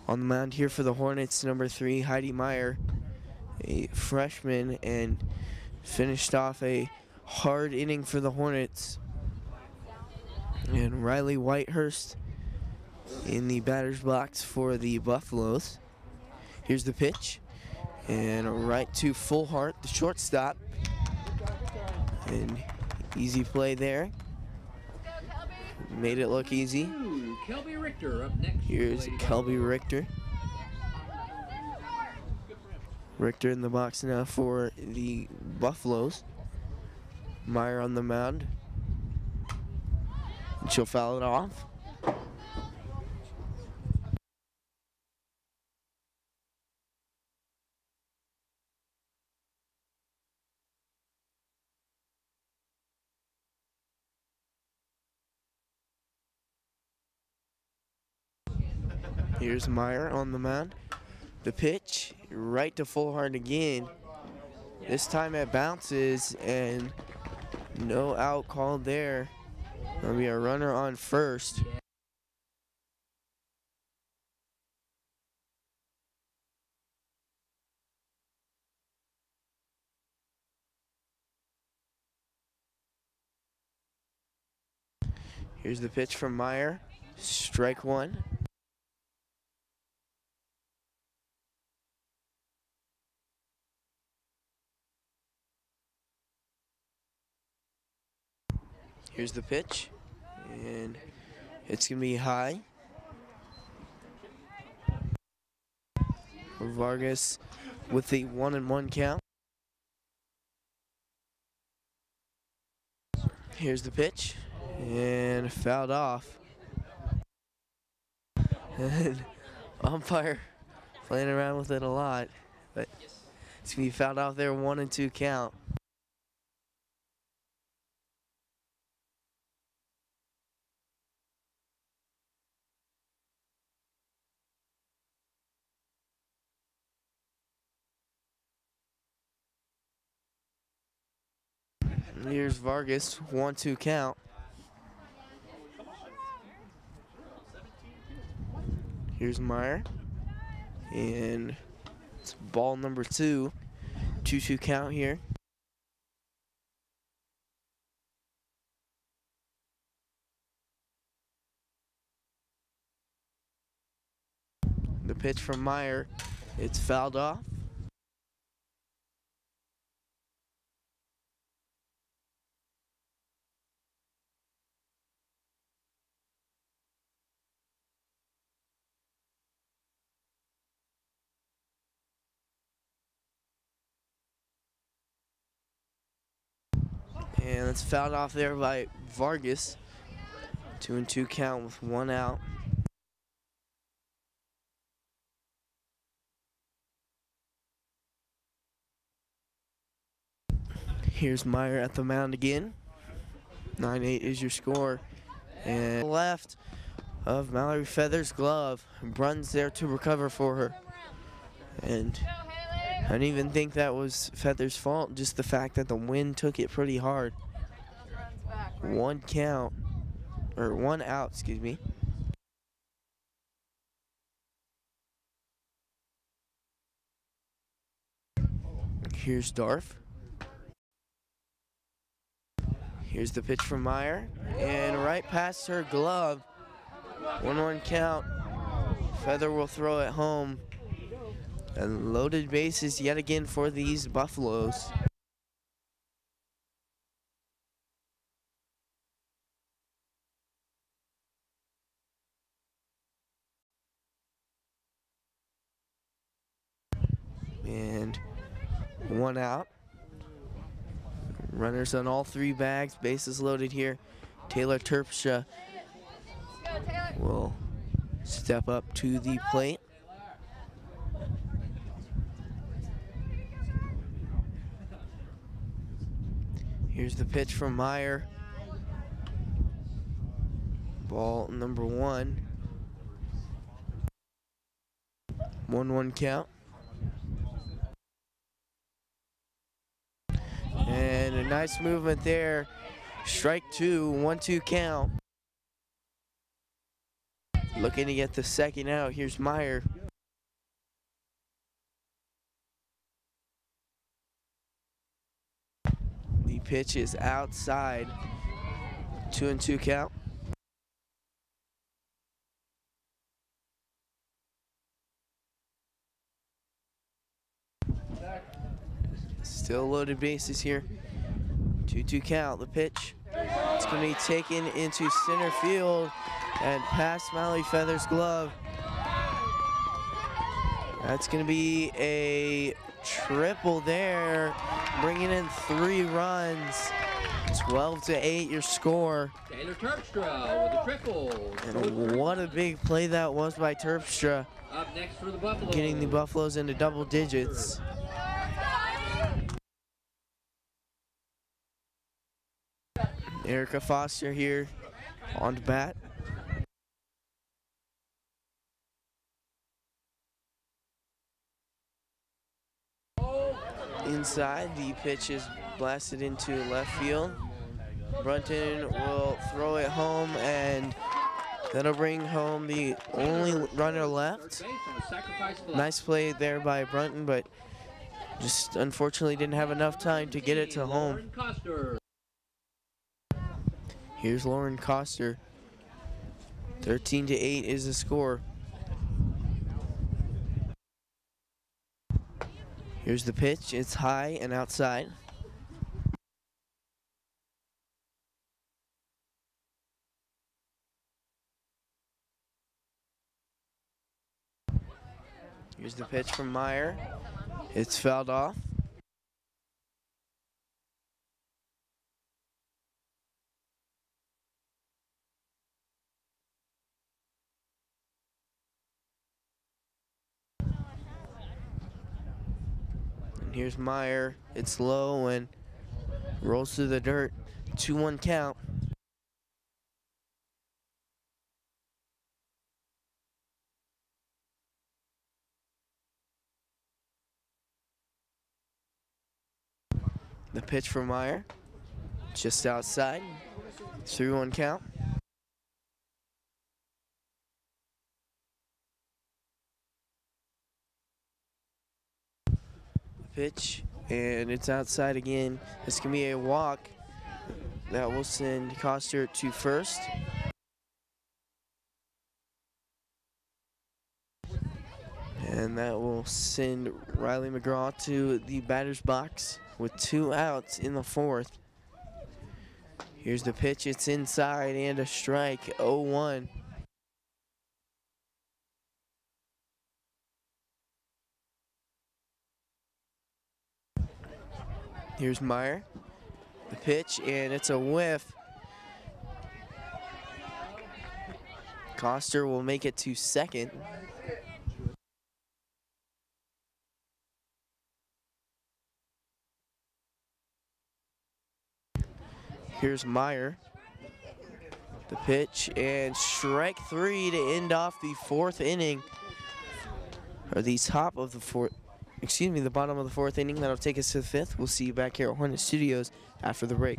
On the mound here for the Hornets, number 3, Heidi Meyer, a freshman, and finished off a hard inning for the Hornets. And Riley Whitehurst in the batter's box for the Buffaloes. Here's the pitch. And right to Fullhart, the shortstop. And easy play there. Made it look easy. Kelby Richter up next. Here's Kelby Richter. Richter in the box now for the Buffaloes. Meyer on the mound. And she'll foul it off. Here's Meyer on the mound. The pitch, right to Fullhart again. This time it bounces and no out called there. There'll be a runner on first. Here's the pitch from Meyer. Strike one. Here's the pitch, and it's gonna be high. Vargas with the 1-1 count. Here's the pitch, and fouled off. And umpire playing around with it a lot, but it's gonna be fouled off there, 1-2 count. Here's Vargas, 1-2 count. Here's Meyer, and it's ball number 2, 2-2 count here. The pitch from Meyer, it's fouled off. And it's fouled off there by Vargas. 2-2 count with 1 out. Here's Meyer at the mound again. 9-8 is your score. And left of Mallory Feather's glove. Bruns there to recover for her. And I don't even think that was Feather's fault, just the fact that the wind took it pretty hard. 1 count, or 1 out, excuse me. Here's Darf. Here's the pitch from Meyer, and right past her glove. 1-1 count. Feather will throw it home. And loaded bases yet again for these Buffaloes. And 1 out. Runners on all 3 bags, bases loaded here. Taylor Terpstra will step up to the plate. Here's the pitch from Meyer. Ball number 1. 1-1 count. And a nice movement there. Strike 2, 1-2 count. Looking to get the second out. Here's Meyer. The pitch is outside. 2-2 count. Still loaded bases here. 2-2 count. The pitch. It's going to be taken into center field and past Mallory Feather's glove. That's going to be a triple there, bringing in 3 runs. 12-8 your score. Taylor Terpstra with a triple. And what a big play that was by Terpstra. Up next for the Buffaloes. Getting the Buffaloes into double digits. Erica Foster here on to bat. Inside, the pitch is blasted into left field. Brunton will throw it home, and that'll bring home the only runner left. Nice play there by Brunton, but just unfortunately didn't have enough time to get it to home. Here's Lauren Coster. 13-8 is the score. Here's the pitch. It's high and outside. Here's the pitch from Meyer. It's fouled off. And here's Meyer. It's low and rolls through the dirt. 2-1 count. The pitch for Meyer, just outside, 3-1 count. The pitch, and it's outside again. This can be a walk. That will send Coster to first. And that will send Riley McGraw to the batter's box with 2 outs in the 4th. Here's the pitch. It's inside and a strike. 0-1. Here's Meyer. The pitch, and it's a whiff. Coster will make it to second. Here's Meyer. The pitch, and strike 3 to end off the 4th inning. Or the top of the 4th, excuse me, the bottom of the 4th inning. That'll take us to the 5th. We'll see you back here at Hornet Studios after the break.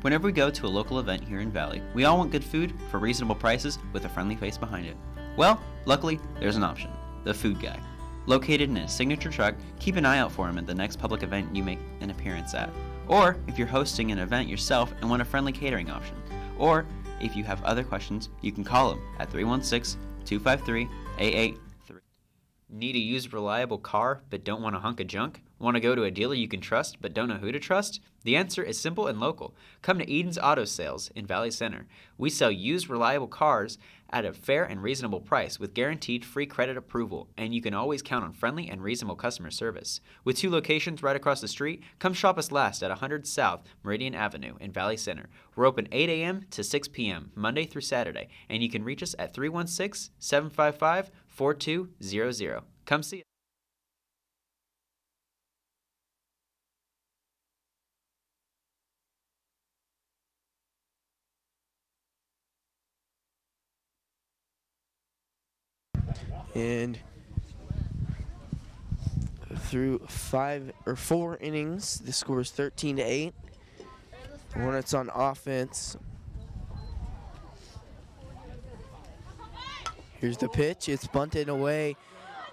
Whenever we go to a local event here in Valley, we all want good food for reasonable prices with a friendly face behind it. Well, luckily, there's an option. The Food Guy. Located in his signature truck, keep an eye out for him at the next public event you make an appearance at. Or if you're hosting an event yourself and want a friendly catering option. Or if you have other questions, you can call him at 316-253-8833. Need a used reliable car but don't want a hunk of junk? Want to go to a dealer you can trust but don't know who to trust? The answer is simple and local. Come to Eden's Auto Sales in Valley Center. We sell used reliable cars at a fair and reasonable price with guaranteed free credit approval, and you can always count on friendly and reasonable customer service. With 2 locations right across the street, come shop us last at 100 South Meridian Avenue in Valley Center. We're open 8 a.m. to 6 p.m. Monday through Saturday, and you can reach us at 316-755-4200. Come see us. And through 4 innings, the score is 13-8. The Hornets on offense. Here's the pitch. It's bunted away.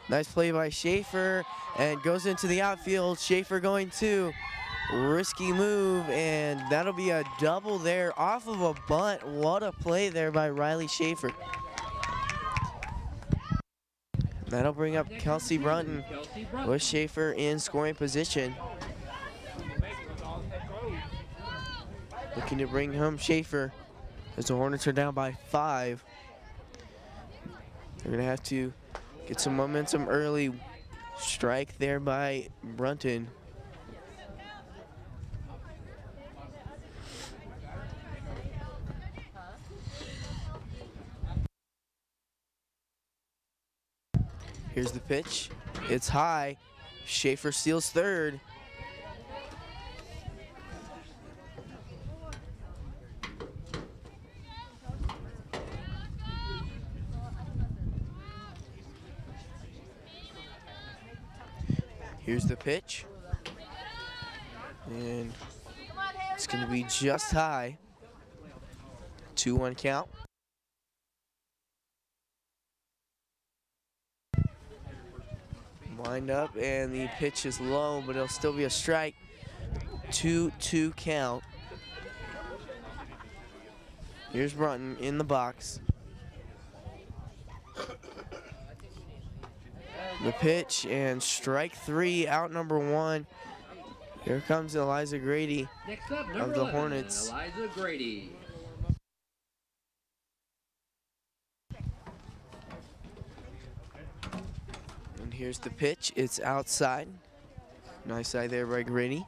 Nice play by Schaefer, and goes into the outfield. Schaefer going to risky move, and that'll be a double there off of a bunt. What a play there by Riley Schaefer. That'll bring up Kelsey Brunton with Schaefer in scoring position. looking to bring home Schaefer as the Hornets are down by 5. They're going to have to get some momentum early. Strike there by Brunton. Here's the pitch. It's high. Schaefer steals third. Here's the pitch. And it's going to be just high. 2-1 count. Wind up, and the pitch is low, but it'll still be a strike. 2-2 count. Here's Brunton in the box. The pitch, and strike 3, out number 1. Here comes Eliza Grady Next up, of number the 11, Hornets. Eliza Grady. And here's the pitch. It's outside. Nice eye there by Grady.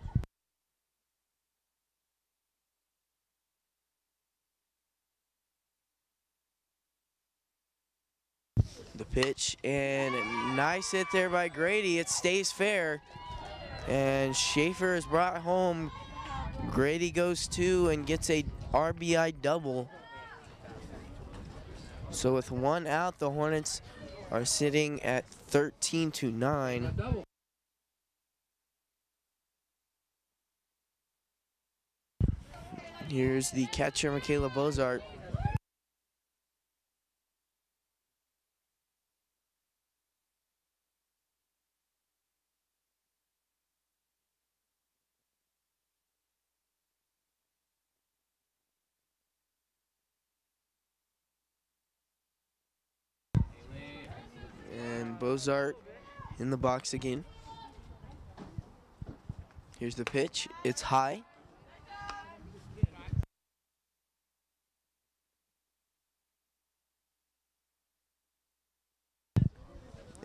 The pitch, and a nice hit there by Grady. It stays fair. And Schaefer is brought home. Grady goes 2 and gets a RBI double. So with 1 out, the Hornets are sitting at 13-9. Here's the catcher, Michaela Bozart. And Bozart in the box again. Here's the pitch. It's high.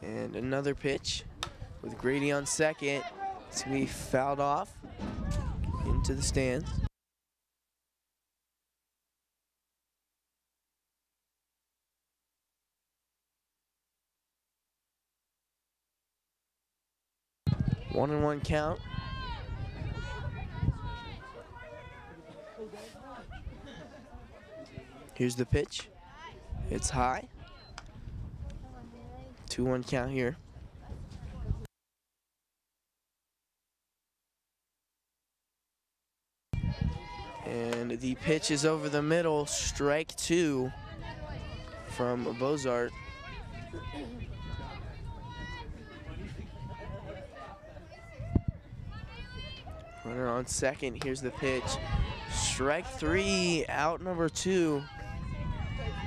And another pitch with Grady on second. It's going to be fouled off into the stands. 1-1 count. Here's the pitch. It's high. 2-1 count here. And the pitch is over the middle. Strike 2 from Bozart. Runner on second. Here's the pitch. Strike 3, out number 2.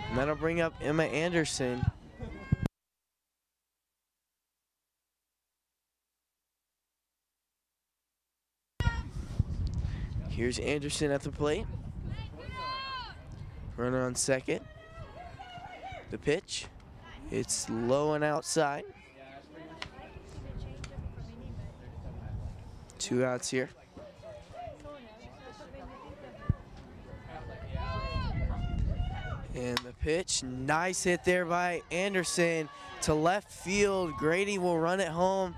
And that'll bring up Emma Anderson. Here's Anderson at the plate. Runner on second. The pitch. It's low and outside. 2 outs here. And the pitch, nice hit there by Anderson to left field. Grady will run it home.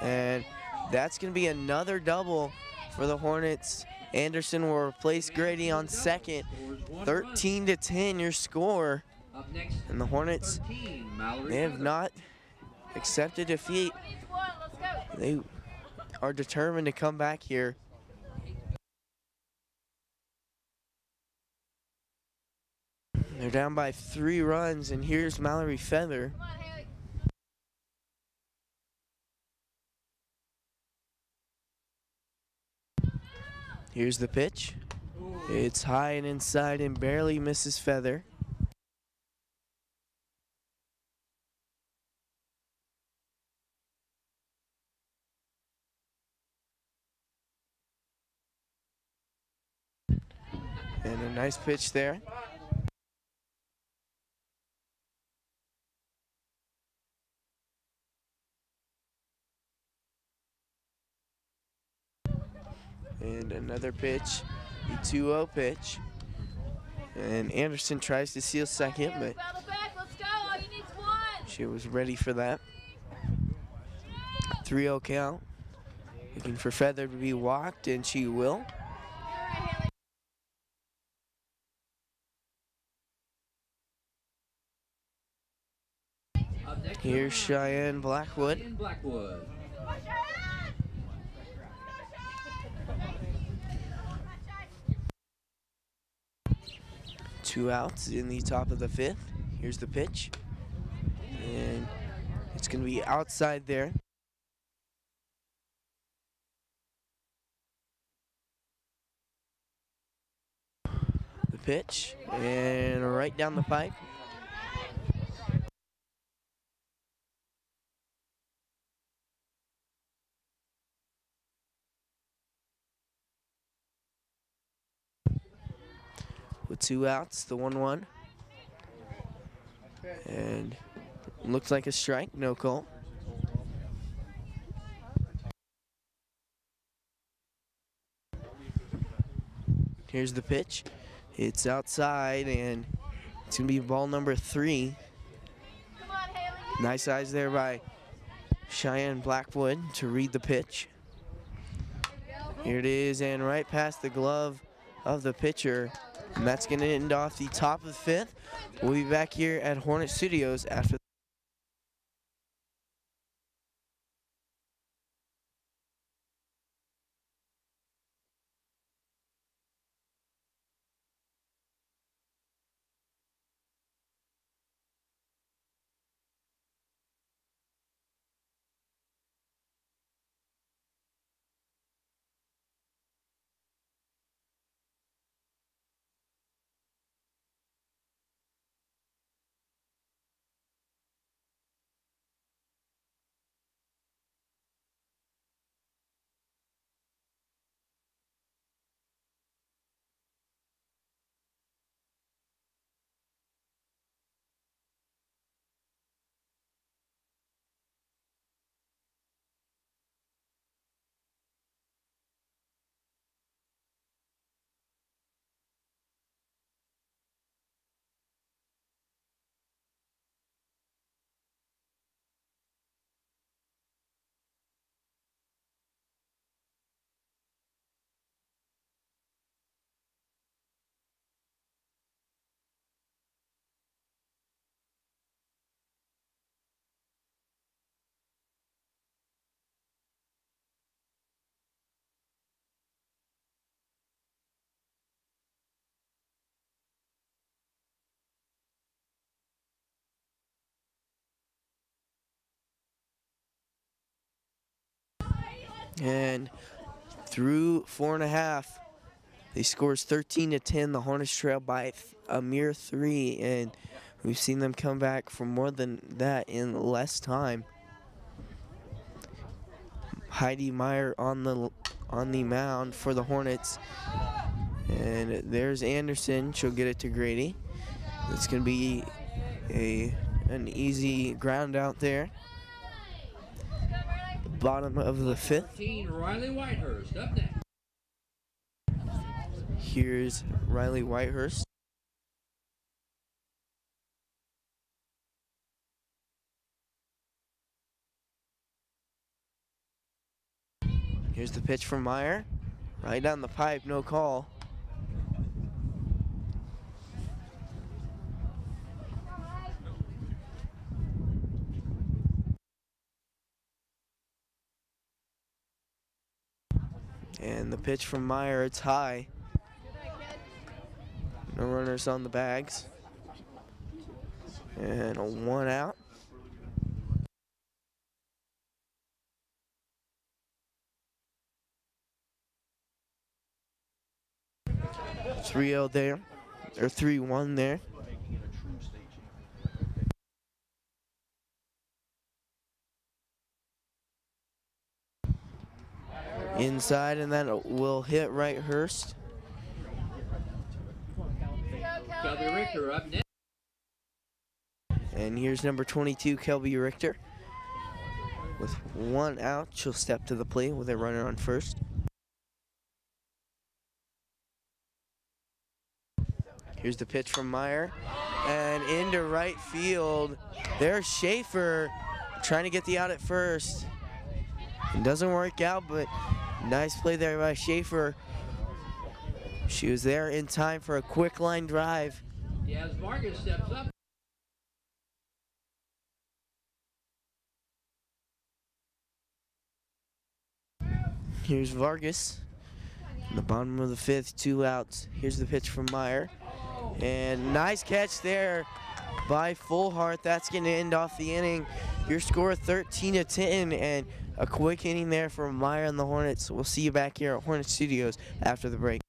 And that's going to be another double for the Hornets. Anderson will replace Grady on second. 13-10 your score. And the Hornets, they have not accepted defeat. They are determined to come back here. They're down by 3 runs, and here's Mallory Feather. Here's the pitch. It's high and inside and barely misses Feather. And a nice pitch there. And another pitch, the 2-0 pitch. And Anderson tries to steal second, but she was ready for that. 3-0 count. Looking for Feather to be walked, and she will. Here's Cheyenne Blackwood. Two outs in the top of the 5th. Here's the pitch. And it's going to be outside there. The pitch. And right down the pipe. With 2 outs, the 1-1. And looks like a strike, no call. Here's the pitch. It's outside, and it's going to be ball number 3. Nice eyes there by Cheyenne Blackwood to read the pitch. Here it is, and right past the glove of the pitcher. And that's going to end off the top of the 5th. We'll be back here at Hornet Studios after. And through 4.5, they scores 13-10. The Hornets trail by a mere 3, and we've seen them come back for more than that in less time. Heidi Meyer on the mound for the Hornets, and there's Anderson. She'll get it to Grady. It's going to be an easy ground out there. Bottom of the 5th. Riley Whitehurst up next. Here's Riley Whitehurst. Here's the pitch from Meyer. Right down the pipe, no call. And the pitch from Meyer, it's high. No runners on the bags. And a 1 out. .3-0 there, or 3-1 there. Inside, and that will hit Whitehurst. Kelby Richter up next. And here's number 22, Kelby Richter. With 1 out, she'll step to the plate with a runner on first. Here's the pitch from Meyer. And into right field. There's Schaefer trying to get the out at first. It doesn't work out, but nice play there by Schaefer. She was there in time for a quick line drive. As Vargas steps up. Here's Vargas. In the bottom of the 5th, 2 outs. Here's the pitch from Meyer. And nice catch there by Fullhart. That's going to end off the inning. Your score 13-10, and a quick inning there from Meyer and the Hornets. We'll see you back here at Hornet Studios after the break.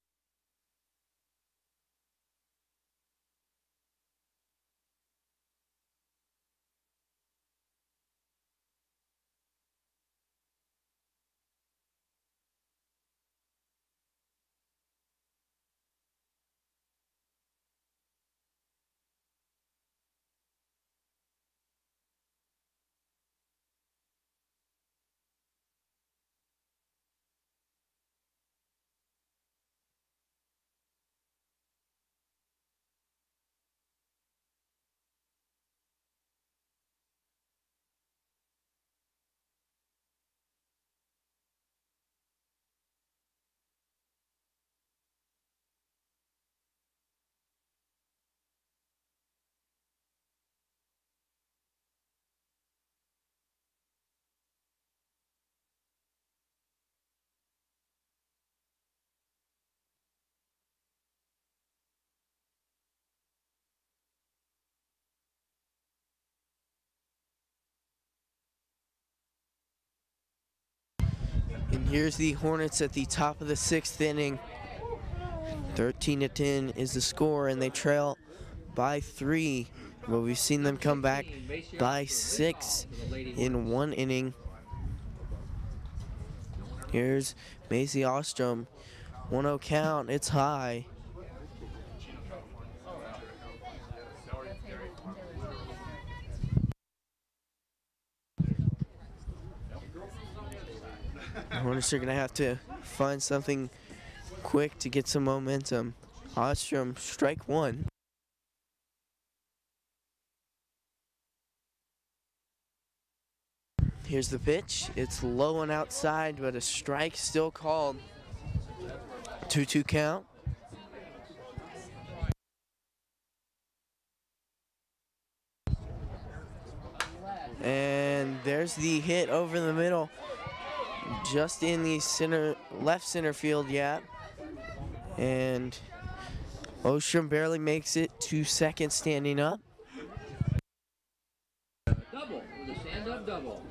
And here's the Hornets at the top of the 6th inning. 13-10 is the score, and they trail by 3. But we've seen them come back by 6 in 1 inning. Here's Macy Ostrom. 1-0 count. It's high. The Hornets are going to have to find something quick to get some momentum. Ostrom, strike 1. Here's the pitch. It's low and outside, but a strike still called. 2-2 count. And there's the hit over the middle. Just in the left center field, yeah. And Ostrom barely makes it to second, standing up. Double with a stand-up double.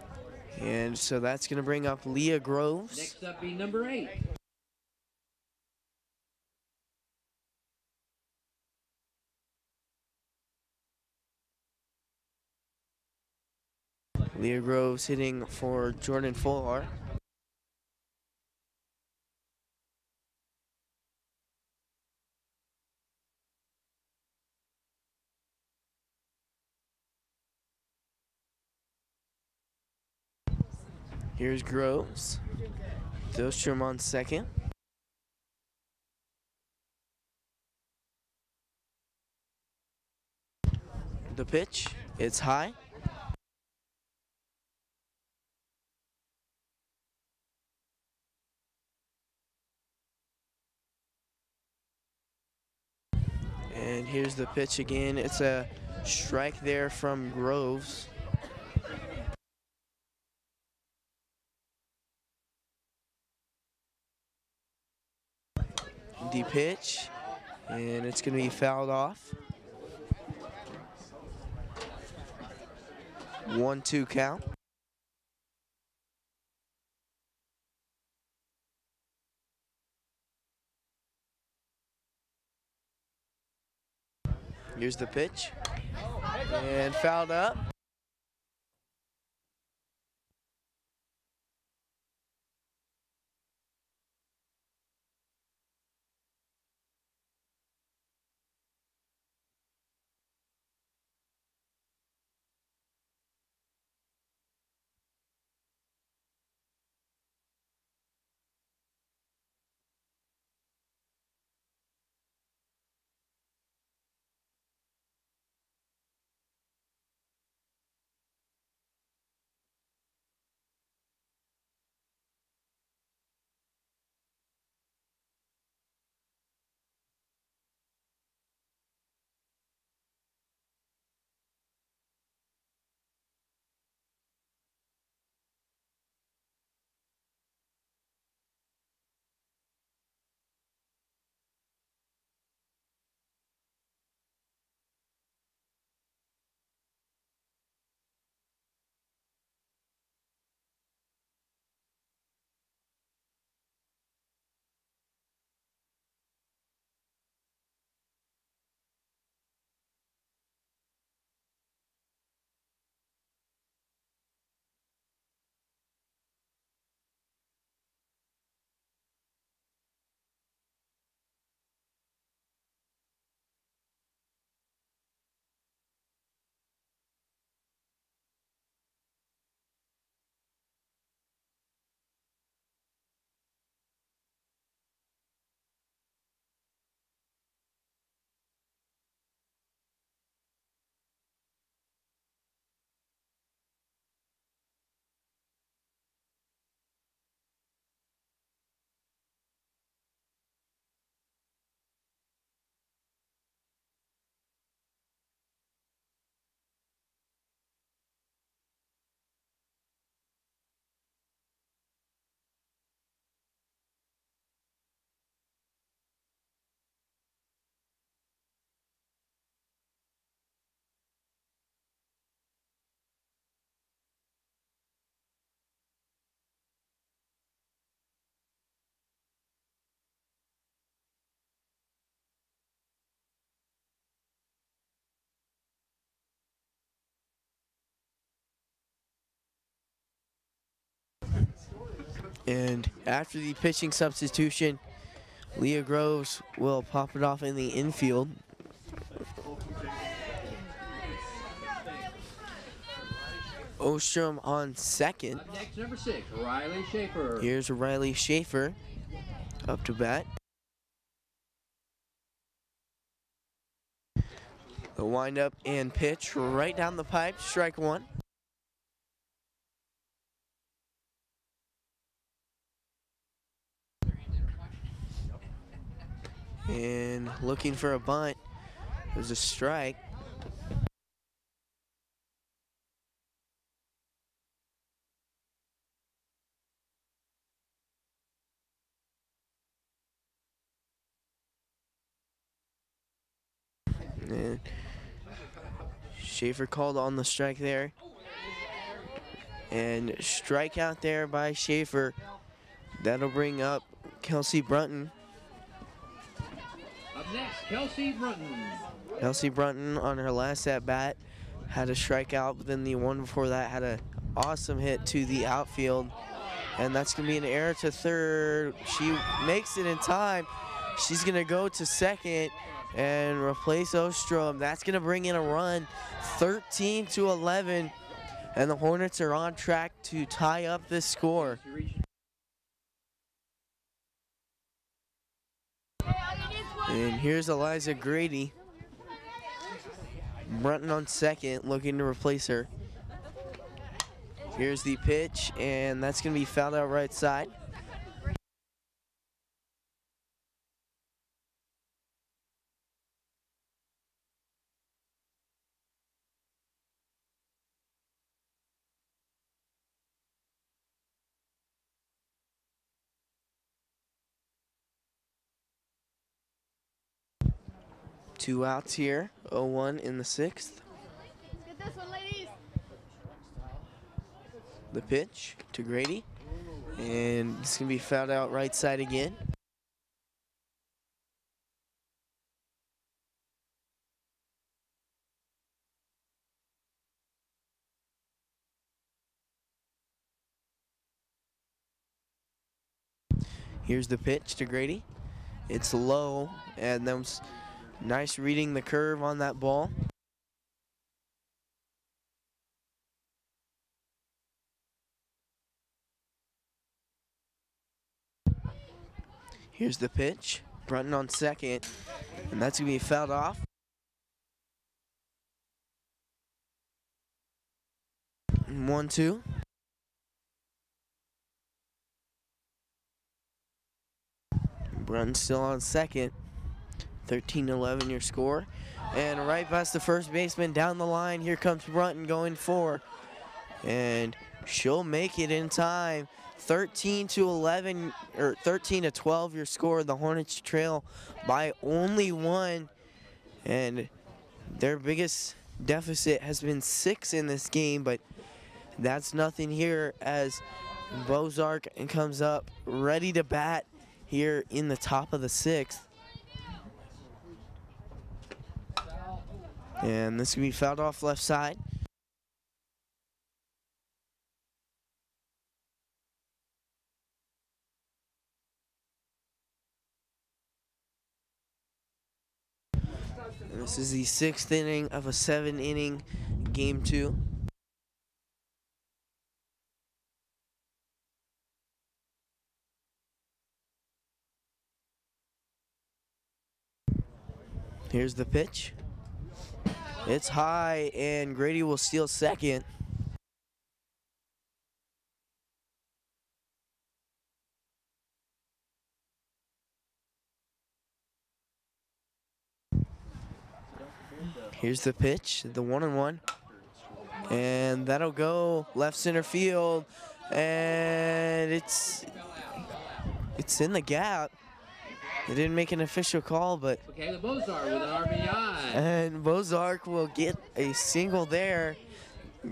And so that's going to bring up Leah Groves. Next up be number 8. Leah Groves hitting for Jordan Fullhart. Here's Groves. Dostrom on second. The pitch, it's high. And here's the pitch again. It's a strike there from Groves. The pitch, and it's going to be fouled off. 1-2 count. Here's the pitch, and fouled up. And after the pitching substitution, Leah Groves will pop it off in the infield. Ostrom on second. Up next, number 6, Riley Schaefer. Here's Riley Schaefer up to bat. The windup and pitch right down the pipe, strike one. And looking for a bunt. There's a strike. And Schaefer called on the strike there. And strikeout there by Schaefer. That'll bring up Kelsey Brunton. Up next, Kelsey Brunton. Kelsey Brunton on her last at bat had a strikeout, but then the one before that had an awesome hit to the outfield. And that's going to be an error to third. She makes it in time. She's going to go to second and replace Ostrom. That's going to bring in a run, 13-11. And the Hornets are on track to tie up this score. And here's Eliza Grady. Brunton on second, looking to replace her. Here's the pitch, and that's going to be fouled out right side. Two outs here, 0-1 in the sixth. Get this one, ladies. The pitch to Grady, and it's going to be fouled out right side again. Here's the pitch to Grady. It's low, and then nice reading the curve on that ball. Here's the pitch. Brunton on second, and that's going to be fouled off. And 1-2. Brunton still on second. 13-11 your score. And right past the first baseman down the line, here comes Brunton going for. And she'll make it in time. 13-11 or 13-12 your score. The Hornets trail by only one. And their biggest deficit has been 6 in this game, but that's nothing here as Bozark comes up ready to bat here in the top of the 6th. And this can be fouled off left side. And this is the 6th inning of a 7-inning game 2. Here's the pitch. It's high, and Grady will steal second. Here's the pitch, the 1-1. And that'll go left center field, and it's in the gap. They didn't make an official call, but Michaela Bozark with an RBI. and Bozark will get a single there.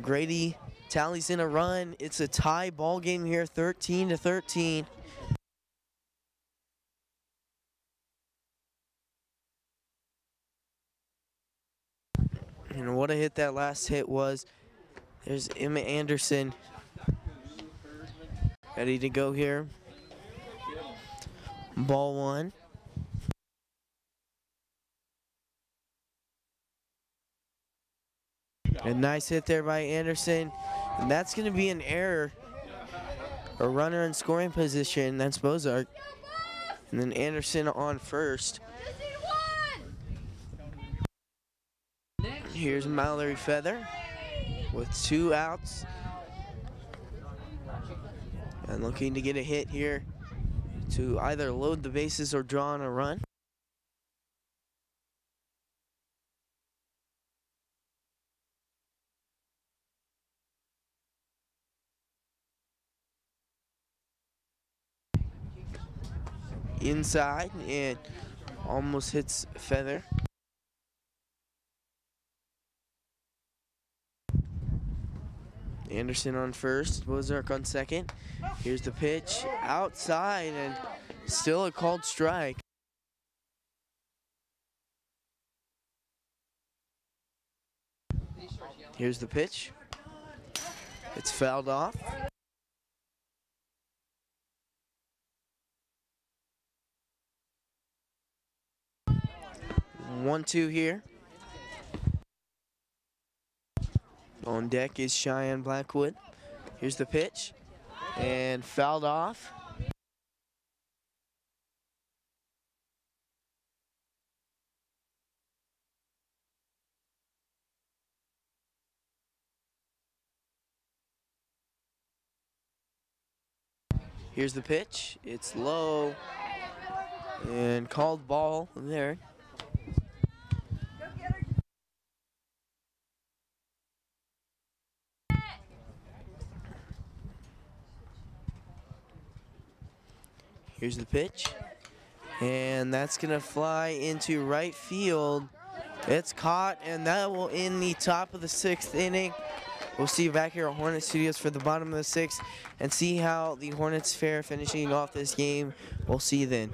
Grady tallies in a run. It's a tie ball game here, 13-13. And what a hit that last hit was. There's Emma Anderson. ready to go here. Ball one. A nice hit there by Anderson. And that's going to be an error. A runner in scoring position. That's Bozark. And then Anderson on first. Here's Mallory Feather with 2 outs. And looking to get a hit here to either load the bases or draw on a run. Inside and almost hits Feather. Anderson on first, Bozark on second. Here's the pitch outside and still a called strike. Here's the pitch. It's fouled off. 1-2 here. On deck is Cheyenne Blackwood. Here's the pitch. And fouled off. Here's the pitch. It's low. And called ball there. Here's the pitch, and that's gonna fly into right field. It's caught, and that will end the top of the 6th inning. We'll see you back here at Hornet Studios for the bottom of the 6th and see how the Hornets fare finishing off this game. We'll see you then.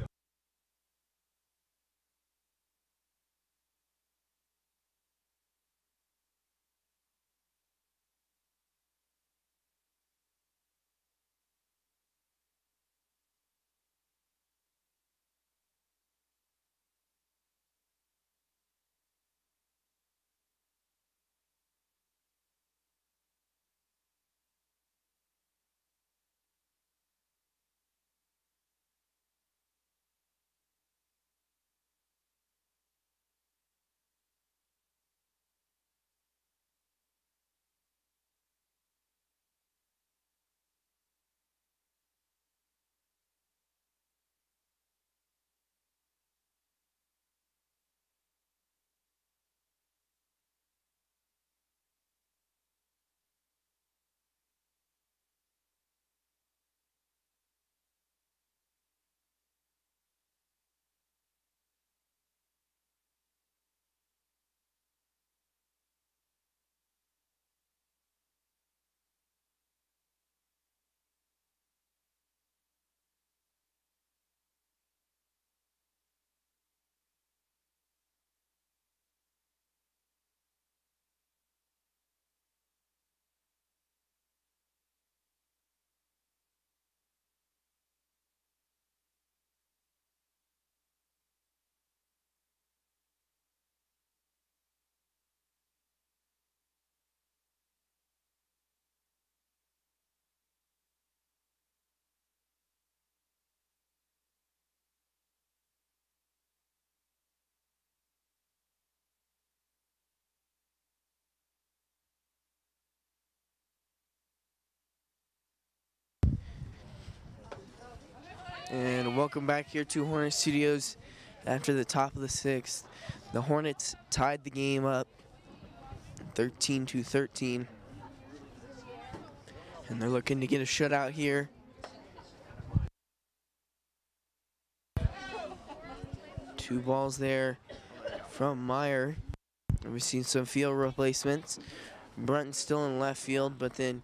And welcome back here to Hornet Studios after the top of the 6th. The Hornets tied the game up 13-13. And they're looking to get a shutout here. Two balls there from Meyer. And we've seen some field replacements. Brunton's still in left field, but then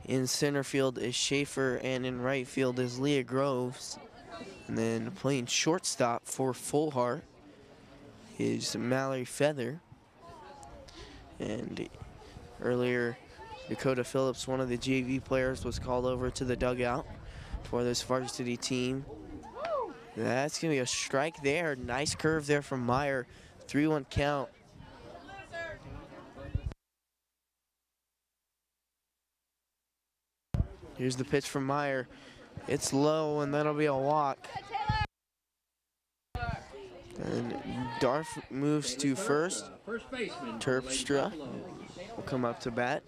in center field is Schaefer, and in right field is Leah Groves. And then playing shortstop for Full Heart is Mallory Feather. And earlier, Dakota Phillips, one of the JV players, was called over to the dugout for this varsity team. That's going to be a strike there. Nice curve there from Meyer. 3-1 count. Here's the pitch from Meyer. It's low, and that'll be a walk. And Darf moves to first. Terpstra will come up to bat.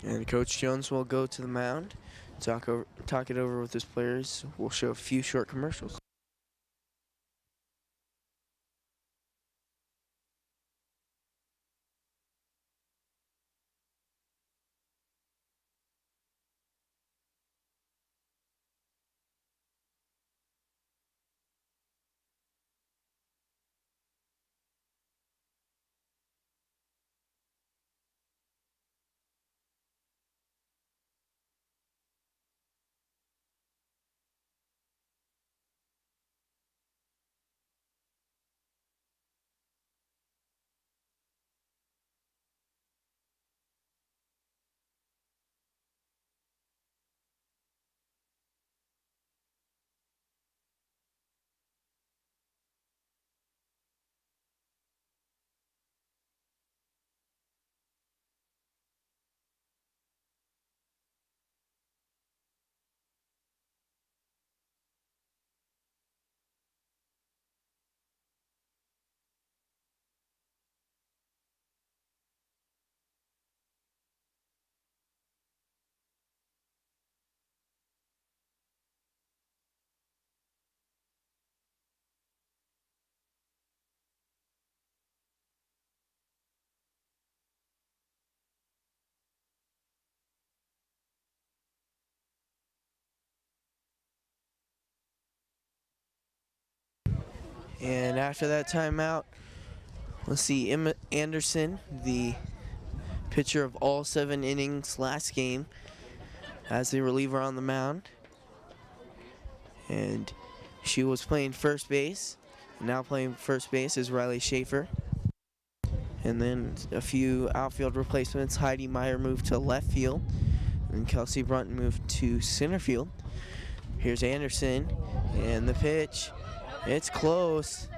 And Coach Jones will go to the mound, talk it over with his players. We'll show a few short commercials. And after that timeout, let's see, Anderson, the pitcher of all 7 innings last game, as the reliever on the mound. And she was playing first base. Now playing first base is Riley Schaefer. And then a few outfield replacements. Heidi Meyer moved to left field, and Kelsey Brunton moved to center field. Here's Anderson, and the pitch. It's close.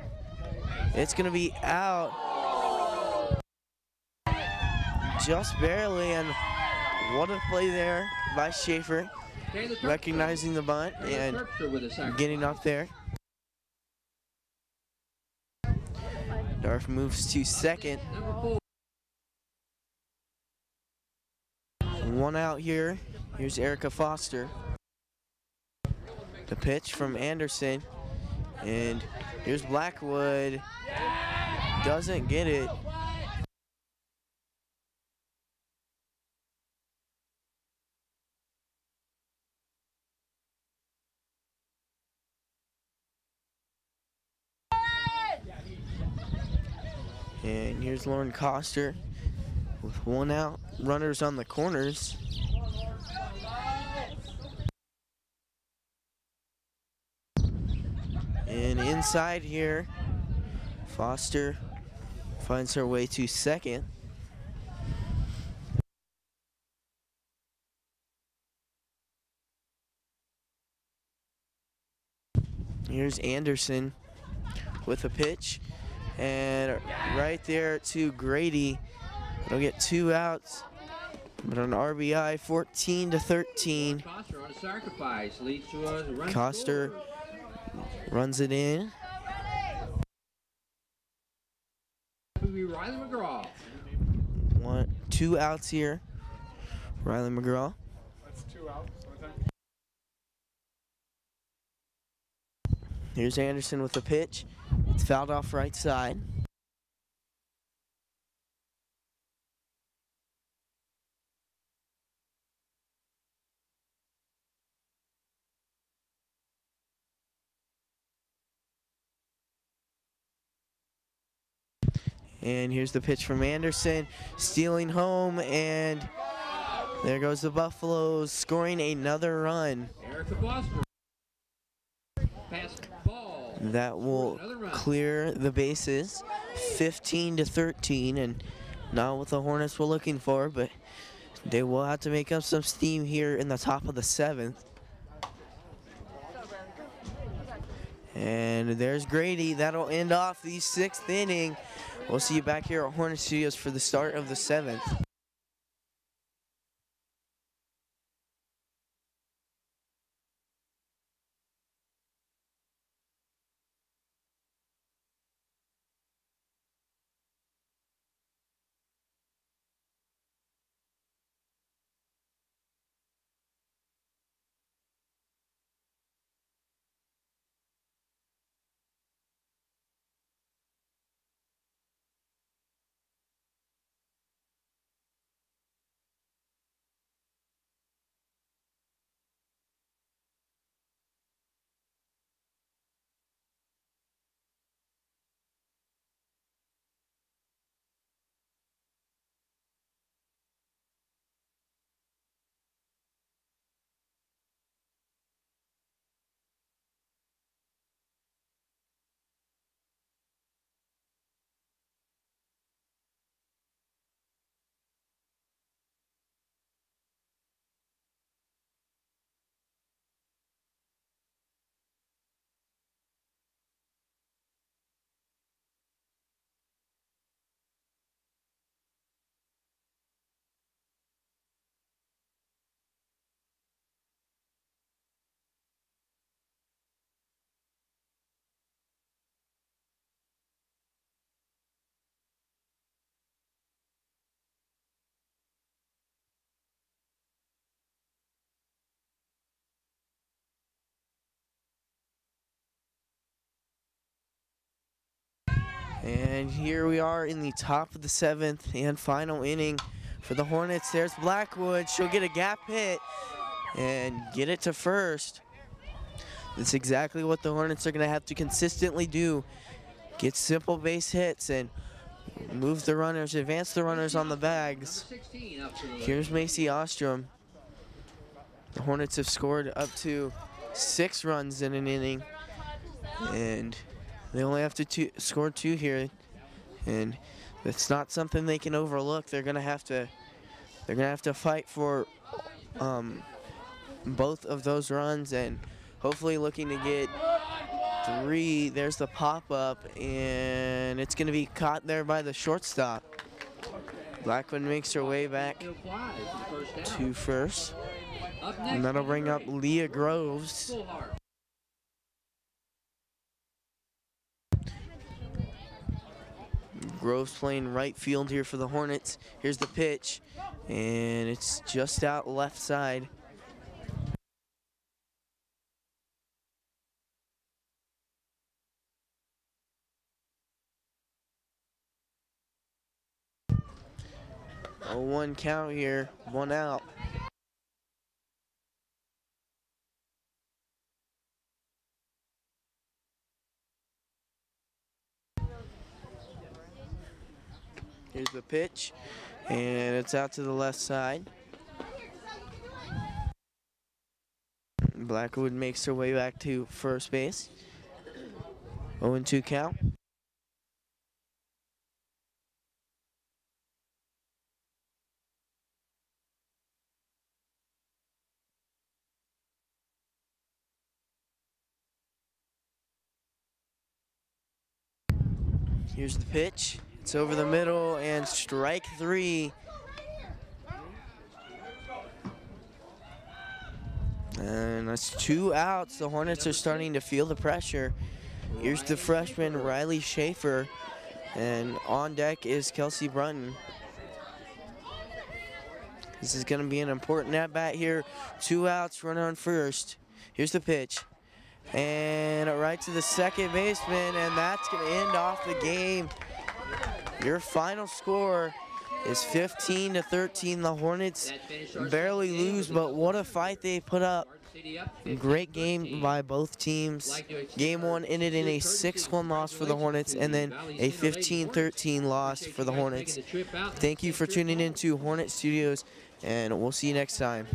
It's going to be out. Just barely, and what a play there by Schaefer, recognizing the bunt and getting up there. Darf moves to second. 1 out here. Here's Erica Foster. The pitch from Anderson. And here's Blackwood. Doesn't get it. And here's Lauren Coster with 1 out. Runners on the corners. And inside here, Foster finds her way to second. Here's Anderson with a pitch. And right there to Grady. It'll get 2 outs. But an RBI, 14-13. Coster on a sacrifice leads to a run. Coster runs it in. Riley McGraw. 2 outs here. Riley McGraw. That's 2 outs. Here's Anderson with the pitch. It's fouled off right side. And here's the pitch from Anderson, stealing home, and there goes the Buffaloes, scoring another run. Erica Foster. pass ball. That will Another run. clear the bases, 15-13, and not what the Hornets were looking for, but they will have to make up some steam here in the top of the 7th. And there's Grady. That'll end off the 6th inning. We'll see you back here at Hornet Studios for the start of the 7th. And here we are in the top of the 7th and final inning for the Hornets. There's Blackwood. She'll get a gap hit and get it to first. That's exactly what the Hornets are going to have to consistently do. Get simple base hits and move the runners, advance the runners on the bags. Here's Macy Ostrom. The Hornets have scored up to 6 runs in an inning, and they only have to score 2 here, and that's not something they can overlook. They're gonna have to fight for both of those runs, and hopefully looking to get 3. There's the pop-up, and it's gonna be caught there by the shortstop. Blackwood makes her way back to first, and that'll bring up Leah Groves. Groves playing right field here for the Hornets. Here's the pitch, and it's just out left side. A 1 count here, 1 out. Here's the pitch, and it's out to the left side. Blackwood makes her way back to first base. 0-2 count. Here's the pitch. It's over the middle, and strike 3. And that's 2 outs. The Hornets are starting to feel the pressure. Here's the freshman, Riley Schaefer, and on deck is Kelsey Brunton. This is going to be an important at-bat here. 2 outs, runner on first. Here's the pitch. And right to the second baseman, and that's going to end off the game. Your final score is 15-13. The Hornets barely lose, but what a fight they put up. Great game by both teams. Game 1 ended in a 6-1 loss for the Hornets, and then a 15-13 loss for the Hornets. Thank you for tuning in to Hornet Studios, and we'll see you next time.